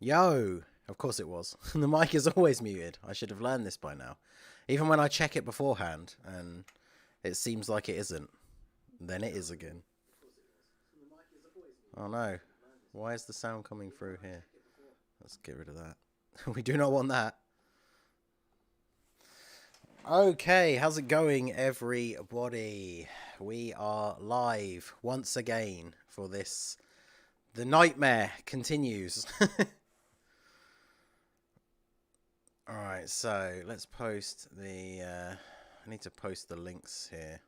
Yo! Of course it was. The mic is always muted. I should have learned this by now. Even when I check it beforehand and it seems like it isn't, then it is again. Oh no. Why is the sound coming through here? Let's get rid of that. We do not want that. Okay, how's it going, everybody? We are live once again for this. The nightmare continues. Alright, so let's post the... I need to post the links here.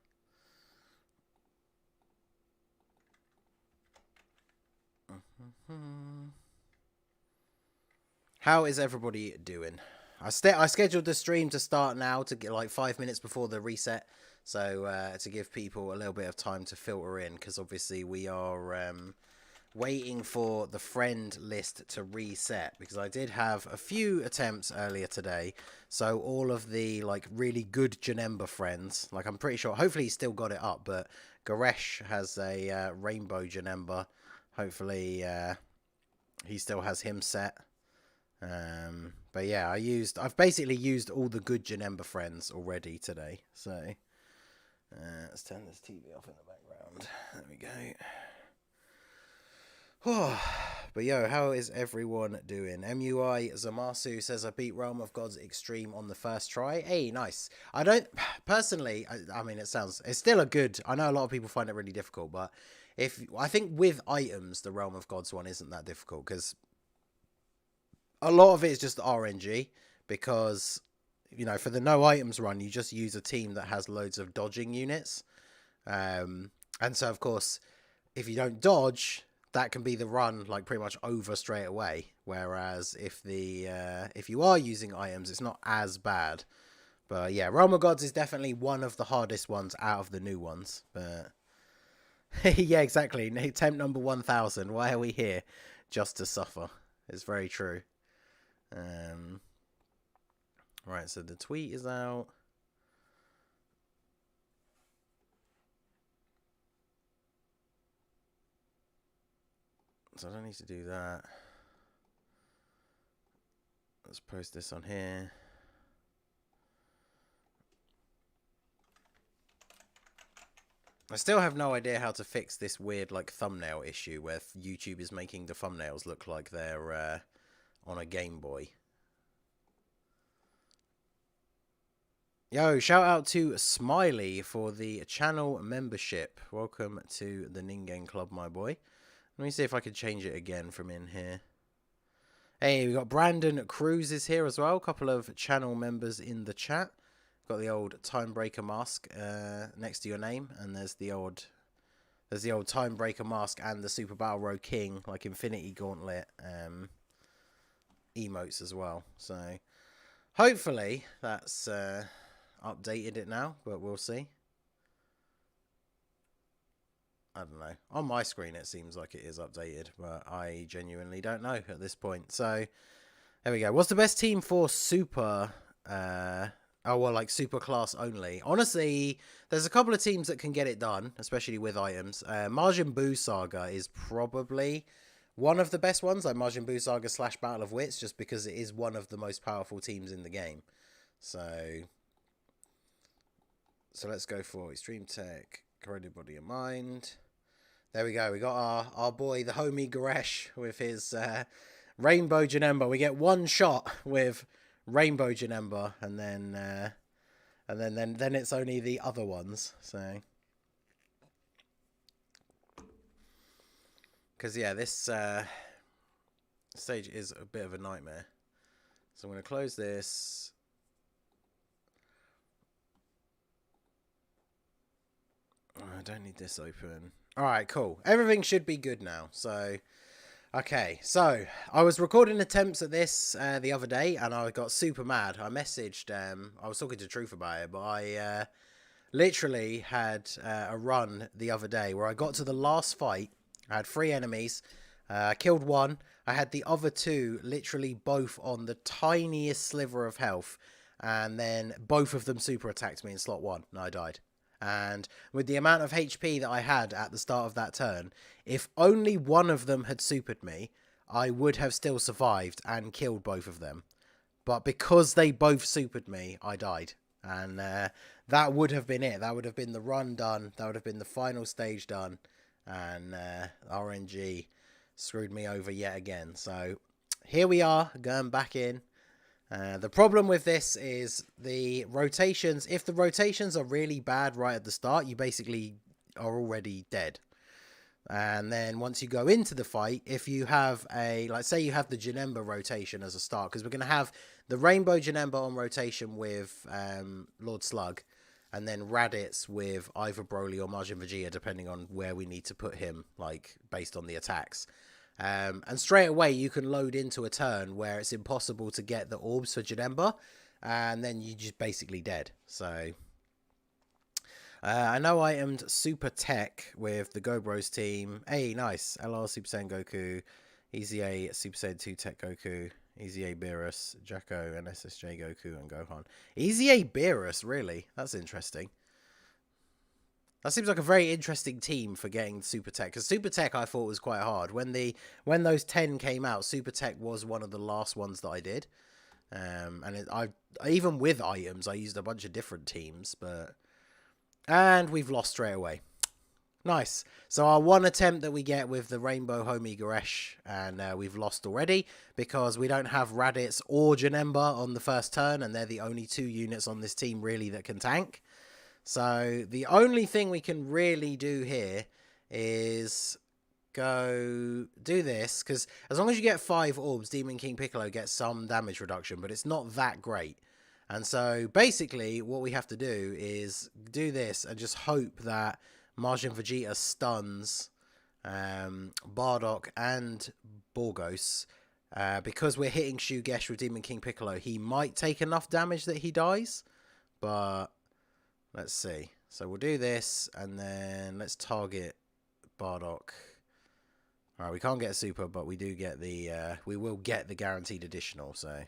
How is everybody doing? I scheduled the stream to start now to get like 5 minutes before the reset. So to give people a little bit of time to filter in, because obviously we are waiting for the friend list to reset, because I did have a few attempts earlier today. So all of the like really good Janemba friends, like I'm pretty sure, hopefully he still got it up, but Garesh has a rainbow Janemba. Hopefully he still has him set. But yeah, I've basically used all the good Janemba friends already today. So let's turn this TV off in the background. There we go. But yo, how is everyone doing? MUI Zamasu says I beat Realm of Gods Extreme on the first try. Hey, nice. I don't personally. I mean, it's still a good. I know a lot of people find it really difficult, but I think with items, the Realm of Gods one isn't that difficult, because a lot of it is just RNG, because, you know, for the no items run, you just use a team that has loads of dodging units. And so, of course, if you don't dodge, that can be the run like pretty much over straight away. Whereas if you are using items, it's not as bad. But yeah, Realm of Gods is definitely one of the hardest ones out of the new ones. But yeah, exactly. Attempt number 1000. Why are we here? Just to suffer. It's very true. Right, so the tweet is out. So I don't need to do that. Let's post this on here. I still have no idea how to fix this weird like thumbnail issue where YouTube is making the thumbnails look like they're on a Game Boy. Yo, shout out to Smiley for the channel membership. Welcome to the Ningen Club, my boy. Let me see if I can change it again from in here. Hey, we got Brandon Cruz is here as well. A couple of channel members in the chat. Got the old Timebreaker mask next to your name, and there's the old Timebreaker mask and the Super Battle Road King, like Infinity Gauntlet emotes as well. So hopefully that's updated it now, but we'll see. I don't know. On my screen, it seems like it is updated, but I genuinely don't know at this point. So there we go. What's the best team for super? Like super class only. Honestly, there's a couple of teams that can get it done, especially with items. Majin Buu Saga is probably one of the best ones, like Majin Buu Saga / Battle of Wits, just because it is one of the most powerful teams in the game. So let's go for Extreme Tech, Corroded Body and Mind. There we go. We got our boy, the homie Garesh, with his Rainbow Janemba. We get one shot with Rainbow Janemba, and then it's only the other ones. So, because yeah, this stage is a bit of a nightmare. So I'm going to close this. I don't need this open. All right, cool. Everything should be good now. So, okay. So, I was recording attempts at this the other day, and I got super mad. I messaged, I was talking to Truth about it, but I literally had a run the other day where I got to the last fight. I had 3 enemies. I killed one. I had the other 2 literally both on the tiniest sliver of health. And then both of them super attacked me in slot 1, and I died. And with the amount of HP that I had at the start of that turn, if only one of them had supered me, I would have still survived and killed both of them. But because they both supered me, I died. And that would have been it. That would have been the run done. That would have been the final stage done. And RNG screwed me over yet again. So here we are, going back in. The problem with this is the rotations. If the rotations are really bad right at the start, you basically are already dead. And then once you go into the fight, if you have like say you have the Janemba rotation as a start, because we're going to have the Rainbow Janemba on rotation with Lord Slug, and then Raditz with either Broly or Majin Vegeta, depending on where we need to put him, like based on the attacks. And straight away you can load into a turn where it's impossible to get the orbs for Janemba, and then you're just basically dead. So I know I itemmed Super TEQ with the GoBros team. Hey, nice. LR Super Saiyan Goku, Easy A Super Saiyan 2 TEQ Goku, Easy A Beerus, Jacko, and SSJ Goku, and Gohan. Easy A Beerus, really? That's interesting. That seems like a very interesting team for getting Super TEQ, because Super TEQ I thought was quite hard. When those 10 came out, Super TEQ was one of the last ones that I did. And even with items, I used a bunch of different teams, but... And we've lost straight away. Nice. So our one attempt that we get with the Rainbow Homie Goresh, and we've lost already because we don't have Raditz or Janemba on the first turn, and they're the only two units on this team really that can tank. So the only thing we can really do here is go do this, because as long as you get 5 orbs, Demon King Piccolo gets some damage reduction, but it's not that great. And so basically what we have to do is do this and just hope that Majin Vegeta stuns Bardock and Borgos. Because we're hitting Shugesh with Demon King Piccolo, he might take enough damage that he dies. But let's see. So we'll do this and then let's target Bardock. Alright, we can't get a super, but we do get the we will get the guaranteed additional. So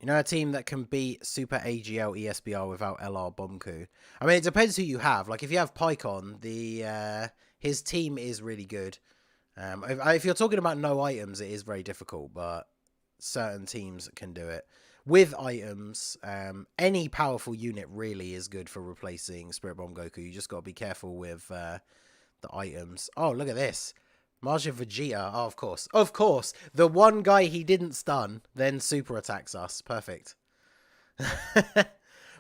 you know, a team that can beat Super AGL ESBR without LR Bomku. I mean, it depends who you have. Like, if you have Pycon, his team is really good. If you're talking about no items, it is very difficult, but certain teams can do it. With items, any powerful unit really is good for replacing Spirit Bomb Goku. You just got to be careful with the items. Oh, look at this. Majin Vegeta, oh, of course. Of course. The one guy he didn't stun, then super attacks us. Perfect.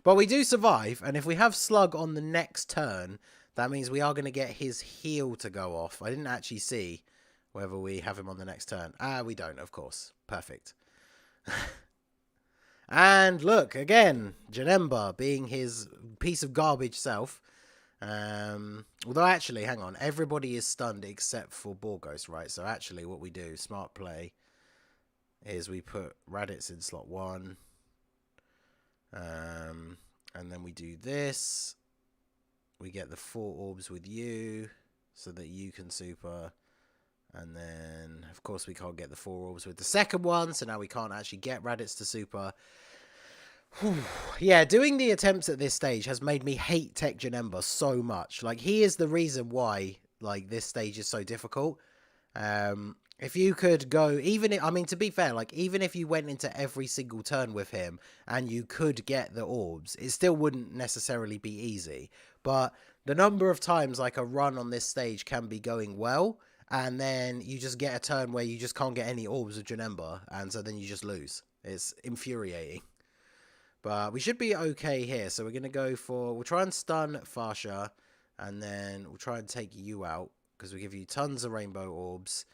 But we do survive, and if we have Slug on the next turn, that means we are going to get his heal to go off. I didn't actually see whether we have him on the next turn. We don't, of course. Perfect. And look, again, Janemba being his piece of garbage self. Although actually, hang on, everybody is stunned except for Borgos, right? So actually what we do, smart play, is we put Raditz in slot 1. And then we do this. We get the 4 orbs with you so that you can super. And then, of course, we can't get the 4 orbs with the second one, so now we can't actually get Raditz to super. Yeah, doing the attempts at this stage has made me hate TEQ Janemba so much. Like, he is the reason why, like, this stage is so difficult. If you could go, I mean, to be fair, like, even if you went into every single turn with him and you could get the orbs, it still wouldn't necessarily be easy. But the number of times, like, a run on this stage can be going well, and then you just get a turn where you just can't get any orbs with Janemba, and so then you just lose. It's infuriating. But we should be okay here. So we're going to go for... We'll try and stun Farsha. And then we'll try and take you out. Because we give you tons of rainbow orbs.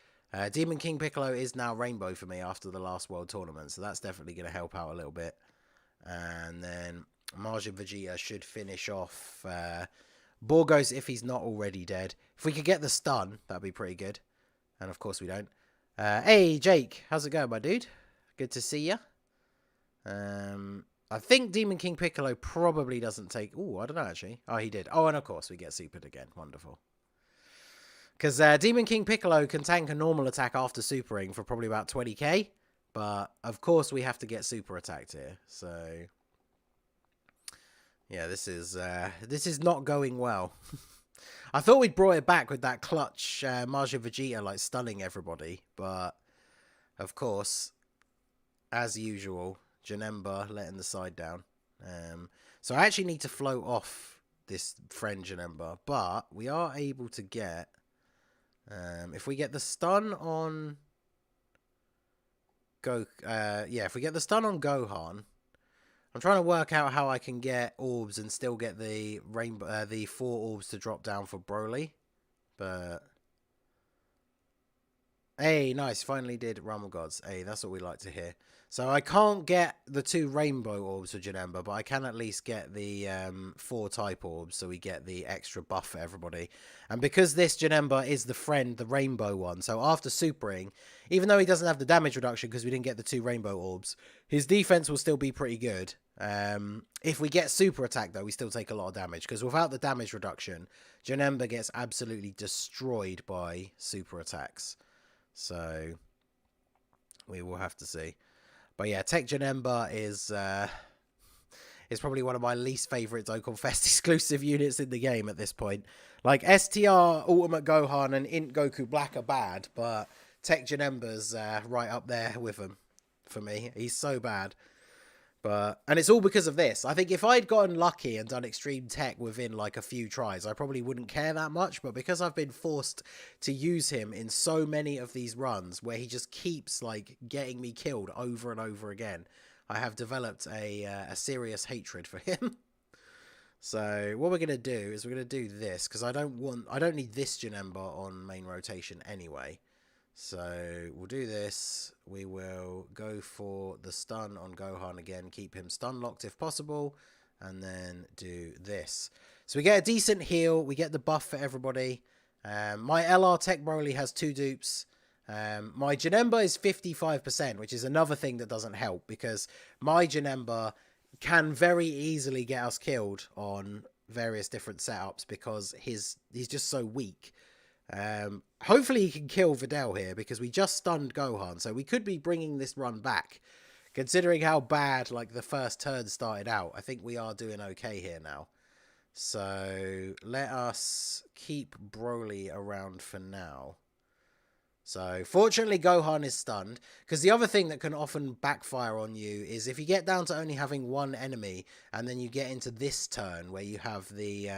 Demon King Piccolo is now rainbow for me after the last World Tournament. So that's definitely going to help out a little bit. And then Majin Vegeta should finish off Borgos if he's not already dead. If we could get the stun, that'd be pretty good. And of course we don't. Hey, Jake. How's it going, my dude? Good to see ya. I think Demon King Piccolo probably doesn't take... Oh, I don't know, actually. Oh, he did. Oh, and of course, we get supered again. Wonderful. Because Demon King Piccolo can tank a normal attack after supering for probably about 20k. But, of course, we have to get super attacked here. So, yeah, this is not going well. I thought we'd brought it back with that clutch Majin Vegeta, like, stunning everybody. But, of course, as usual, Janemba letting the side down. So I actually need to float off this friend Janemba. But we are able to get... if we get the stun on... if we get the stun on Gohan... I'm trying to work out how I can get orbs and still get the rainbow, the 4 orbs to drop down for Broly. But hey, nice, finally did Realm of Gods. Hey, that's what we like to hear. So I can't get the 2 rainbow orbs for Janemba, but I can at least get the 4 type orbs, so we get the extra buff for everybody. And because this Janemba is the friend, the rainbow one, so after supering, even though he doesn't have the damage reduction because we didn't get the 2 rainbow orbs, his defense will still be pretty good. If we get super attack, though, we still take a lot of damage, because without the damage reduction, Janemba gets absolutely destroyed by super attacks. So we will have to see. But yeah, TEQ Janemba is probably one of my least favourite Dokkan Fest exclusive units in the game at this point. Like, STR, Ultimate Gohan, and Int Goku Black are bad, but TEQ Janemba's right up there with them for me. He's so bad. And it's all because of this. I think if I'd gotten lucky and done Extreme Tech within like a few tries, I probably wouldn't care that much. But because I've been forced to use him in so many of these runs where he just keeps like getting me killed over and over again, I have developed a serious hatred for him. So what we're going to do is we're going to do this, because I don't need this Janemba on main rotation anyway. So we'll do this. We will go for the stun on Gohan again. Keep him stun locked if possible. And then do this. So we get a decent heal. We get the buff for everybody. My LR Tech Broly has 2 dupes. My Janemba is 55%, which is another thing that doesn't help, because my Janemba can very easily get us killed on various different setups because he's just so weak. Hopefully he can kill Videl here, because we just stunned Gohan, so we could be bringing this run back. Considering how bad like the first turn started out, I think we are doing okay here now. So let us keep Broly around for now. So fortunately Gohan is stunned, because the other thing that can often backfire on you is if you get down to only having 1 enemy and then you get into this turn where you have the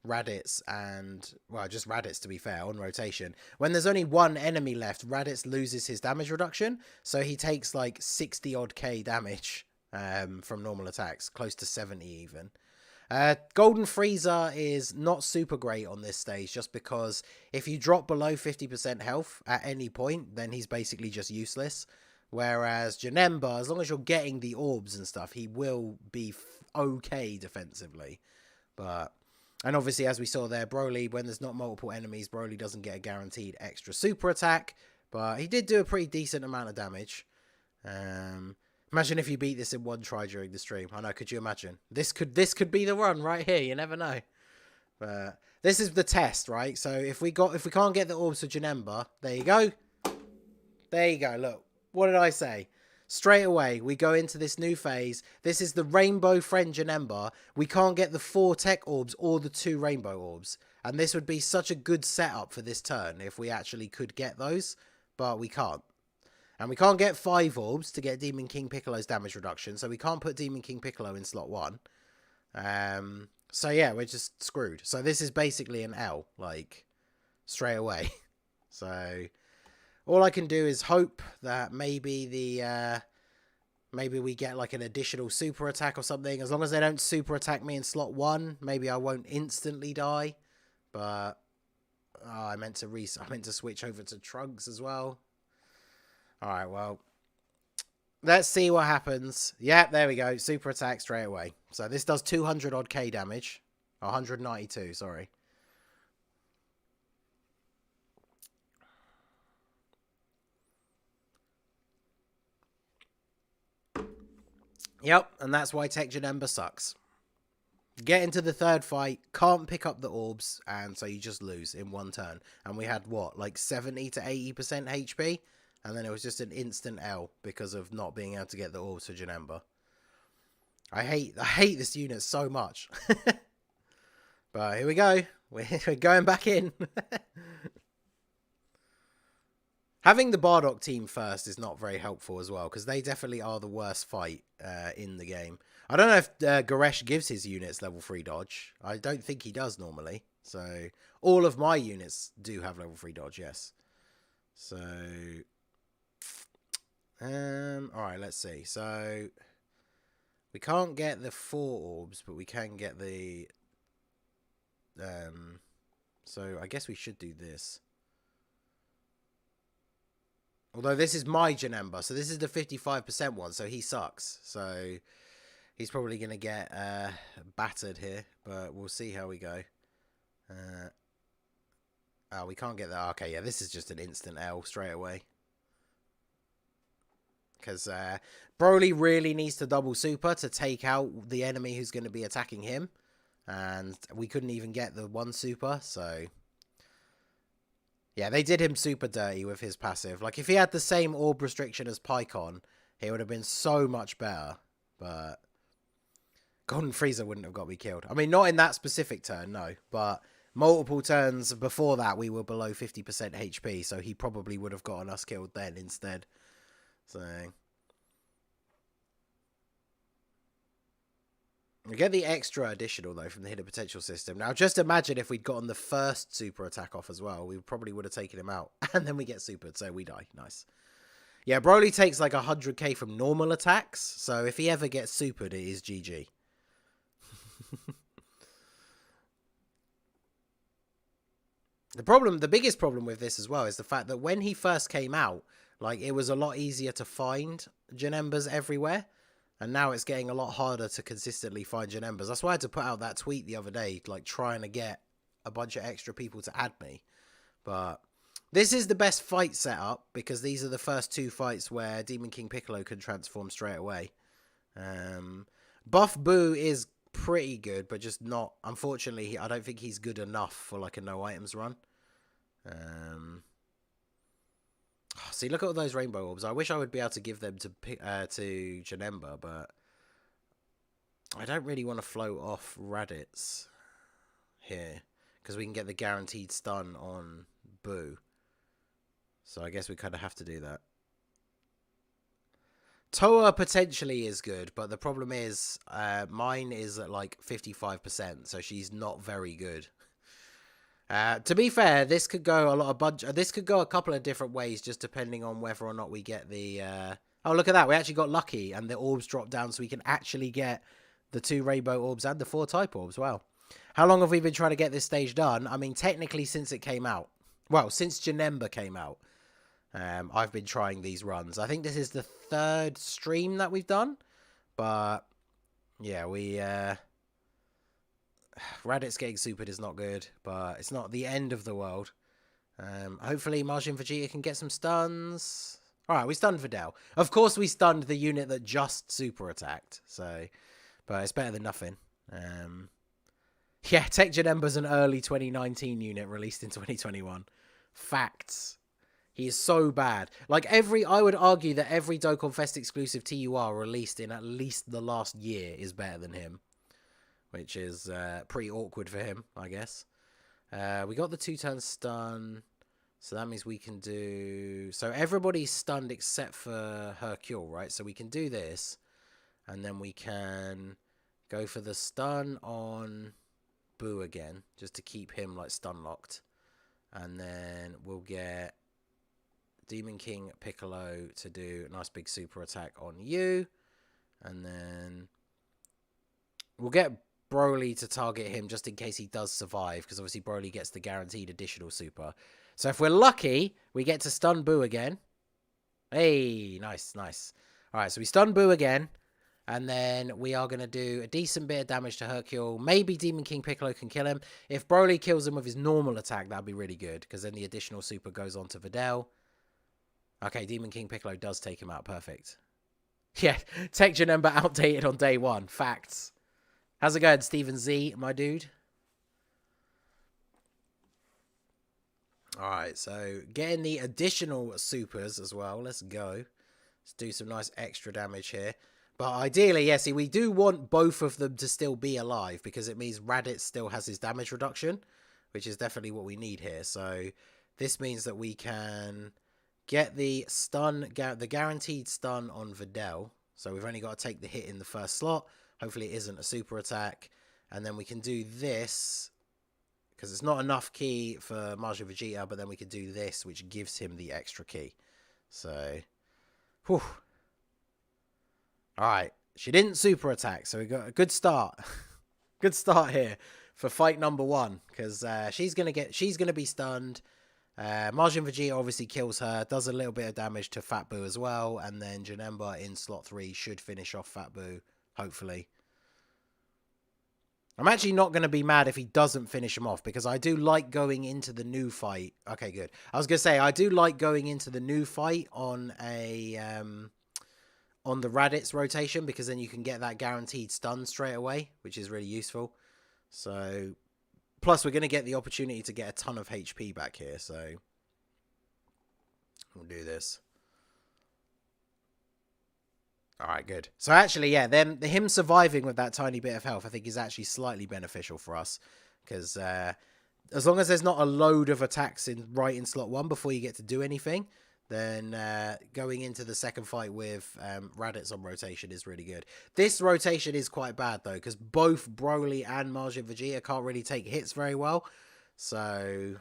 Raditz and, well, just Raditz to be fair, on rotation. When there's only 1 enemy left, Raditz loses his damage reduction, so he takes like 60 odd K damage from normal attacks, close to 70 even. Golden Frieza is not super great on this stage, just because if you drop below 50% health at any point, then he's basically just useless. Whereas Janemba, as long as you're getting the orbs and stuff, he will be okay defensively. And obviously, as we saw there, Broly, when there's not multiple enemies, Broly doesn't get a guaranteed extra super attack. But he did do a pretty decent amount of damage. Imagine if you beat this in 1 try during the stream. I know, could you imagine? This could be the run right here. You never know. But this is the test, right? So if we can't get the orbs for Janemba, there you go. There you go. Look, what did I say? Straight away, we go into this new phase. This is the Rainbow Friend Janemba. We can't get the 4 Tech Orbs or the 2 Rainbow Orbs. And this would be such a good setup for this turn if we actually could get those. But we can't. And we can't get 5 Orbs to get Demon King Piccolo's damage reduction. So we can't put Demon King Piccolo in slot 1. So yeah, we're just screwed. So this is basically an L, like, straight away. So all I can do is hope that maybe maybe we get like an additional super attack or something. As long as they don't super attack me in slot 1, maybe I won't instantly die. But I meant to switch over to Trunks as well. All right, well, let's see what happens. Yeah, there we go. Super attack straight away. So this does 200 odd K damage. 192, sorry. Yep, and that's why TEQ Janemba sucks. Get into the 3rd fight, can't pick up the orbs, and so you just lose in 1 turn. And we had, what, like 70 to 80% HP? And then it was just an instant L because of not being able to get the orbs for Janemba. I hate this unit so much. But here we go. We're going back in. Having the Bardock team first is not very helpful as well, because they definitely are the worst fight in the game. I don't know if Goresh gives his units level 3 dodge. I don't think he does normally. So all of my units do have level 3 dodge, yes. So, alright, let's see. So, we can't get the 4 orbs, but we can get the... so, I guess we should do this. Although this is my Janemba, so this is the 55% one, so he sucks. So, he's probably going to get battered here, but we'll see how we go. Oh, we can't get that. Okay, yeah, this is just an instant L straight away. Because Broly really needs to double super to take out the enemy who's going to be attacking him. And we couldn't even get the 1 super, so... Yeah, they did him super dirty with his passive. Like, if he had the same orb restriction as Pycon, he would have been so much better. But Golden Frieza wouldn't have got me killed. I mean, not in that specific turn, no. But multiple turns before that, we were below 50% HP, so he probably would have gotten us killed then instead. So... we get the extra additional, though, from the hidden potential system. Now, just imagine if we'd gotten the first super attack off as well. We probably would have taken him out. And then we get supered, so we die. Nice. Yeah, Broly takes like 100k from normal attacks. So if he ever gets supered, it is GG. The biggest problem with this as well is the fact that when he first came out, like, it was a lot easier to find Janembas everywhere. And now it's getting a lot harder to consistently find Janembas. That's why I had to put out that tweet the other day, like trying to get a bunch of extra people to add me. But this is the best fight setup because these are the first 2 fights where Demon King Piccolo can transform straight away. Buff Boo is pretty good, but just not... unfortunately, I don't think he's good enough for like a no items run. See, look at all those rainbow orbs. I wish I would be able to give them to Janemba, but I don't really want to float off Raditz here because we can get the guaranteed stun on Boo. So I guess we kind of have to do that. Toa potentially is good, but the problem is mine is at like 55%, so she's not very good. To be fair, this could go this could go a couple of different ways, just depending on whether or not we get the. Oh, look at that! We actually got lucky, and the orbs dropped down, so we can actually get the 2 rainbow orbs and the 4 type orbs. Wow, how long have we been trying to get this stage done? I mean, technically, since it came out. Well, since Janemba came out, I've been trying these runs. I think this is the 3rd stream that we've done, but yeah, we. Raditz getting supered is not good, but it's not the end of the world. Hopefully Majin Vegeta can get some stuns. Alright, we stunned Videl. Of course we stunned the unit that just super attacked, so... but it's better than nothing. Yeah, Tech Janemba's an early 2019 unit released in 2021. Facts. He is so bad. Like, I would argue that every Dokkan Fest exclusive TUR released in at least the last year is better than him. Which is pretty awkward for him, I guess. We got the 2-turn stun. So that means we can do... so everybody's stunned except for Hercule, right? So we can do this. And then we can go for the stun on Boo again. Just to keep him, like, stun locked. And then we'll get Demon King Piccolo to do a nice big super attack on you. And then we'll get Broly to target him just in case he does survive, because obviously Broly gets the guaranteed additional super. So if we're lucky, we get to stun Boo again. Hey, nice, nice. All right, so we stun Boo again, and then we are going to do a decent bit of damage to Hercule. Maybe Demon King Piccolo can kill him. If Broly kills him with his normal attack, that'd be really good, because then the additional super goes on to Videl. Okay, Demon King Piccolo does take him out. Perfect. Yeah, Tech Janemba outdated on day 1. Facts. How's it going, Steven Z, my dude? Alright, so getting the additional supers as well. Let's go. Let's do some nice extra damage here. But ideally, yeah, see, we do want both of them to still be alive because it means Raditz still has his damage reduction, which is definitely what we need here. So this means that we can get the stun, the guaranteed stun on Videl. So we've only got to take the hit in the first slot. Hopefully it isn't a super attack. And then we can do this, because it's not enough key for Majin Vegeta, but then we can do this, which gives him the extra key. So, whew. Alright, she didn't super attack, so we got a good start. Good start here for fight number 1, because she's gonna be stunned. Majin Vegeta obviously kills her, does a little bit of damage to Fat Boo as well, and then Janemba in slot 3 should finish off Fat Boo, hopefully. I'm actually not going to be mad if he doesn't finish him off, because I do like going into the new fight. Okay, good. I was going to say, I do like going into the new fight on a on the Raditz rotation, because then you can get that guaranteed stun straight away, which is really useful. So, plus we're going to get the opportunity to get a ton of HP back here, so we'll do this. Alright, good. So actually, yeah, then him surviving with that tiny bit of health, I think is actually slightly beneficial for us. Because as long as there's not a load of attacks right in slot 1 before you get to do anything, then going into the second fight with Raditz on rotation is really good. This rotation is quite bad, though, because both Broly and Majin Vegeta can't really take hits very well. So,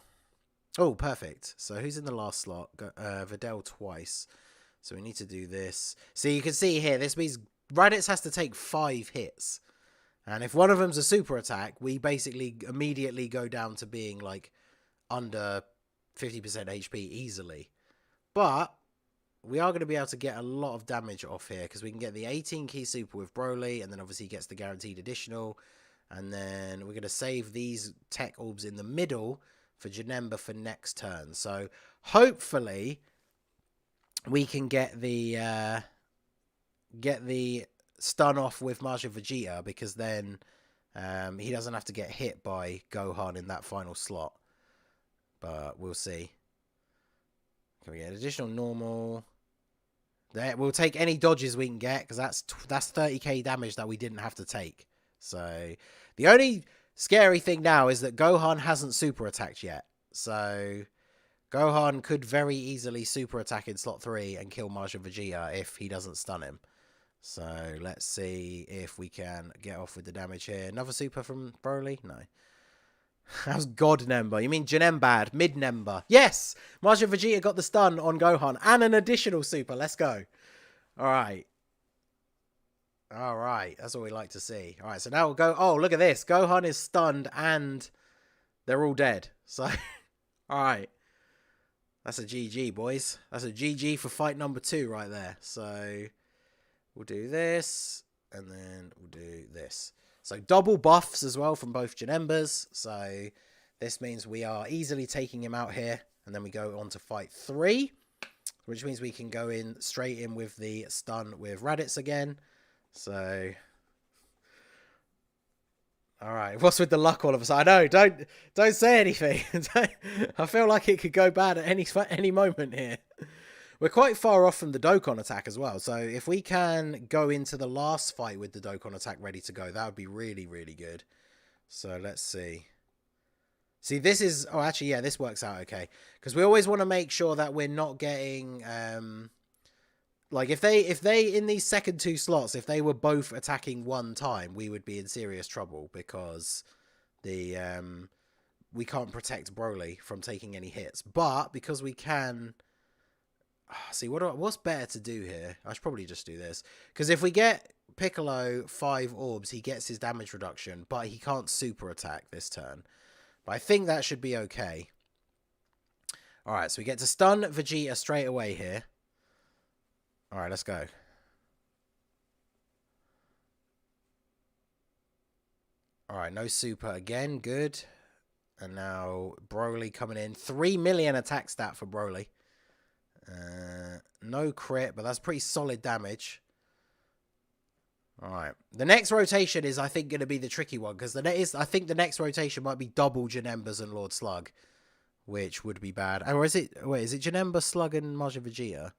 oh, perfect. So who's in the last slot? Videl twice. So we need to do this. So you can see here, this means Raditz has to take 5 hits. And if one of them's a super attack, we basically immediately go down to being like under 50% HP easily. But we are going to be able to get a lot of damage off here, because we can get the 18 key super with Broly, and then obviously he gets the guaranteed additional. And then we're going to save these tech orbs in the middle for Janemba for next turn. So hopefully we can get the stun off with Majin Vegeta, because then he doesn't have to get hit by Gohan in that final slot. But we'll see. Can we get an additional normal? We'll take any dodges we can get, because that's 30k damage that we didn't have to take. So the only scary thing now is that Gohan hasn't super attacked yet. So Gohan could very easily super attack in slot 3 and kill Majin Vegeta if he doesn't stun him. So let's see if we can get off with the damage here. Another super from Broly? No. How's God Nemba? You mean Janembad? Mid Nemba? Yes! Majin Vegeta got the stun on Gohan and an additional super. Let's go. Alright. Alright. That's what we like to see. Alright, so now we'll go. Oh, look at this. Gohan is stunned and they're all dead. So, alright. That's a GG, boys. That's a GG for fight number 2 right there. So we'll do this, and then we'll do this. So double buffs as well from both Janembas. So this means we are easily taking him out here. And then we go on to fight 3, which means we can go in straight in with the stun with Raditz again. So, all right, what's with the luck all of a sudden? I know, don't say anything. I feel like it could go bad at any moment here. We're quite far off from the Dokkan attack as well. So if we can go into the last fight with the Dokkan attack ready to go, that would be really, really good. So let's see. See, this is... Oh, actually, yeah, this works out okay. Because we always want to make sure that we're not getting... like, if they, in these second 2 slots, if they were both attacking one time, we would be in serious trouble. Because the... we can't protect Broly from taking any hits. But, because we can... See, what's better to do here? I should probably just do this. Because if we get Piccolo 5 orbs, he gets his damage reduction, but he can't super attack this turn. But I think that should be okay. Alright, so we get to stun Vegeta straight away here. Alright, let's go. Alright, no super again. Good. And now Broly coming in. 3 million attack stat for Broly. No crit, but that's pretty solid damage. Alright. The next rotation is, I think, going to be the tricky one. Because I think the next rotation might be double Janembas and Lord Slug. Which would be bad. Or is it... Wait, is it Janemba, Slug, and Majin Vegeta?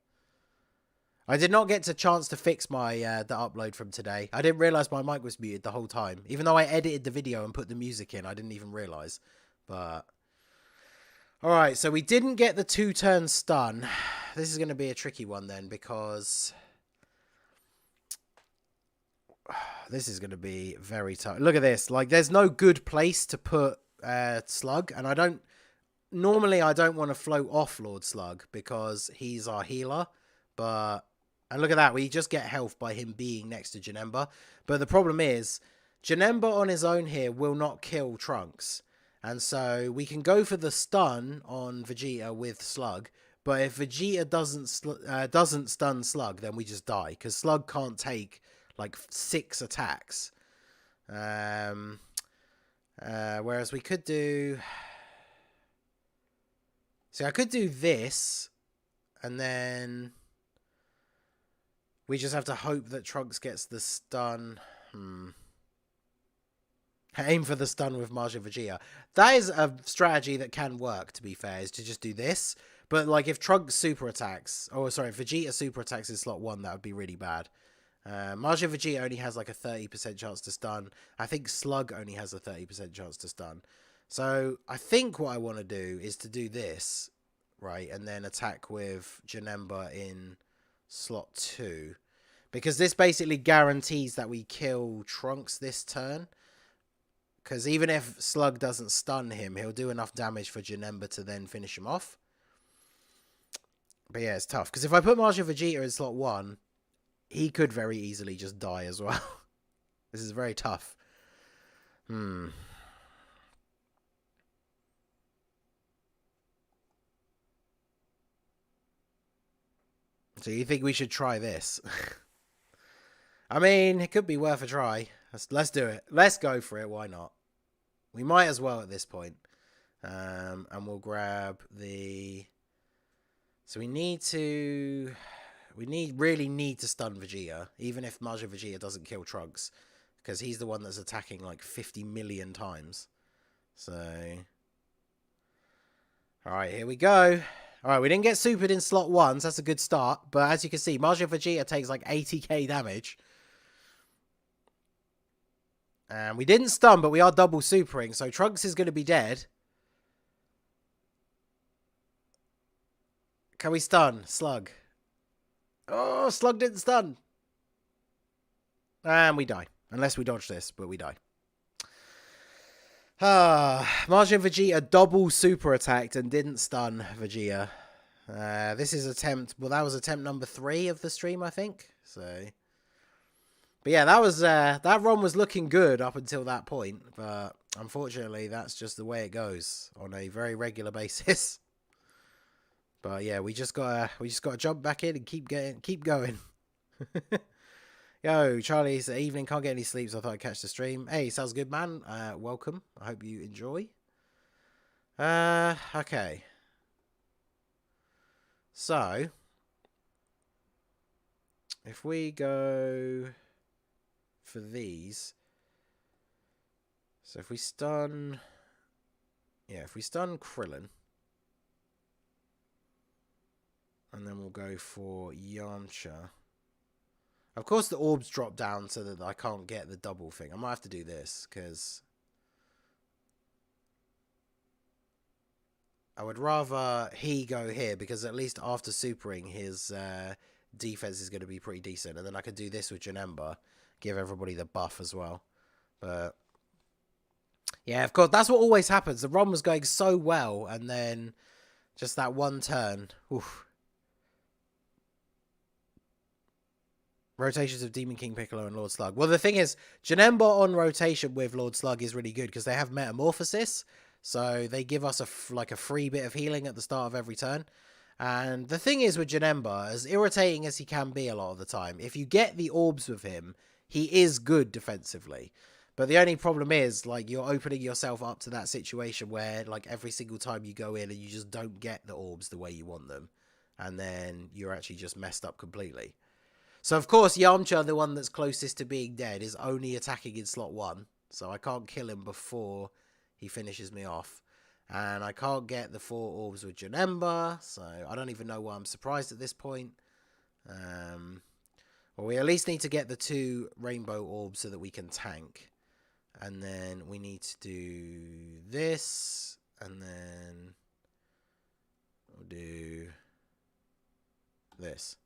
I did not get a chance to fix my the upload from today. I didn't realise my mic was muted the whole time. Even though I edited the video and put the music in, I didn't even realise. But... Alright, so we didn't get the 2-turn stun. This is going to be a tricky one then, because... This is going to be very tough. Look at this. Like, there's no good place to put Slug, and I don't... Normally, I don't want to float off Lord Slug, because he's our healer, but... And look at that, we just get health by him being next to Janemba. But the problem is, Janemba on his own here will not kill Trunks. And so we can go for the stun on Vegeta with Slug. But if Vegeta doesn't stun Slug, then we just die. Because Slug can't take like 6 attacks. Whereas we could do... See, I could do this. And then... We just have to hope that Trunks gets the stun. Aim for the stun with Majin Vegeta. That is a strategy that can work, to be fair, is to just do this. But, like, if Trunks super attacks... Oh, sorry, if Vegeta super attacks in slot 1, that would be really bad. Majin Vegeta only has, like, a 30% chance to stun. I think Slug only has a 30% chance to stun. So, I think what I want to do is to do this, right, and then attack with Janemba in... slot 2, because this basically guarantees that we kill Trunks this turn, because even if Slug doesn't stun him, he'll do enough damage for Janemba to then finish him off. But yeah, it's tough, because if I put Majin Vegeta in slot 1, he could very easily just die as well. This is very tough. So you think we should try this? I mean, it could be worth a try. Let's do it. Let's go for it. Why not? We might as well at this point. And we'll grab the... So we really need to stun Vegeta, even if Majin Vegeta doesn't kill Trunks, because he's the one that's attacking like 50 million times. So... Alright, here we go. Alright, we didn't get supered in slot 1, so that's a good start. But as you can see, Majin Vegeta takes like 80k damage. And we didn't stun, but we are double supering, so Trunks is going to be dead. Can we stun? Slug. Oh, Slug didn't stun. And we die. Unless we dodge this, but we die. Majin Vegeta double super attacked and didn't stun Vegeta. This is attempt... Well, that was attempt number 3 of the stream, I think. So... But yeah, that was that run was looking good up until that point. But unfortunately, that's just the way it goes on a very regular basis. But yeah, we just gotta jump back in and keep going. Yo, Charlie said, evening, can't get any sleep, so I thought I'd catch the stream. Hey, sounds good, man. Welcome. I hope you enjoy. Okay. So, if we go for these, so if we stun, yeah, if we stun Krillin, and then we'll go for Yamcha. Of course, the orbs drop down so that I can't get the double thing. I might have to do this, because I would rather he go here, because at least after supering, his defense is going to be pretty decent. And then I could do this with Janemba, give everybody the buff as well. But yeah, of course, that's what always happens. The run was going so well, and then just that one turn. Oof. Rotations of Demon King Piccolo and Lord Slug. Well, the thing is, Janemba on rotation with Lord Slug is really good because they have Metamorphosis. So they give us a free bit of healing at the start of every turn. And the thing is with Janemba, as irritating as he can be a lot of the time, if you get the orbs with him, he is good defensively. But the only problem is, like, you're opening yourself up to that situation where, like, every single time you go in and you just don't get the orbs the way you want them. And then you're actually just messed up completely. So, of course, Yamcha, the one that's closest to being dead, is only attacking in slot 1. So I can't kill him before he finishes me off. And I can't get the 4 orbs with Janemba. So I don't even know why I'm surprised at this point. Well, we at least need to get the 2 rainbow orbs so that we can tank. And then we need to do this. And then we'll do this.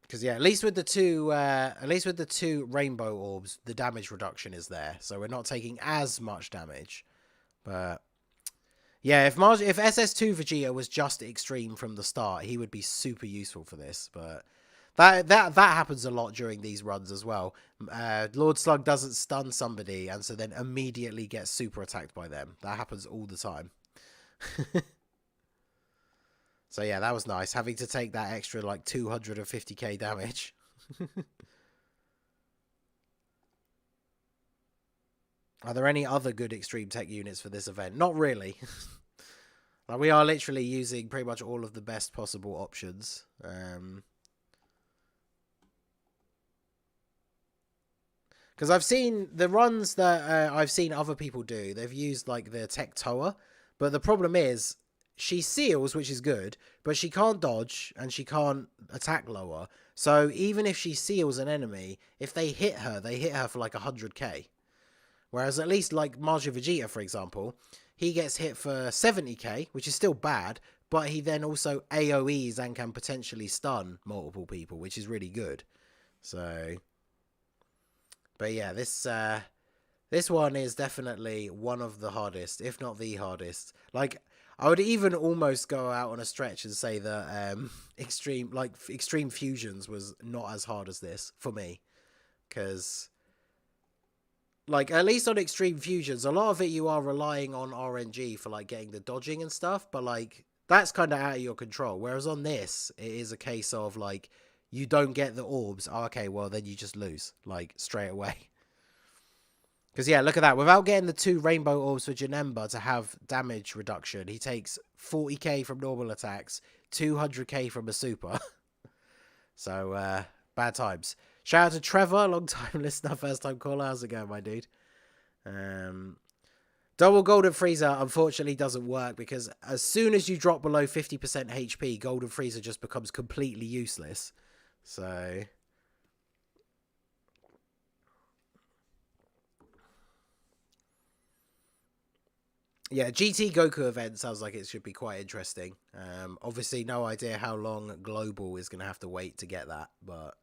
Because yeah, at least with the two rainbow orbs, the damage reduction is there, so we're not taking as much damage. But yeah, if SS2 Vegeta was just extreme from the start, he would be super useful for this. But that happens a lot during these runs as well. Lord Slug doesn't stun somebody, and so then immediately gets super attacked by them. That happens all the time. So yeah, that was nice, having to take that extra like 250k damage. Are there any other good extreme tech units for this event? Not really. Like, we are literally using pretty much all of the best possible options. Because I've seen the runs that I've seen other people do, they've used like the Tech Toa, but the problem is, she seals, which is good, but she can't dodge and she can't attack lower. So even if she seals an enemy, if they hit her for like 100k. Whereas at least like Majin Vegeta, for example, he gets hit for 70k, which is still bad, but he then also AoEs and can potentially stun multiple people, which is really good. So, but yeah, this one is definitely one of the hardest, if not the hardest. Like, I would even almost go out on a stretch and say that Extreme Fusions was not as hard as this for me. Because, like, at least on Extreme Fusions, a lot of it you are relying on RNG for, like, getting the dodging and stuff. But, like, that's kind of out of your control. Whereas on this, it is a case of, like, you don't get the orbs. Oh, okay, well, then you just lose, like, straight away. Because, yeah, look at that. Without getting the 2 rainbow orbs for Janemba to have damage reduction, he takes 40k from normal attacks, 200k from a super. So, bad times. Shout out to Trevor, long time listener, first time caller. How's it going, my dude? Double Golden Freezer, unfortunately, doesn't work because as soon as you drop below 50% HP, Golden Freezer just becomes completely useless. So... yeah, GT Goku event sounds like it should be quite interesting. Obviously, no idea how long Global is going to have to wait to get that, but...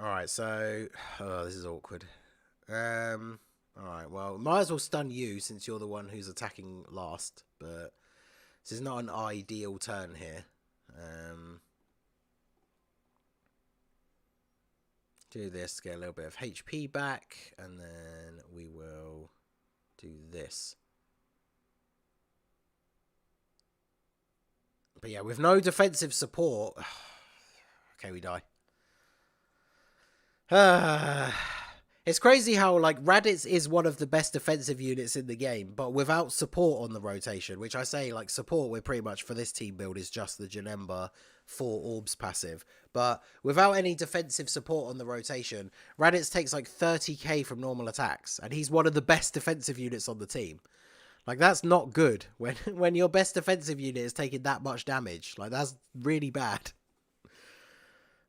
Alright, so... oh, this is awkward. Alright, well, might as well stun you since you're the one who's attacking last, but this is not an ideal turn here. Do this, get a little bit of HP back, and then we will... do this. But yeah, with no defensive support... okay, we die. It's crazy how, like, Raditz is one of the best defensive units in the game, but without support on the rotation, which I say, like, support, we're pretty much, for this team build, is just the Janemba 4 orbs passive. But without any defensive support on the rotation, Raditz takes, like, 30k from normal attacks, and he's one of the best defensive units on the team. Like, that's not good when your best defensive unit is taking that much damage. Like, that's really bad.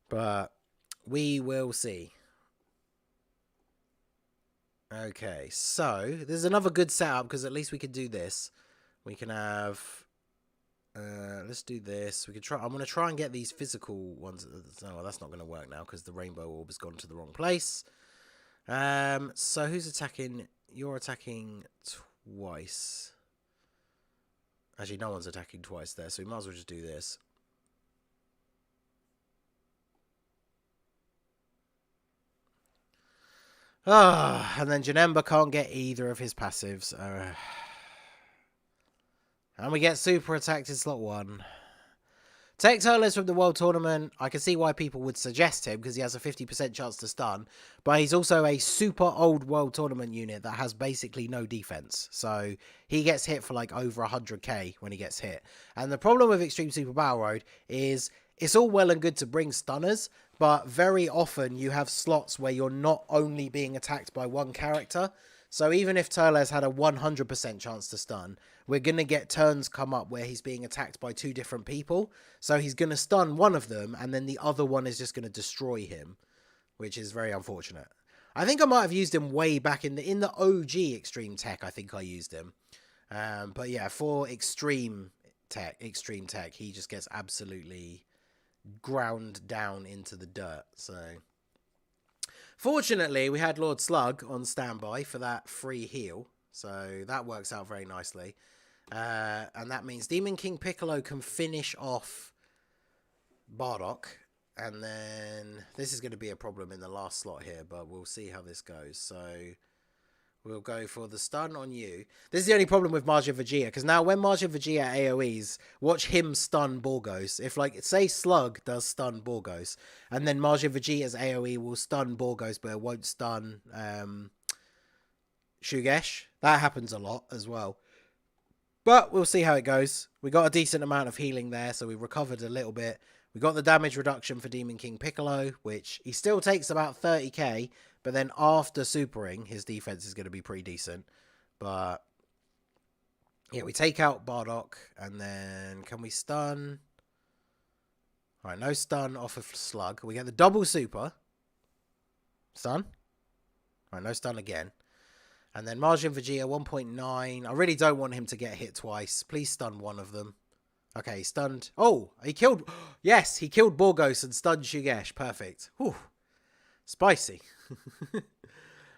But we will see. Okay, so there's another good setup because at least we can do this. We can have... let's do this. We can try. I'm going to try and get these physical ones. No, that's not going to work now because the rainbow orb has gone to the wrong place. So who's attacking? You're attacking twice. Actually, no one's attacking twice there, so we might as well just do this. And then Janemba can't get either of his passives. And we get super attacked in slot 1. TEQ is from the World Tournament. I can see why people would suggest him because he has a 50% chance to stun. But he's also a super old World Tournament unit that has basically no defense. So he gets hit for like over 100k when he gets hit. And the problem with Extreme Super Battle Road is it's all well and good to bring stunners, but very often you have slots where you're not only being attacked by one character. So even if Turles had a 100% chance to stun, we're going to get turns come up where he's being attacked by 2 different people. So he's going to stun one of them, and then the other one is just going to destroy him, which is very unfortunate. I think I might have used him way back in the OG Extreme Tech. I think I used him. But yeah, for Extreme Tech, he just gets absolutely ground down into the dirt. So fortunately, we had Lord Slug on standby for that free heal, so that works out very nicely. And that means Demon King Piccolo can finish off Bardock, and then this is going to be a problem in the last slot here, but we'll see how this goes. So we'll go for the stun on you. This is the only problem with Majin Vegeta, because now when Majin Vegeta AoEs, watch him stun Borgos. If, like, say Slug does stun Borgos, and then Majin Vegeta's AoE will stun Borgos, but it won't stun Shugesh. That happens a lot as well. But we'll see how it goes. We got a decent amount of healing there, so we recovered a little bit. We got the damage reduction for Demon King Piccolo, which he still takes about 30k, but then after supering, his defense is going to be pretty decent. But yeah, we take out Bardock, and then can we stun? All right, no stun off of Slug. We get the double super. Stun. All right, no stun again. And then Majin Vegeta 1.9. I really don't want him to get hit twice. Please stun one of them. Okay, stunned. Oh, he killed. Yes, he killed Borgos and stunned Shugesh. Perfect. Whew. Spicy.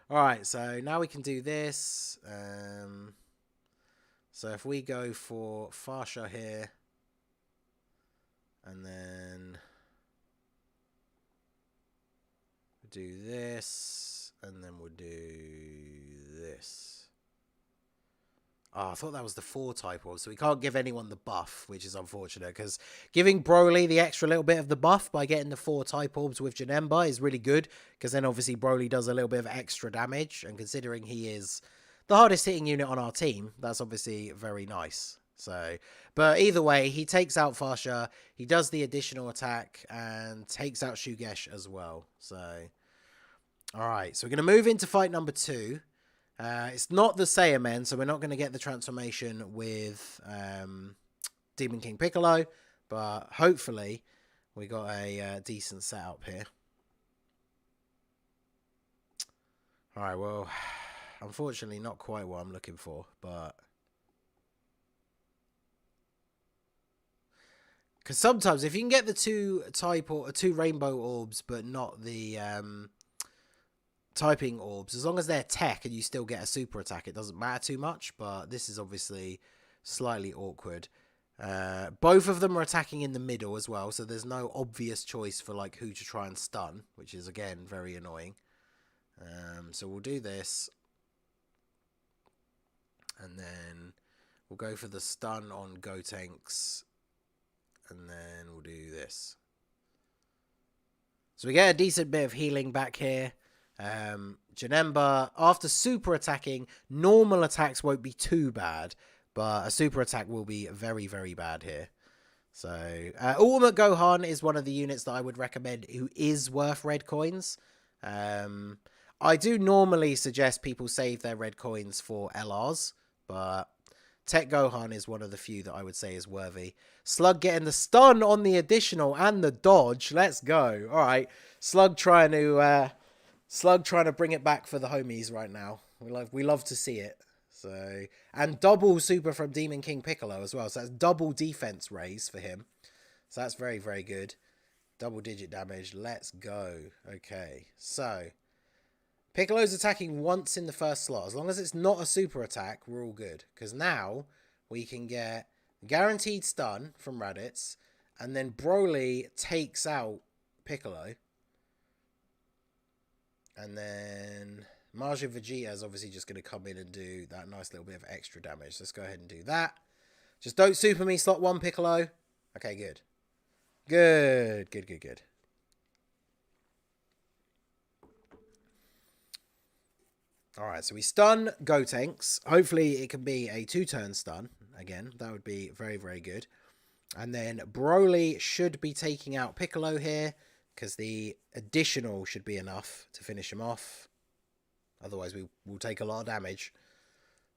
All right, so now we can do this. So if we go for Farsha here, and then do this, and then we'll do this. Oh, I thought that was the 4 type orb, so we can't give anyone the buff, which is unfortunate, because giving Broly the extra little bit of the buff by getting the 4 type orbs with Janemba is really good, because then obviously Broly does a little bit of extra damage, and considering he is the hardest hitting unit on our team, that's obviously very nice. So, but either way, he takes out Farsha, he does the additional attack, and takes out Shugesh as well. So, alright, so we're going to move into fight number 2. It's not the Saiyamen, so we're not going to get the transformation with Demon King Piccolo, but hopefully we got a decent setup here. Alright, well, unfortunately not quite what I'm looking for, but because sometimes if you can get the 2 type or 2 rainbow orbs, but not the typing orbs, as long as they're tech and you still get a super attack, it doesn't matter too much. But this is obviously slightly awkward. Both of them are attacking in the middle as well, so there's no obvious choice for like who to try and stun, which is again very annoying. So we'll do this, and then we'll go for the stun on Gotenks, and then we'll do this. So we get a decent bit of healing back here. Janemba, after super attacking, normal attacks won't be too bad, but a super attack will be very, very bad here. So, Ultimate Gohan is one of the units that I would recommend who is worth red coins. I do normally suggest people save their red coins for LRs, but TEQ Gohan is one of the few that I would say is worthy. Slug getting the stun on the additional and the dodge. Let's go. All right, Slug trying to bring it back for the homies right now. We love to see it. So, and double super from Demon King Piccolo as well. So that's double defense raise for him. So that's very, very good. Double digit damage. Let's go. Okay. So Piccolo's attacking once in the first slot. As long as it's not a super attack, we're all good. Because now we can get guaranteed stun from Raditz. And then Broly takes out Piccolo. And then Majin Vegeta is obviously just going to come in and do that nice little bit of extra damage. Let's go ahead and do that. Just don't super me slot 1 Piccolo. Okay, good. Good. Alright, so we stun Gotenks. Hopefully it can be a 2-turn stun. Again, that would be very, very good. And then Broly should be taking out Piccolo here, because the additional should be enough to finish him off. Otherwise, we will take a lot of damage.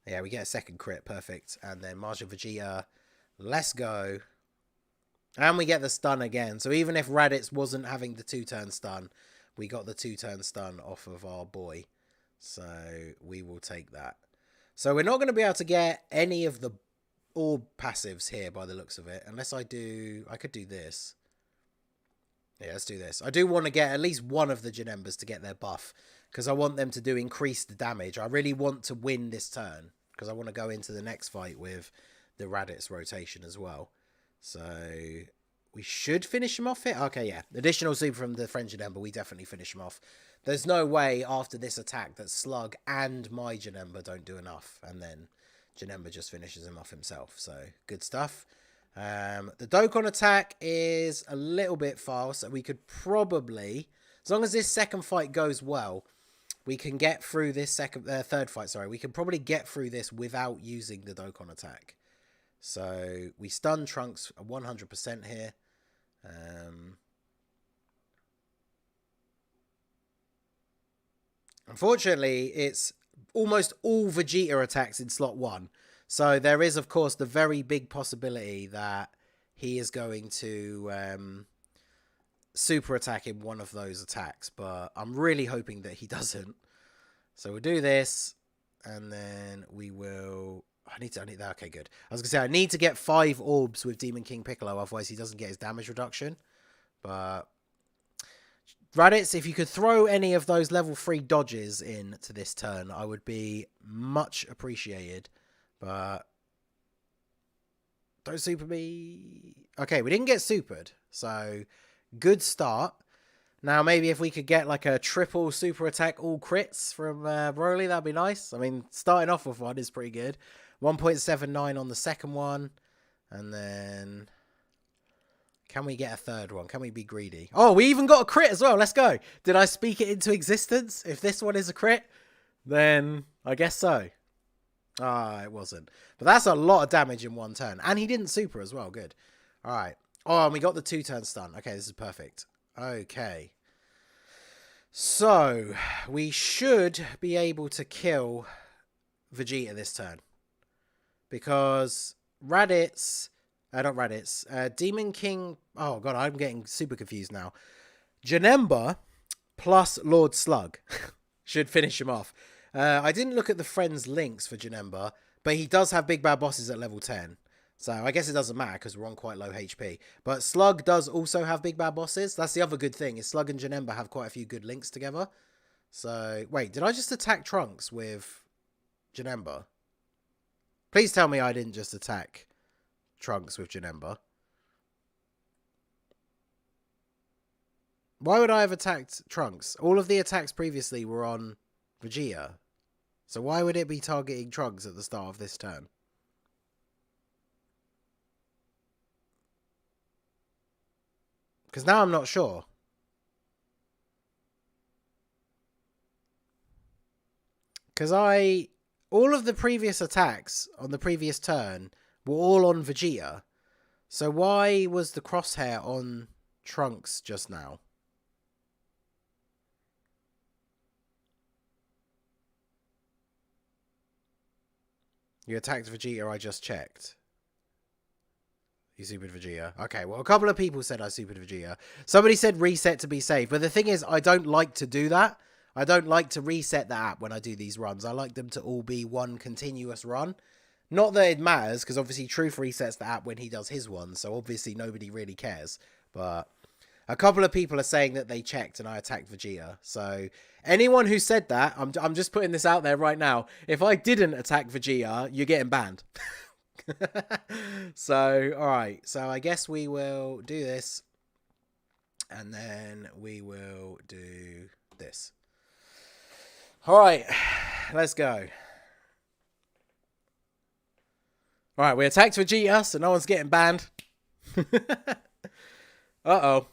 Yeah, we get a second crit. Perfect. And then Majin Vegeta. Let's go. And we get the stun again. So even if Raditz wasn't having the 2-turn stun, we got the 2-turn stun off of our boy. So we will take that. So we're not going to be able to get any of the orb passives here by the looks of it. Unless I do... I could do this. Yeah, let's do this. I do want to get at least one of the Janembas to get their buff, because I want them to do increased damage. I really want to win this turn, because I want to go into the next fight with the Raditz rotation as well. So we should finish him off here. Okay, yeah. Additional super from the French Janemba. We definitely finish him off. There's no way after this attack that Slug and my Janemba don't do enough. And then Janemba just finishes him off himself. So good stuff. The Dokkan attack is a little bit fast. So we could probably, as long as this second fight goes well, we can get through this third fight. Sorry, we can probably get through this without using the Dokkan attack. So we stun Trunks 100% here. Unfortunately, it's almost all Vegeta attacks in slot 1. So there is, of course, the very big possibility that he is going to super attack in one of those attacks. But I'm really hoping that he doesn't. So we'll do this. And then we will... I need that. Okay, good. I was going to say, I need to get 5 orbs with Demon King Piccolo. Otherwise, he doesn't get his damage reduction. But... Raditz, if you could throw any of those level 3 dodges into this turn, I would be much appreciated. But don't super me. Okay, we didn't get supered. So, good start. Now, maybe if we could get like a triple super attack, all crits from Broly, that'd be nice. I mean, starting off with one is pretty good. 1.79 on the second one. And then... Can we get a third one? Can we be greedy? Oh, we even got a crit as well. Let's go. Did I speak it into existence? If this one is a crit, then I guess so. Ah, it wasn't. But that's a lot of damage in one turn. And he didn't super as well. Good. All right. Oh, and we got the 2-turn stun. Okay, this is perfect. Okay. So, we should be able to kill Vegeta this turn. Because Raditz... not Raditz. Demon King... Oh, God, I'm getting super confused now. Janemba plus Lord Slug should finish him off. I didn't look at the friends links for Janemba, but he does have big bad bosses at level 10. So I guess it doesn't matter because we're on quite low HP. But Slug does also have big bad bosses. That's the other good thing, is Slug and Janemba have quite a few good links together. So, wait, did I just attack Trunks with Janemba? Please tell me I didn't just attack Trunks with Janemba. Why would I have attacked Trunks? All of the attacks previously were on Vegeta. So why would it be targeting Trunks at the start of this turn? Because now I'm not sure. Because all of the previous attacks on the previous turn were all on Vegeta. So why was the crosshair on Trunks just now? You attacked Vegeta, I just checked. You supered Vegeta. Okay, well, a couple of people said I supered Vegeta. Somebody said reset to be safe. But the thing is, I don't like to do that. I don't like to reset the app when I do these runs. I like them to all be one continuous run. Not that it matters, because obviously Truth resets the app when he does his one. So obviously nobody really cares. But a couple of people are saying that they checked and I attacked Vegeta. So anyone who said that, I'm just putting this out there right now. If I didn't attack Vegeta, you're getting banned. So, alright. So I guess we will do this. And then we will do this. Alright. Let's go. Alright, we attacked Vegeta, so no one's getting banned. Uh-oh.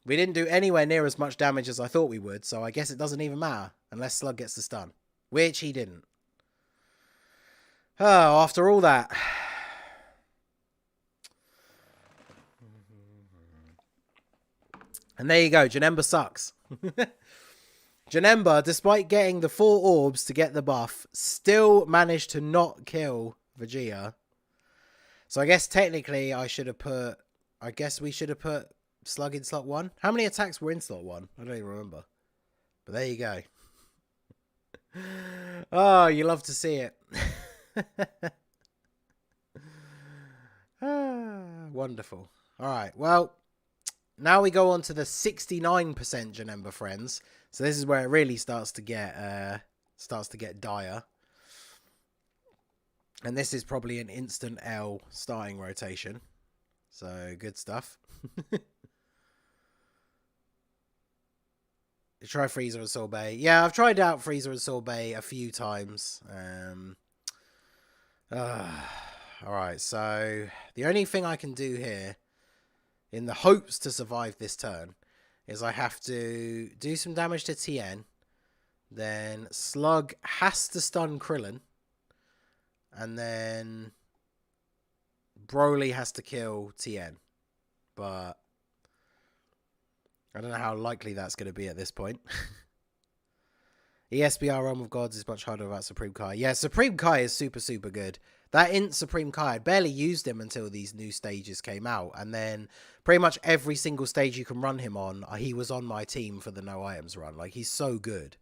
We didn't do anywhere near as much damage as I thought we would, so I guess it doesn't even matter. Unless Slug gets the stun. Which he didn't. Oh, after all that. And there you go. Janemba sucks. Janemba, despite getting the 4 orbs to get the buff, still managed to not kill Vegeta. So I guess technically I should have put... I guess we should have put Slug in slot 1. How many attacks were in slot 1? I don't even remember. But there you go. Oh, you love to see it. Wonderful. All right, well, now we go on to the 69% Janemba friends. So this is where it really starts to get dire. And this is probably an instant L starting rotation. So good stuff. You try Frieza and Sorbet. Yeah, I've tried out Frieza and Sorbet a few times. Alright, so the only thing I can do here, in the hopes to survive this turn, is I have to do some damage to Tien. Then Slug has to stun Krillin. And then Broly has to kill Tien. But I don't know how likely that's going to be at this point. ESBR Realm of Gods is much harder without Supreme Kai. Yeah, Supreme Kai is super, super good. That Int Supreme Kai, I barely used him until these new stages came out. And then pretty much every single stage you can run him on, he was on my team for the no items run. Like, he's so good.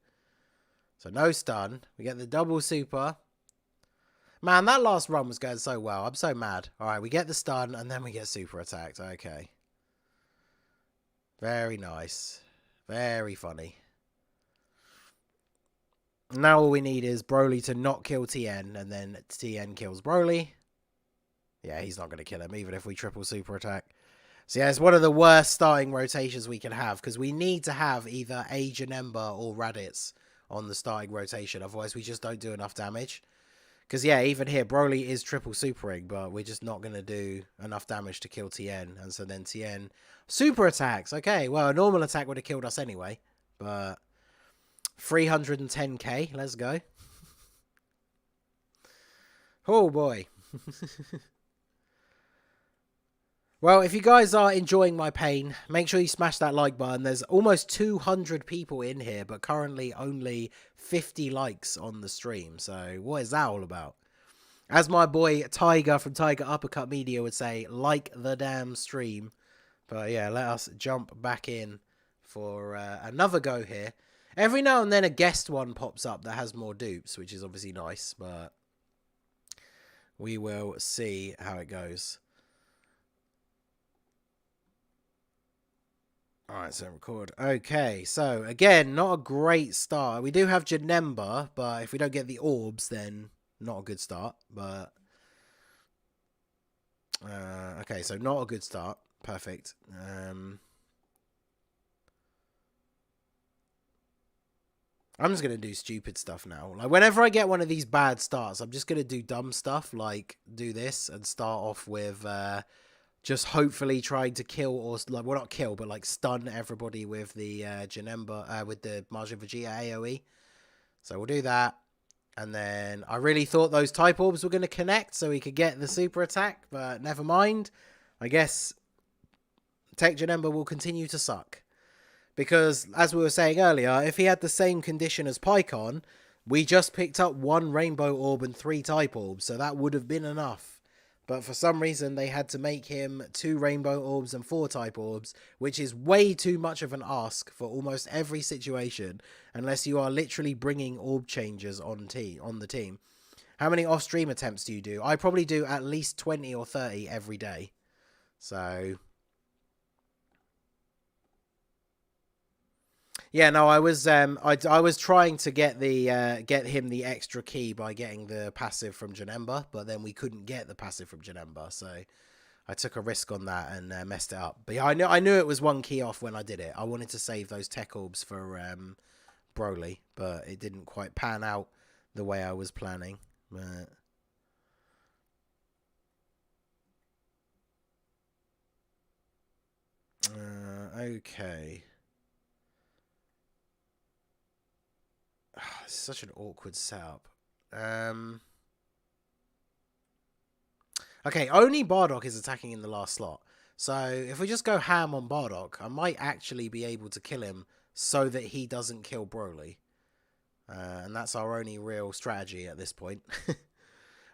So no stun. We get the double super. Man, that last run was going so well. I'm so mad. Alright, we get the stun and then we get super attacked. Okay. Very nice. Very funny. Now all we need is Broly to not kill Tien, and then Tien kills Broly. Yeah, he's not going to kill him, even if we triple super attack. So yeah, it's one of the worst starting rotations we can have, because we need to have either a Janemba or Raditz on the starting rotation, otherwise we just don't do enough damage. Because yeah, even here, Broly is triple supering, but we're just not going to do enough damage to kill Tien, and so then Tien super attacks. Okay, well, a normal attack would have killed us anyway, but 310k, let's go. Oh boy. Well, if you guys are enjoying my pain, make sure you smash that like button. There's almost 200 people in here, but currently only 50 likes on the stream. So what is that all about? As my boy Tiger from Tiger Uppercut Media would say, like the damn stream. But yeah, let us jump back in for another go here. Every now and then a guest one pops up that has more dupes, which is obviously nice, but we will see how it goes. Alright, so record. Okay, so again, not a great start. We do have Janemba, but if we don't get the orbs, then not a good start. But okay, so not a good start. Perfect. I'm just going to do stupid stuff now. Like, whenever I get one of these bad starts, I'm just going to do dumb stuff, like do this and start off with just hopefully trying to kill, or like, well, not kill, but like stun everybody with the Janemba, with the Majin Vegeta AoE. So we'll do that. And then I really thought those type orbs were going to connect so we could get the super attack, but never mind. I guess Tech Janemba will continue to suck. Because, as we were saying earlier, if he had the same condition as Pycon, we just picked up 1 Rainbow Orb and 3 Type Orbs, so that would have been enough. But for some reason, they had to make him 2 Rainbow Orbs and 4 Type Orbs, which is way too much of an ask for almost every situation, unless you are literally bringing orb changes on the team. How many off-stream attempts do you do? I probably do at least 20 or 30 every day. So yeah, no, I was trying to get him the extra key by getting the passive from Janemba, but then we couldn't get the passive from Janemba, so I took a risk on that and messed it up. But yeah, I knew it was 1 key off when I did it. I wanted to save those tech orbs for Broly, but it didn't quite pan out the way I was planning. But okay. It's such an awkward setup. Okay, only Bardock is attacking in the last slot. So if we just go ham on Bardock, I might actually be able to kill him so that he doesn't kill Broly. And that's our only real strategy at this point.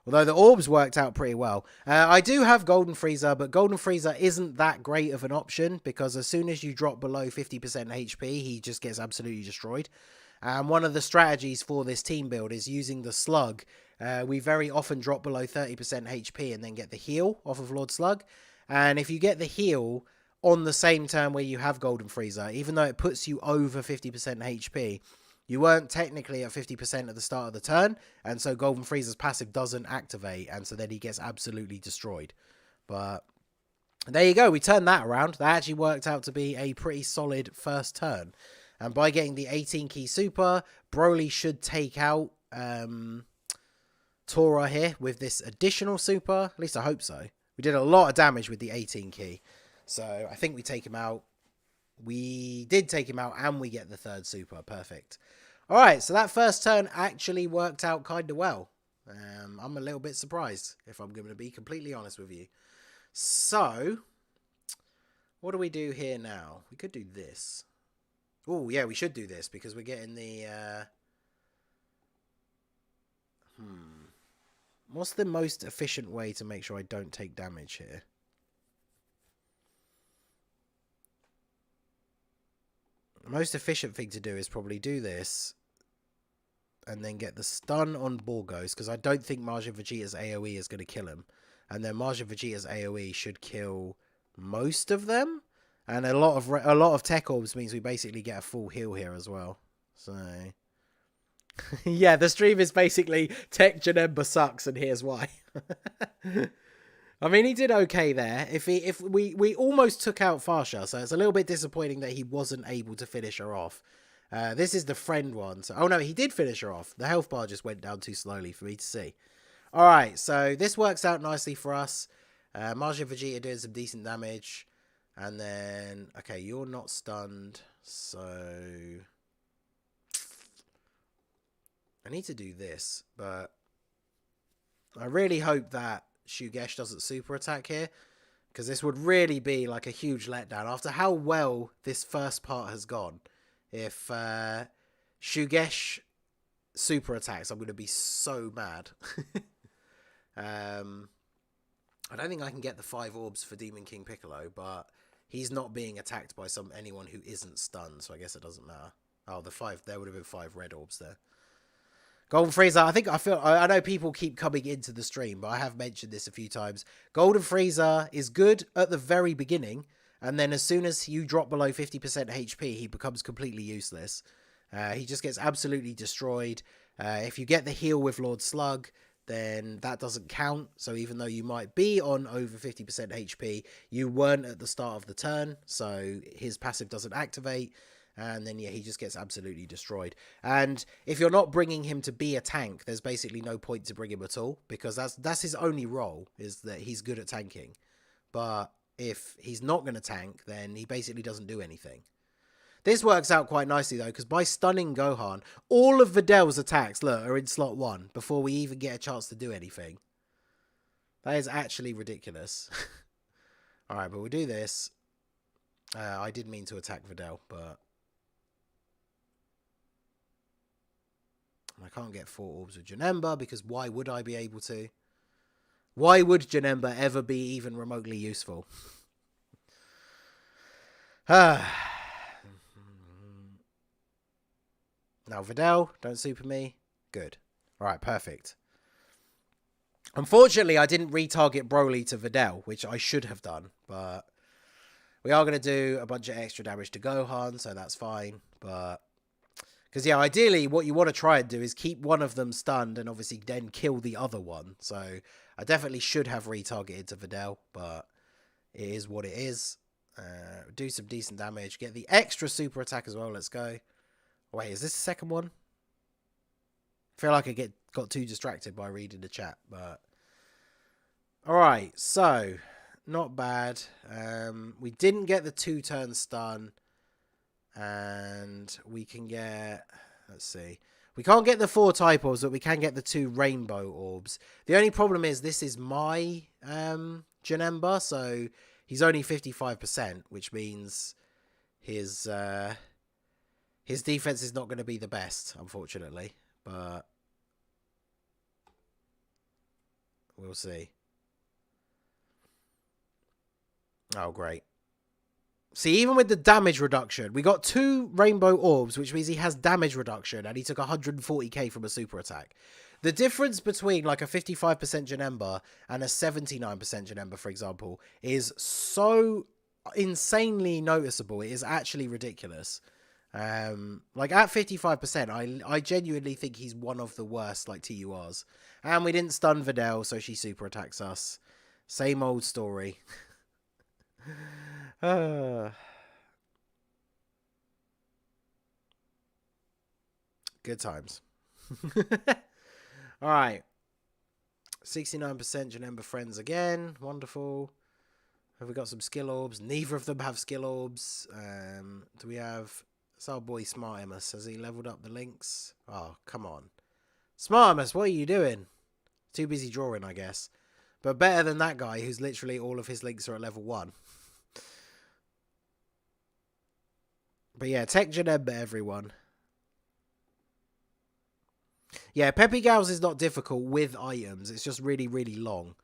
Although the orbs worked out pretty well. I do have Golden Frieza, but Golden Frieza isn't that great of an option because as soon as you drop below 50% HP, he just gets absolutely destroyed. And one of the strategies for this team build is using the Slug. We very often drop below 30% HP and then get the heal off of Lord Slug. And if you get the heal on the same turn where you have Golden Frieza, even though it puts you over 50% HP, you weren't technically at 50% at the start of the turn, and so Golden Frieza's passive doesn't activate, and so then he gets absolutely destroyed. But there you go, we turned that around. That actually worked out to be a pretty solid first turn. And by getting the 18 key super, Broly should take out Tora here with this additional super. At least I hope so. We did a lot of damage with the 18 key. So I think we take him out. We did take him out and we get the third super. Perfect. Alright, so that first turn actually worked out kind of well. I'm a little bit surprised, if I'm going to be completely honest with you. So, what do we do here now? We could do this. Oh, yeah, we should do this because we're getting the... What's the most efficient way to make sure I don't take damage here? The most efficient thing to do is probably do this and then get the stun on Borgos, because I don't think Majin Vegeta's AoE is going to kill him. And then Majin Vegeta's AoE should kill most of them. And a lot of TEQ orbs means we basically get a full heal here as well. So yeah, the stream is basically TEQ Janemba sucks and here's why. I mean, he did okay there. If we almost took out Farsha, so it's a little bit disappointing that he wasn't able to finish her off. This is the friend one. So, oh no, he did finish her off. The health bar just went down too slowly for me to see. All right, so this works out nicely for us. Majin Vegeta doing some decent damage, and then okay, you're not stunned, so I need to do this, but I really hope that Shugesh doesn't super attack here, because this would really be like a huge letdown after how well this first part has gone. If Shugesh super attacks, I'm going to be so mad. I don't think I can get the 5 orbs for Demon King Piccolo, but he's not being attacked by anyone who isn't stunned, so I guess it doesn't matter. Oh, there would have been 5 red orbs there. Golden Frieza, I know people keep coming into the stream, but I have mentioned this a few times. Golden Frieza is good at the very beginning, and then as soon as you drop below 50% HP, he becomes completely useless. He just gets absolutely destroyed. If you get the heal with Lord Slug, then that doesn't count. So even though you might be on over 50% HP, you weren't at the start of the turn, so his passive doesn't activate. And then, yeah, he just gets absolutely destroyed. And if you're not bringing him to be a tank, there's basically no point to bring him at all, because that's his only role, is that he's good at tanking. But if he's not going to tank, then he basically doesn't do anything. This works out quite nicely, though, because by stunning Gohan, all of Videl's attacks, look, are in slot 1 before we even get a chance to do anything. That is actually ridiculous. Alright, but we'll do this. I did mean to attack Videl, but I can't get 4 orbs with Janemba, because why would I be able to? Why would Janemba ever be even remotely useful? Now, Videl, don't super me. Good. Alright, perfect. Unfortunately, I didn't retarget Broly to Videl, which I should have done, but we are going to do a bunch of extra damage to Gohan, so that's fine, but because, yeah, ideally, what you want to try and do is keep one of them stunned and obviously then kill the other one. So I definitely should have retargeted to Videl, but it is what it is. Do some decent damage. Get the extra super attack as well. Let's go. Wait, is this the second one? I feel like I got too distracted by reading the chat, but alright, so not bad. We didn't get the 2-turn stun. And we can get, let's see, we can't get the 4 type orbs, but we can get the 2 rainbow orbs. The only problem is this is my Janemba, so He's only 55%, which means his defense is not going to be the best, unfortunately. But we'll see. Oh, great. See, even with the damage reduction, we got 2 rainbow orbs, which means he has damage reduction, and he took 140k from a super attack. The difference between like a 55% Janemba and a 79% Janemba, for example, is so insanely noticeable. It is actually ridiculous. Like at 55%, I genuinely think he's one of the worst like TURs. And we didn't stun Videl, so she super attacks us. Same old story. Good times. Alright. 69% Janemba friends again. Wonderful. Have we got some skill orbs? Neither of them have skill orbs. Do we have... It's our boy Smartimus. Has he leveled up the links? Oh, come on. Smartimus, what are you doing? Too busy drawing, I guess. But better than that guy who's literally all of his links are at level 1. But yeah, TEQ Janemba, everyone. Yeah, Peppy Gals is not difficult with items. It's just really, really long.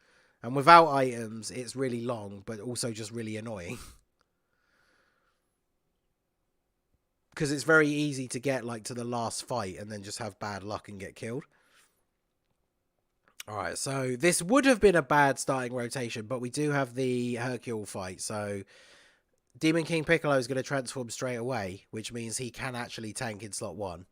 And without items, it's really long, but also just really annoying. Because it's very easy to get like to the last fight and then just have bad luck and get killed. Alright, so this would have been a bad starting rotation, but we do have the Hercule fight, so Demon King Piccolo is going to transform straight away, which means he can actually tank in slot 1.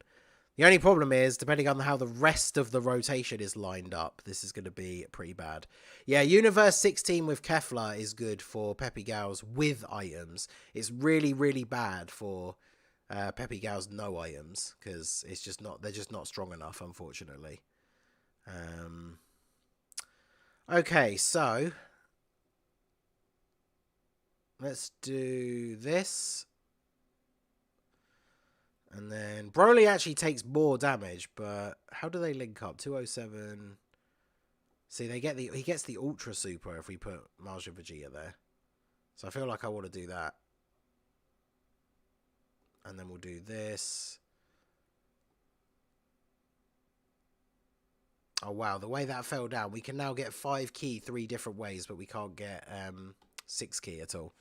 The only problem is, depending on how the rest of the rotation is lined up, this is going to be pretty bad. Yeah, Universe 16 with Kefla is good for Peppy Gals with items. It's really, really bad for Peppy Gals no items, because it's just not, they're just not strong enough, unfortunately. Okay, so let's do this. And then Broly actually takes more damage, but how do they link up? 207. See, he gets the Ultra Super if we put Majin Vegeta there. So I feel like I want to do that. And then we'll do this. Oh wow, the way that fell down, we can now get 5 key 3 different ways, but we can't get 6 key at all.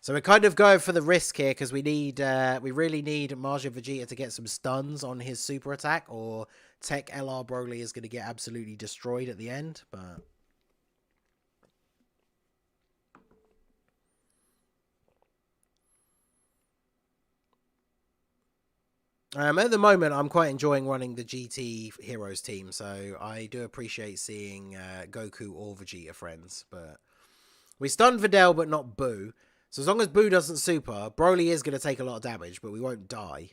So we're kind of going for the risk here because we really need Majin Vegeta to get some stuns on his super attack, or TEQ LR Broly is going to get absolutely destroyed at the end. But at the moment, I'm quite enjoying running the GT Heroes team, so I do appreciate seeing Goku or Vegeta friends. But we stunned Videl, but not Boo. So as long as Boo doesn't super, Broly is going to take a lot of damage, but we won't die.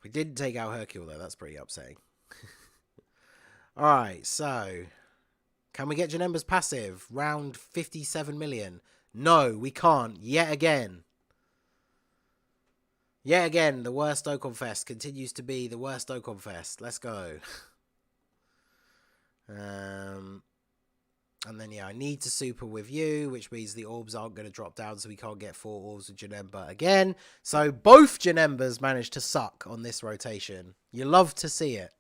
We didn't take out Hercule, though. That's pretty upsetting. Alright, so can we get Janemba's passive? Round 57 million. No, we can't. Yet again. Yet again, the worst Dokkan Fest continues to be the worst Dokkan Fest. Let's go. And then, yeah, I need to super with you, which means the orbs aren't going to drop down, so we can't get 4 orbs with Janemba again. So both Janembas managed to suck on this rotation. You love to see it.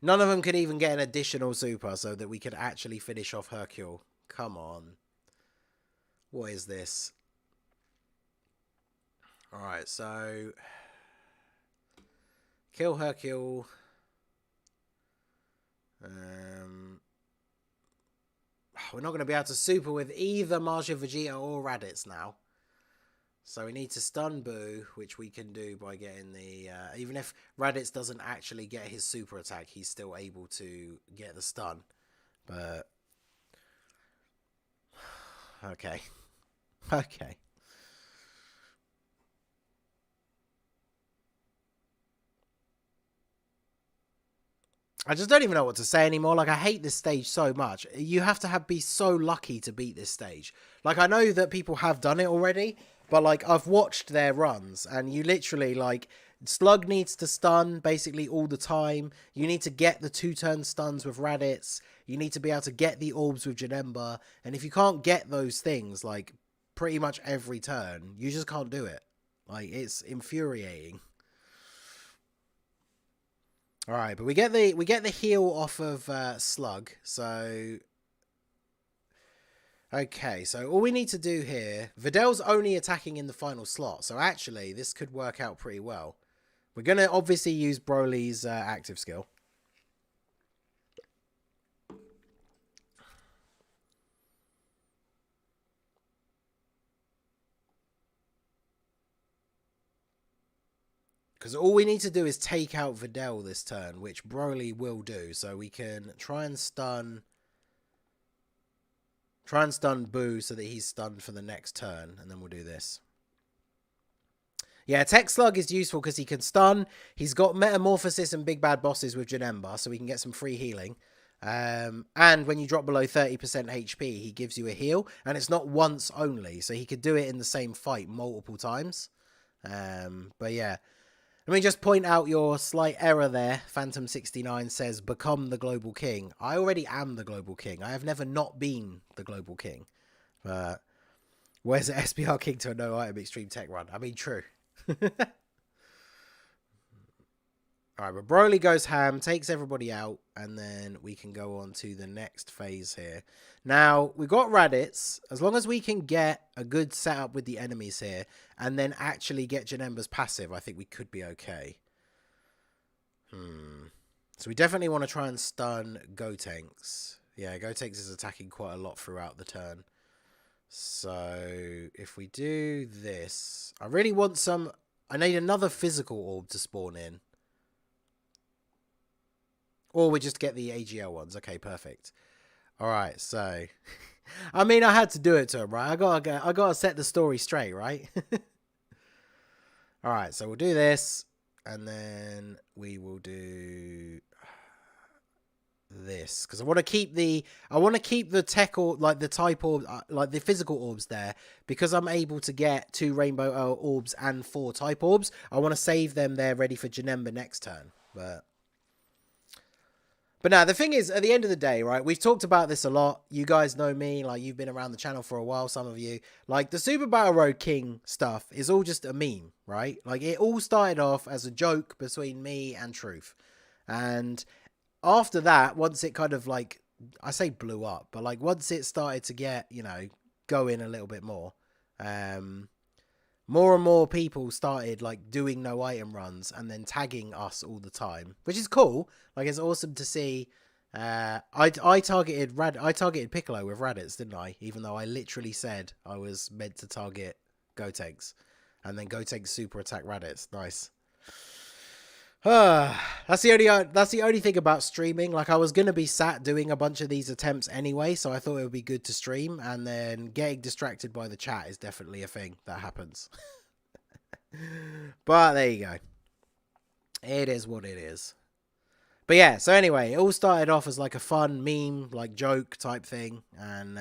None of them could even get an additional super so that we could actually finish off Hercule. Come on. What is this? Alright, so kill Hercule. We're not going to be able to super with either Majin Vegeta or Raditz now. So we need to stun Boo, which we can do by getting the... even if Raditz doesn't actually get his super attack, he's still able to get the stun. But... okay. Okay. I just don't even know what to say anymore. Like, I hate this stage so much. You have to be so lucky to beat this stage. Like, I know that people have done it already, But like I've watched their runs, and you literally like Slug needs to stun basically all the time. You need to get the 2-turn stuns with Raditz. You need to be able to get the orbs with Janemba. And if you can't get those things like pretty much every turn, you just can't do it. Like it's infuriating. All right, but we get the heal off of Slug. So okay, so all we need to do here, Vidal's only attacking in the final slot. So actually, this could work out pretty well. We're going to obviously use Broly's active skill. Because all we need to do is take out Vidal this turn, which Broly will do. So we can try and stun Boo so that he's stunned for the next turn. And then we'll do this. Yeah, Tech Slug is useful because he can stun. He's got Metamorphosis and Big Bad Bosses with Janemba, so we can get some free healing. And when you drop below 30% HP, he gives you a heal. And it's not once only, so he could do it in the same fight multiple times. But yeah. Let me just point out your slight error there. Phantom69 says, become the Global King. I already am the Global King. I have never not been the Global King. But where's the SBR King to a no-item extreme tech run? I mean, true. Alright, but Broly goes ham, takes everybody out, and then we can go on to the next phase here. Now, we've got Raditz. As long as we can get a good setup with the enemies here, and then actually get Janemba's passive, I think we could be okay. So we definitely want to try and stun Gotenks. Yeah, Gotenks is attacking quite a lot throughout the turn. So, if we do this... I really want some... I need another physical orb to spawn in. Or we just get the AGL ones. Okay, perfect. Alright, so... I mean, I had to do it to him, right? I gotta set the story straight, right? Alright, so we'll do this. And then we will do... this, because I want to keep the tech orb, like the type orb, like the physical orbs there, because I'm able to get 2 rainbow orbs and 4 type orbs. I want to save them there ready for Janemba next turn. But now the thing is, at the end of the day, right, we've talked about this a lot. You guys know me, like you've been around the channel for a while, some of you. Like the Super Battle Road King stuff is all just a meme, right? Like it all started off as a joke between me and Truth. And after that, once it kind of like, I say blew up, but like once it started to get, you know, go in a little bit more, more and more people started like doing no item runs and then tagging us all the time, which is cool. Like it's awesome to see. I targeted Piccolo with Raditz, didn't I? Even though I literally said I was meant to target Gotenks, and then Gotenks super attack Raditz. Nice. That's the only thing about streaming. Like I was gonna be sat doing a bunch of these attempts anyway, so I thought it would be good to stream, and then getting distracted by the chat is definitely a thing that happens. But there you go. It is what it is. But yeah, so anyway, it all started off as like a fun meme, like joke type thing, and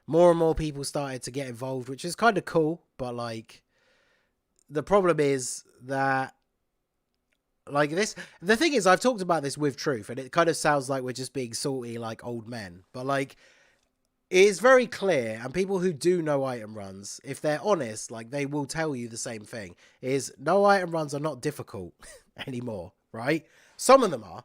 more and more people started to get involved, which is kind of cool. But like, the problem is that, like this, the thing is, I've talked about this with Truth, and it kind of sounds like we're just being salty like old men. But like, it is very clear, and people who do no item runs, if they're honest, like they will tell you the same thing, is no item runs are not difficult anymore, right? Some of them are,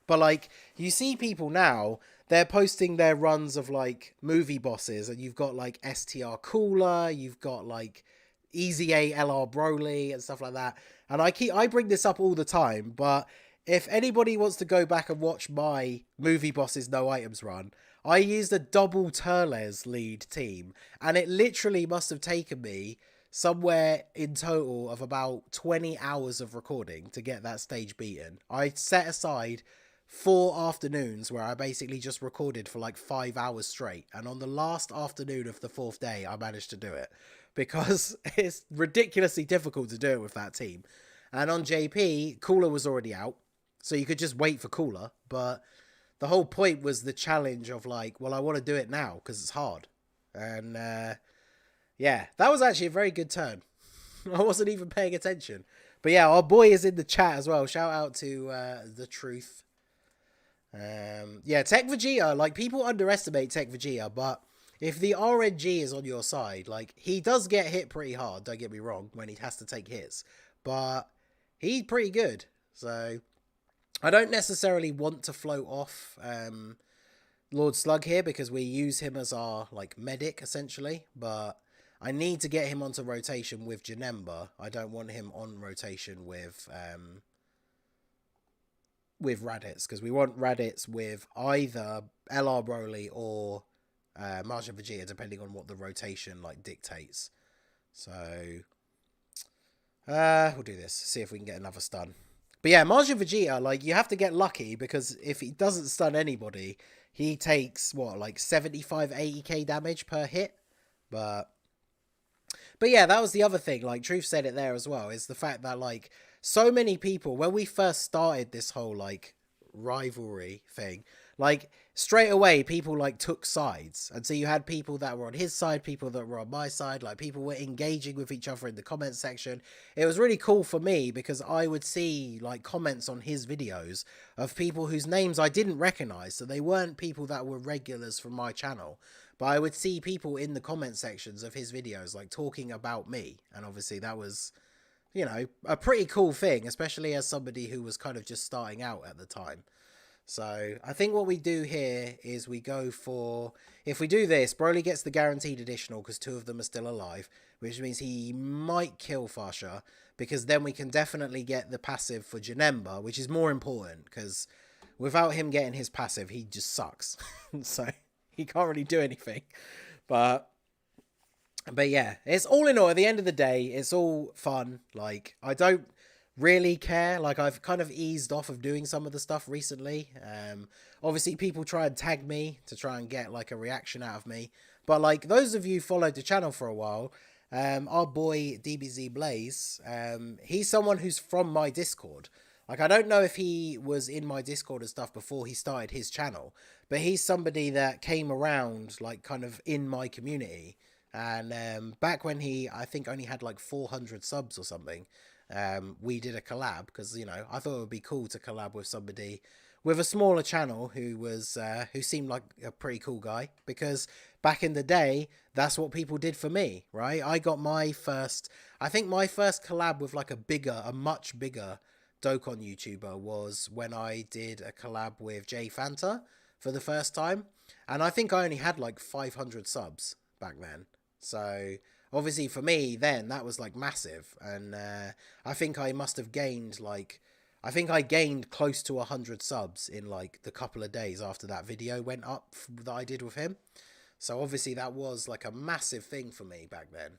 but like you see people now, they're posting their runs of like movie bosses, and you've got like STR Cooler, you've got like Easy A LR Broly and stuff like that. And I bring this up all the time, but if anybody wants to go back and watch my movie bosses no items run, I used a double Turles lead team, and it literally must have taken me somewhere in total of about 20 hours of recording to get that stage beaten. I set aside 4 afternoons where I basically just recorded for like 5 hours straight, and on the last afternoon of the 4th day I managed to do it, because it's ridiculously difficult to do it with that team. And on JP, Cooler was already out, so you could just wait for Cooler, but the whole point was the challenge of like, well, I want to do it now because it's hard. And Yeah, that was actually a very good turn. I wasn't even paying attention. But yeah, our boy is in the chat as well. Shout out to The Truth. Yeah, TEQ Vegeta, like, people underestimate TEQ Vegeta, but if the RNG is on your side, like, he does get hit pretty hard, don't get me wrong, when he has to take hits. But he's pretty good. So I don't necessarily want to float off Lord Slug here because we use him as our, like, medic, essentially. But I need to get him onto rotation with Janemba. I don't want him on rotation with Raditz, because we want Raditz with either LR Broly or Martian Vegeta, depending on what the rotation, like, dictates. So we'll do this, see if we can get another stun. But yeah, Martian Vegeta, like, you have to get lucky, because if he doesn't stun anybody, he takes, what, like 75, 80k damage per hit. But yeah, that was the other thing, like, Truth said it there as well, is the fact that, like, so many people, when we first started this whole, like, rivalry thing, like, straight away, people, like, took sides. And so you had people that were on his side, people that were on my side, like, people were engaging with each other in the comment section. It was really cool for me, because I would see, like, comments on his videos of people whose names I didn't recognize, so they weren't people that were regulars from my channel. But I would see people in the comment sections of his videos, like, talking about me. And obviously that was, you know, a pretty cool thing, especially as somebody who was kind of just starting out at the time. So I think what we do here is we go for, if we do this, Broly gets the guaranteed additional because 2 of them are still alive, which means he might kill Farsha, because then we can definitely get the passive for Janemba, which is more important, because without him getting his passive, he just sucks. So he can't really do anything. But yeah, it's all in all, at the end of the day, it's all fun. Like, I don't really care. Like, I've kind of eased off of doing some of the stuff recently. Obviously, people try and tag me to try and get, like, a reaction out of me. But, like, those of you followed the channel for a while, our boy DBZ Blaze, he's someone who's from my Discord. Like, I don't know if he was in my Discord and stuff before he started his channel, but he's somebody that came around, like, kind of in my community. And back when he, I think, only had like 400 subs or something, we did a collab, because, you know, I thought it would be cool to collab with somebody with a smaller channel who was who seemed like a pretty cool guy, because back in the day, that's what people did for me, right? I got my first, I think my first collab with, like, a much bigger Dokkan YouTuber was when I did a collab with Jay Fanta for the first time, and I think I only had like 500 subs back then. So obviously for me then, that was, like, massive. And I think I must have gained, like, I think I gained close to 100 subs in, like, the couple of days after that video went up that I did with him. So obviously that was, like, a massive thing for me back then.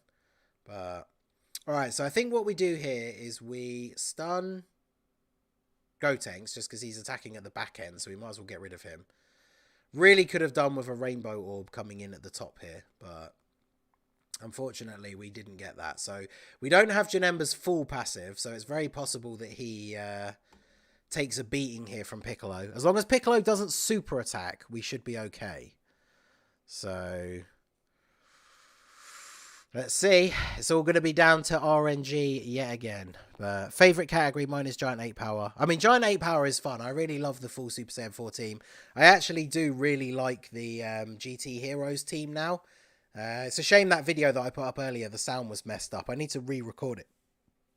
But alright, so I think what we do here is we stun Gotenks, just because he's attacking at the back end, so we might as well get rid of him. Really could have done with a rainbow orb coming in at the top here, but unfortunately, we didn't get that. So we don't have Janemba's full passive, so it's very possible that he takes a beating here from Piccolo. As long as Piccolo doesn't super attack, we should be okay. So let's see. It's all going to be down to RNG yet again. But favourite category, mine is Giant 8 Power. I mean, Giant 8 Power is fun. I really love the full Super Saiyan 4 team. I actually do really like the GT Heroes team now. It's a shame that video that I put up earlier, the sound was messed up. I need to re-record it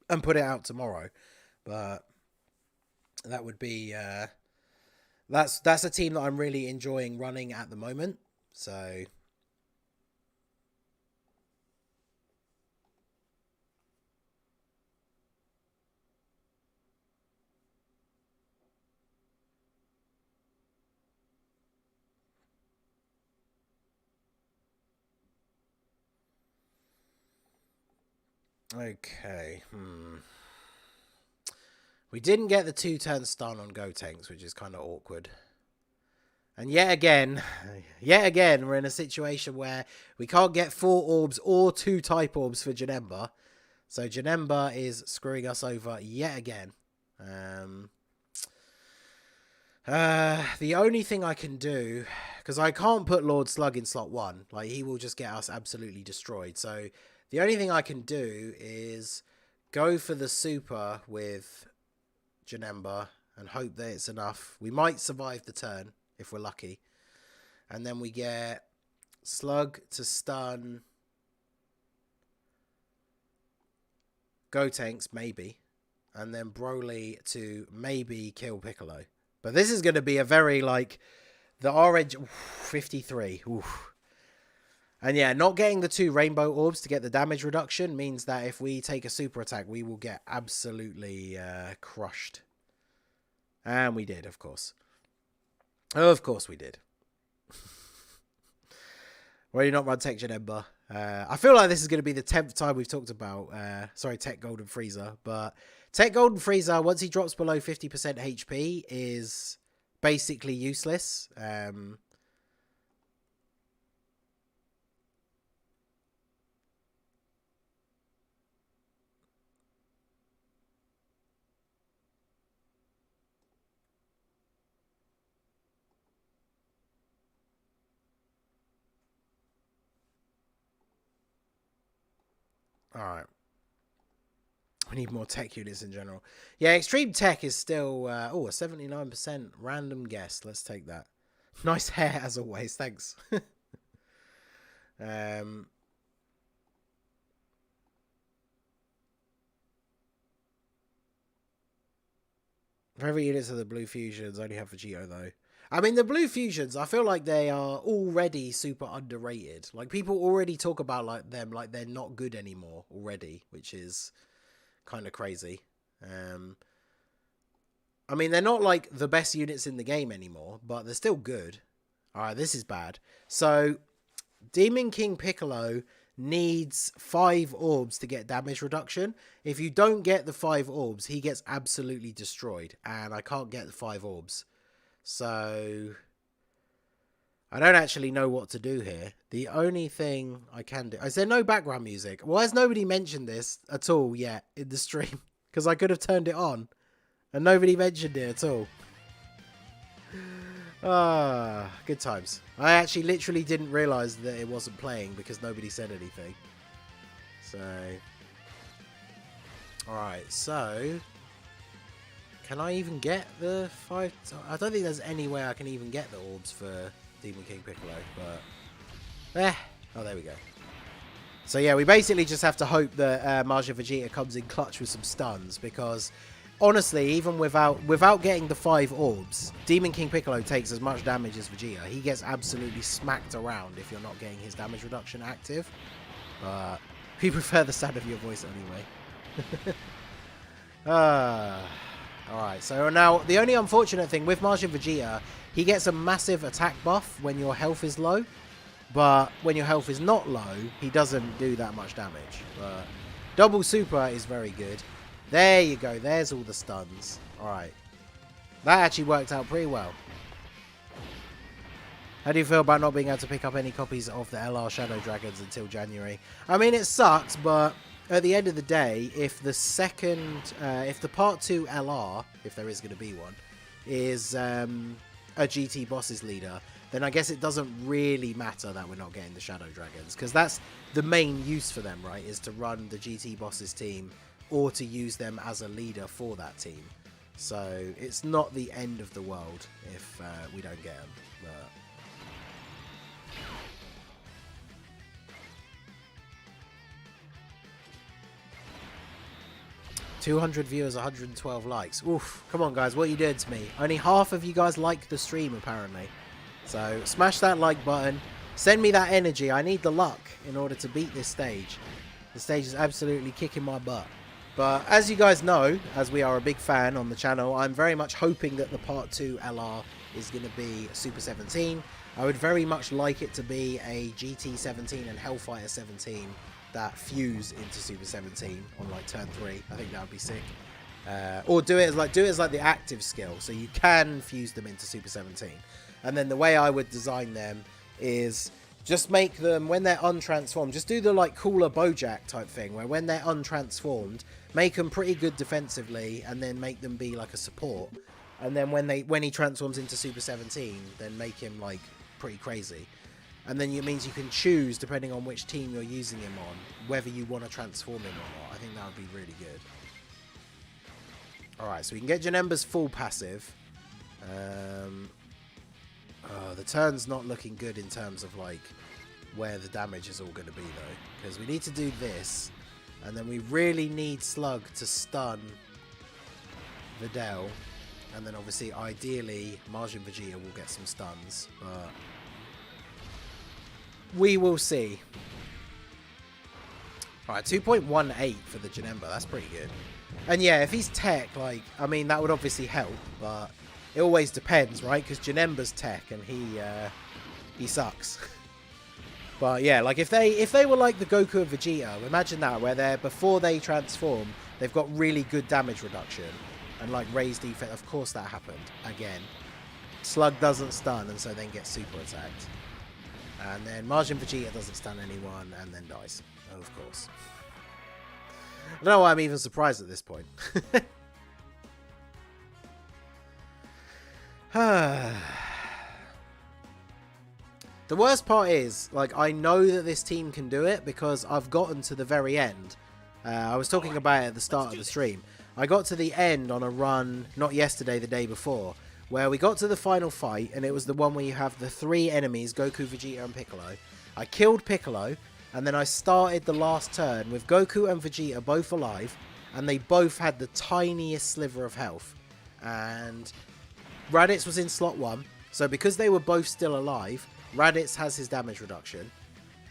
and put it out tomorrow. But that would be that's a team that I'm really enjoying running at the moment. So okay. We didn't get the 2-turn stun on Gotenks, which is kind of awkward. And yet again, we're in a situation where we can't get 4 orbs or 2 type orbs for Janemba. So Janemba is screwing us over yet again. The only thing I can do, because I can't put Lord Slug in slot 1. Like, he will just get us absolutely destroyed. So, the only thing I can do is go for the super with Janemba and hope that it's enough. We might survive the turn if we're lucky. And then we get Slug to stun Gotenks, maybe. And then Broly to maybe kill Piccolo. But this is going to be a very, like, the orange 53. Oof. And yeah, not getting the 2 rainbow orbs to get the damage reduction means that if we take a super attack, we will get absolutely crushed. And we did, of course. Of course we did. Why do you not run Tech Janemba? I feel like this is going to be the 10th time we've talked about, Tech Golden Frieza, but Tech Golden Frieza, once he drops below 50% HP, is basically useless. Alright. We need more tech units in general. Yeah, Extreme Tech is still... a 79% random guess. Let's take that. Nice hair, as always. Thanks. Favorite units of the Blue Fusions. Only have Vegito, though. I mean, the Blue Fusions, I feel like they are already super underrated. Like, people already talk about them like they're not good anymore already, which is kind of crazy. I mean, they're not like the best units in the game anymore, but they're still good. Alright, this is bad. So, Demon King Piccolo needs 5 orbs to get damage reduction. If you don't get the 5 orbs, he gets absolutely destroyed. And I can't get the 5 orbs. So, I don't actually know what to do here. The only thing I can do... Is there no background music? Why has nobody mentioned this at all yet in the stream? Because I could have turned it on. And nobody mentioned it at all. Ah, good times. I actually literally didn't realise that it wasn't playing because nobody said anything. So... Alright, so... Can I even get the 5... I don't think there's any way I can even get the orbs for Demon King Piccolo, but... Oh, there we go. So yeah, we basically just have to hope that Majin Vegeta comes in clutch with some stuns, because... Honestly, even without getting the 5 orbs, Demon King Piccolo takes as much damage as Vegeta. He gets absolutely smacked around if you're not getting his damage reduction active. But we prefer the sound of your voice anyway. Alright, so now the only unfortunate thing with Majin Vegeta, he gets a massive attack buff when your health is low. But when your health is not low, he doesn't do that much damage. But double super is very good. There you go. There's all the stuns. Alright. That actually worked out pretty well. How do you feel about not being able to pick up any copies of the LR Shadow Dragons until January? I mean, it sucks, but at the end of the day, if the if the Part 2 LR, if there is going to be one, is a GT Bosses leader, then I guess it doesn't really matter that we're not getting the Shadow Dragons, because that's the main use for them, right, is to run the GT Bosses team or to use them as a leader for that team. So it's not the end of the world if we don't get them. But... 200 viewers, 112 likes. Oof, come on guys, what are you doing to me? Only half of you guys like the stream apparently. So smash that like button. Send me that energy. I need the luck in order to beat this stage. The stage is absolutely kicking my butt. But as you guys know, as we are a big fan on the channel, I'm very much hoping that the Part 2 LR is going to be Super 17. I would very much like it to be a GT 17 and Hellfighter 17 that fuse into Super 17 on like turn 3. I think that would be sick. Or do it as like the active skill, so you can fuse them into Super 17. And then the way I would design them is just make them, when they're untransformed, just do the like cooler Bojack type thing, where when they're untransformed, make them pretty good defensively, and then make them be like a support. and then when he transforms into Super 17, then make him like pretty crazy. And then it means you can choose, depending on which team you're using him on, whether you want to transform him or not. I think that would be really good. Alright, so we can get Janemba's full passive. The turn's not looking good in terms of like where the damage is all going to be though. Because we need to do this. And then we really need Slug to stun Videl. And then obviously, ideally, Majin Vegeta will get some stuns. But we will see. Alright, 2.18 for the Janemba. That's pretty good. And yeah, if he's tech, like, I mean, that would obviously help. But it always depends, right? Because Janemba's tech and he sucks. But yeah, like if they were like the Goku and Vegeta, imagine that, where they're, before they transform, they've got really good damage reduction and like raised defense. Of course that happened again. Slug doesn't stun and so then gets super attacked. And then Majin Vegeta doesn't stun anyone and then dies. Of course. I don't know why I'm even surprised at this point. The worst part is, like, I know that this team can do it because I've gotten to the very end. I was talking about it at the start of the stream. I got to the end on a run, not yesterday, the day before, where we got to the final fight, and it was the one where you have the 3 enemies, Goku, Vegeta, and Piccolo. I killed Piccolo, and then I started the last turn with Goku and Vegeta both alive, and they both had the tiniest sliver of health. And Raditz was in slot 1, so because they were both still alive, Raditz has his damage reduction,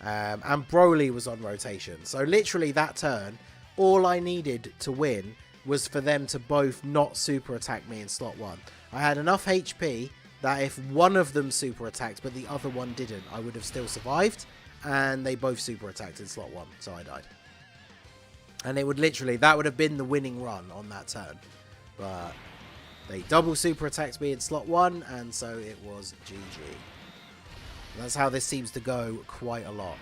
and Broly was on rotation. So literally that turn, all I needed to win was for them to both not super attack me in slot 1. I had enough HP that if one of them super attacked but the other one didn't, I would have still survived, and they both super attacked in slot 1, so I died. And it would literally, that would have been the winning run on that turn. But they double super attacked me in slot 1, and so it was GG. That's how this seems to go quite a lot.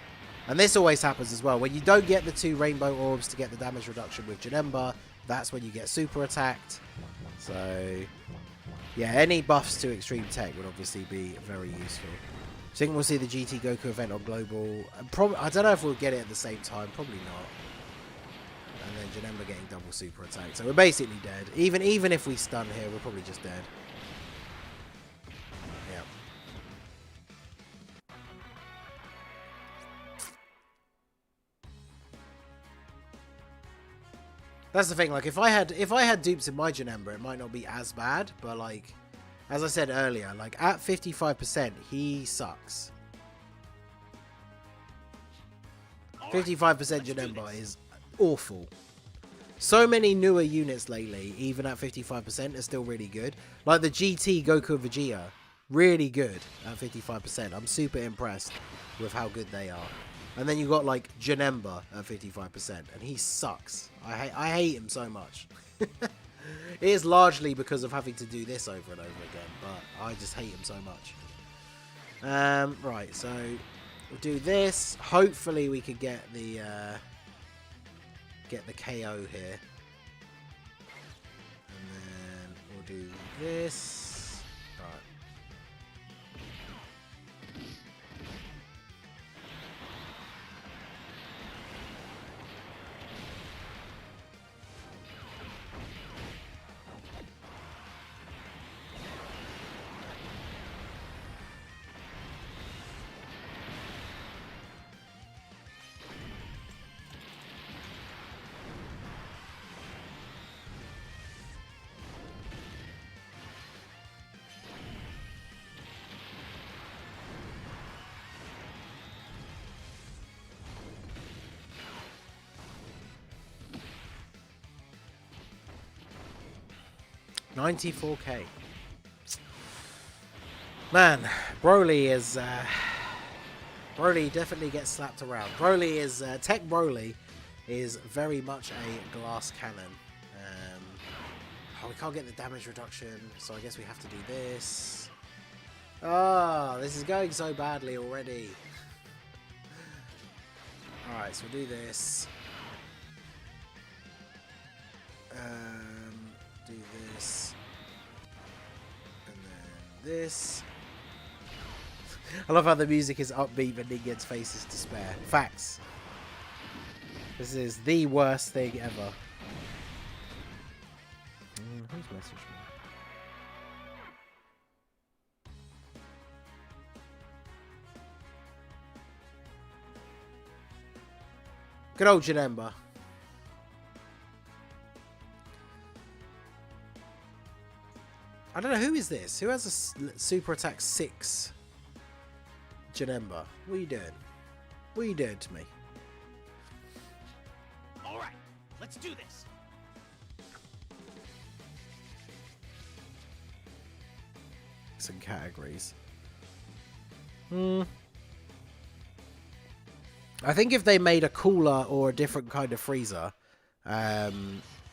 And this always happens as well. When you don't get the 2 rainbow orbs to get the damage reduction with Janemba, that's when you get super attacked. So, yeah, any buffs to Extreme Tech would obviously be very useful. I think we'll see the GT Goku event on Global. I don't know if we'll get it at the same time. Probably not. And then Janemba getting double super attack. So we're basically dead. Even if we stun here, we're probably just dead. That's the thing, like, if I had dupes in my Janemba, it might not be as bad, but, like, as I said earlier, like, at 55%, he sucks. 55% Janemba is awful. So many newer units lately, even at 55%, are still really good. Like, the GT Goku Vegeta, really good at 55%. I'm super impressed with how good they are. And then you got like Janemba at 55%, and he sucks. I hate him so much. It is largely because of having to do this over and over again, but I just hate him so much. Right, so we'll do this. Hopefully we could get the KO here, and then we'll do this. Right. $94K. Man, Broly is Broly definitely gets slapped around. Broly is Tech Broly is very much a glass cannon. Oh, we can't get the damage reduction, so I guess we have to do this. Oh, this is going so badly already. Alright, so we'll do this. Do this. this. I love how the music is upbeat, but Ningen's face is despair. Facts. This is the worst thing ever. Who's messaged me? Good old Janemba. I don't know, who is this? Who has a super attack 6? Janemba. What are you doing? What are you doing to me? Alright, let's do this. Some categories. I think if they made a cooler or a different kind of Frieza,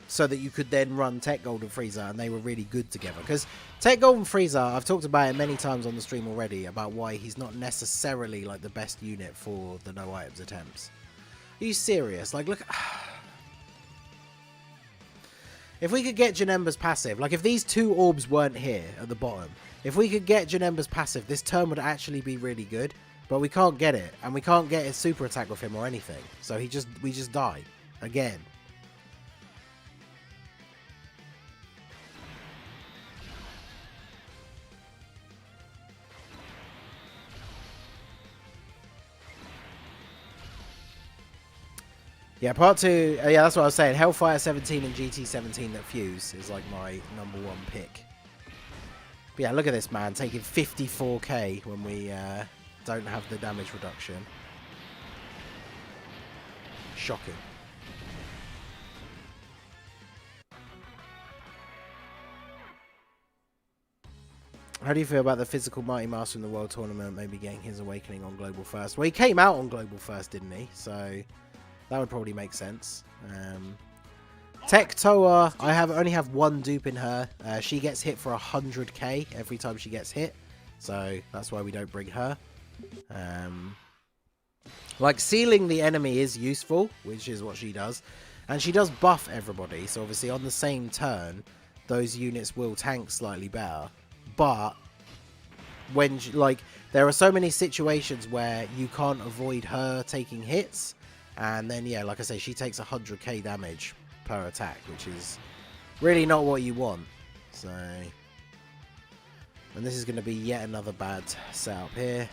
so that you could then run TEQ Gold and Frieza and they were really good together. Because TEQ Gold and Frieza, I've talked about it many times on the stream already, about why he's not necessarily like the best unit for the no items attempts. Are you serious? Like, look... If we could get Janemba's passive, like if these 2 orbs weren't here at the bottom, if we could get Janemba's passive, this turn would actually be really good. But we can't get it, and we can't get his super attack with him or anything. So we just die again. Yeah, part 2. Yeah, that's what I was saying. Hellfire 17 and GT 17 that fuse is like my #1 pick. But yeah, look at this man taking 54k when we don't have the damage reduction. Shocking. How do you feel about the physical Mighty Master in the World Tournament maybe getting his awakening on Global First? Well, he came out on Global First, didn't he? So that would probably make sense. TEQ Toa, I only have 1 dupe in her. She gets hit for 100k every time she gets hit. So that's why we don't bring her. Like, sealing the enemy is useful, which is what she does. And she does buff everybody. So obviously on the same turn, those units will tank slightly better. But when, like, there are so many situations where you can't avoid her taking hits. And then, yeah, like I say, she takes 100k damage per attack, which is really not what you want. So, and this is going to be yet another bad setup here.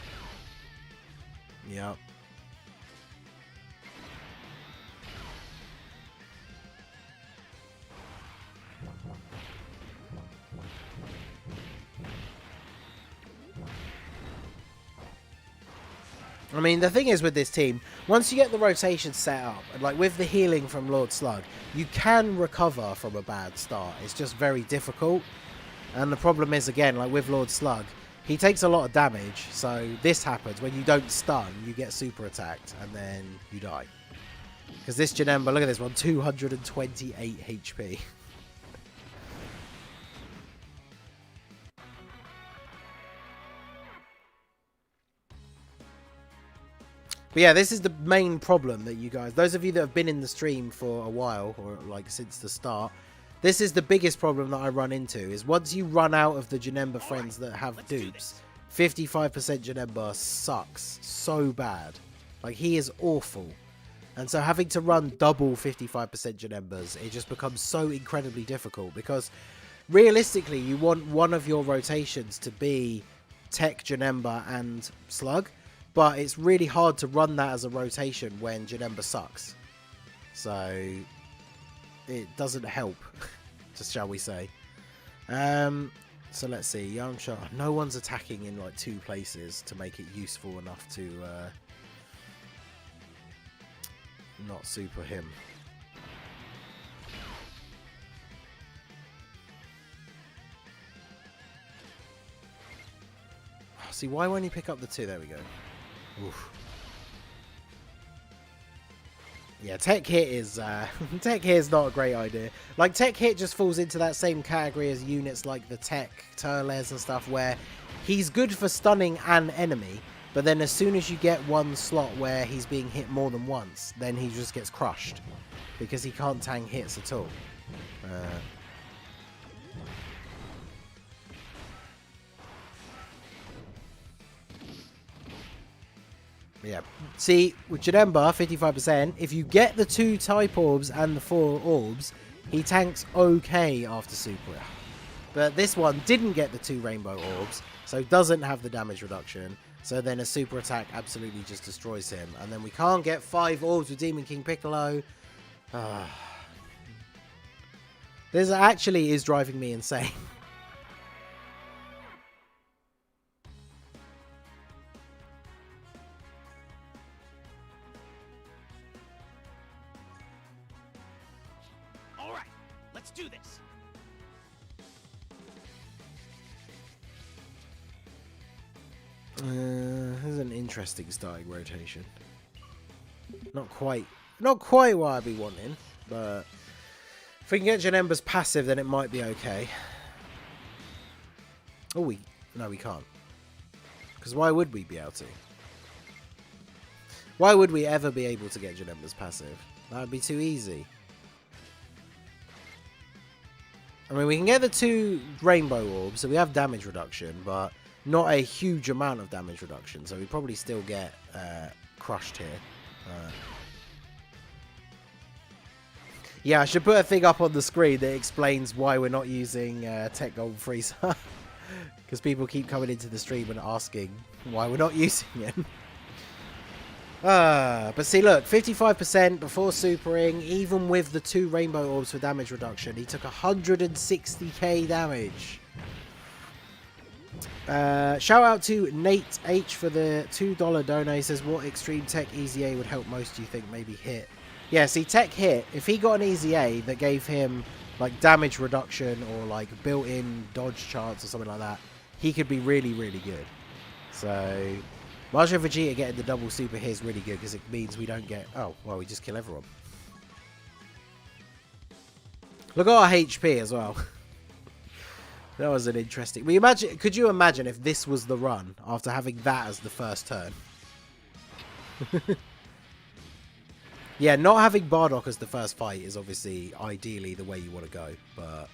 Yep. I mean, the thing is with this team, once you get the rotation set up, and like with the healing from Lord Slug, you can recover from a bad start. It's just very difficult. And the problem is, again, like with Lord Slug, he takes a lot of damage. So this happens when you don't stun, you get super attacked, and then you die. Because this Janemba, look at this one, 228 HP. But yeah, this is the main problem that you guys, those of you that have been in the stream for a while, or like since the start, this is the biggest problem that I run into, is once you run out of the Janemba friends that have dupes, 55% Janemba sucks so bad. Like, he is awful. And so having to run double 55% Janembas, it just becomes so incredibly difficult, because realistically, you want one of your rotations to be TEQ, Janemba, and Slug. But it's really hard to run that as a rotation when Janemba sucks. So it doesn't help, just shall we say. So let's see. Yamcha. No one's attacking in like 2 places to make it useful enough to not super him. See, why won't he pick up the 2? There we go. Oof. Yeah, TEQ hit is TEQ hit is not a great idea. Like, TEQ hit just falls into that same category as units like the TEQ, Turles and stuff, where he's good for stunning an enemy, but then as soon as you get one slot where he's being hit more than once, then he just gets crushed because he can't tank hits at all. Yeah. See, with Janemba, 55%, if you get the 2 type orbs and the 4 orbs, he tanks okay after super. But this one didn't get the 2 rainbow orbs, so doesn't have the damage reduction. So then a super attack absolutely just destroys him. And then we can't get 5 orbs with Demon King Piccolo. This actually is driving me insane. All right, let's do this. This is an interesting starting rotation. Not quite what I'd be wanting, but if we can get Janemba's passive, then it might be okay. Oh, no, we can't. Because why would we be able to? Why would we ever be able to get Janemba's passive? That would be too easy. I mean, we can get the 2 rainbow orbs, so we have damage reduction, but not a huge amount of damage reduction, so we probably still get crushed here. Yeah, I should put a thing up on the screen that explains why we're not using TEQ Gold Freezer. Because people keep coming into the stream and asking why we're not using it. But see, look, 55% before supering, even with the 2 rainbow orbs for damage reduction, he took 160k damage. Shout out to Nate H for the $2 donate. He says, what extreme tech easy A would help most, do you think? Maybe hit. Yeah, see, tech hit, if he got an easy A that gave him like damage reduction or like built-in dodge chance or something like that, he could be really, really good. So Mario Vegeta getting the double super here is really good because it means we don't get... Oh, well, we just kill everyone. Look at our HP as well. That was an interesting... Could you imagine if this was the run after having that as the first turn? Yeah, not having Bardock as the first fight is obviously ideally the way you want to go, but...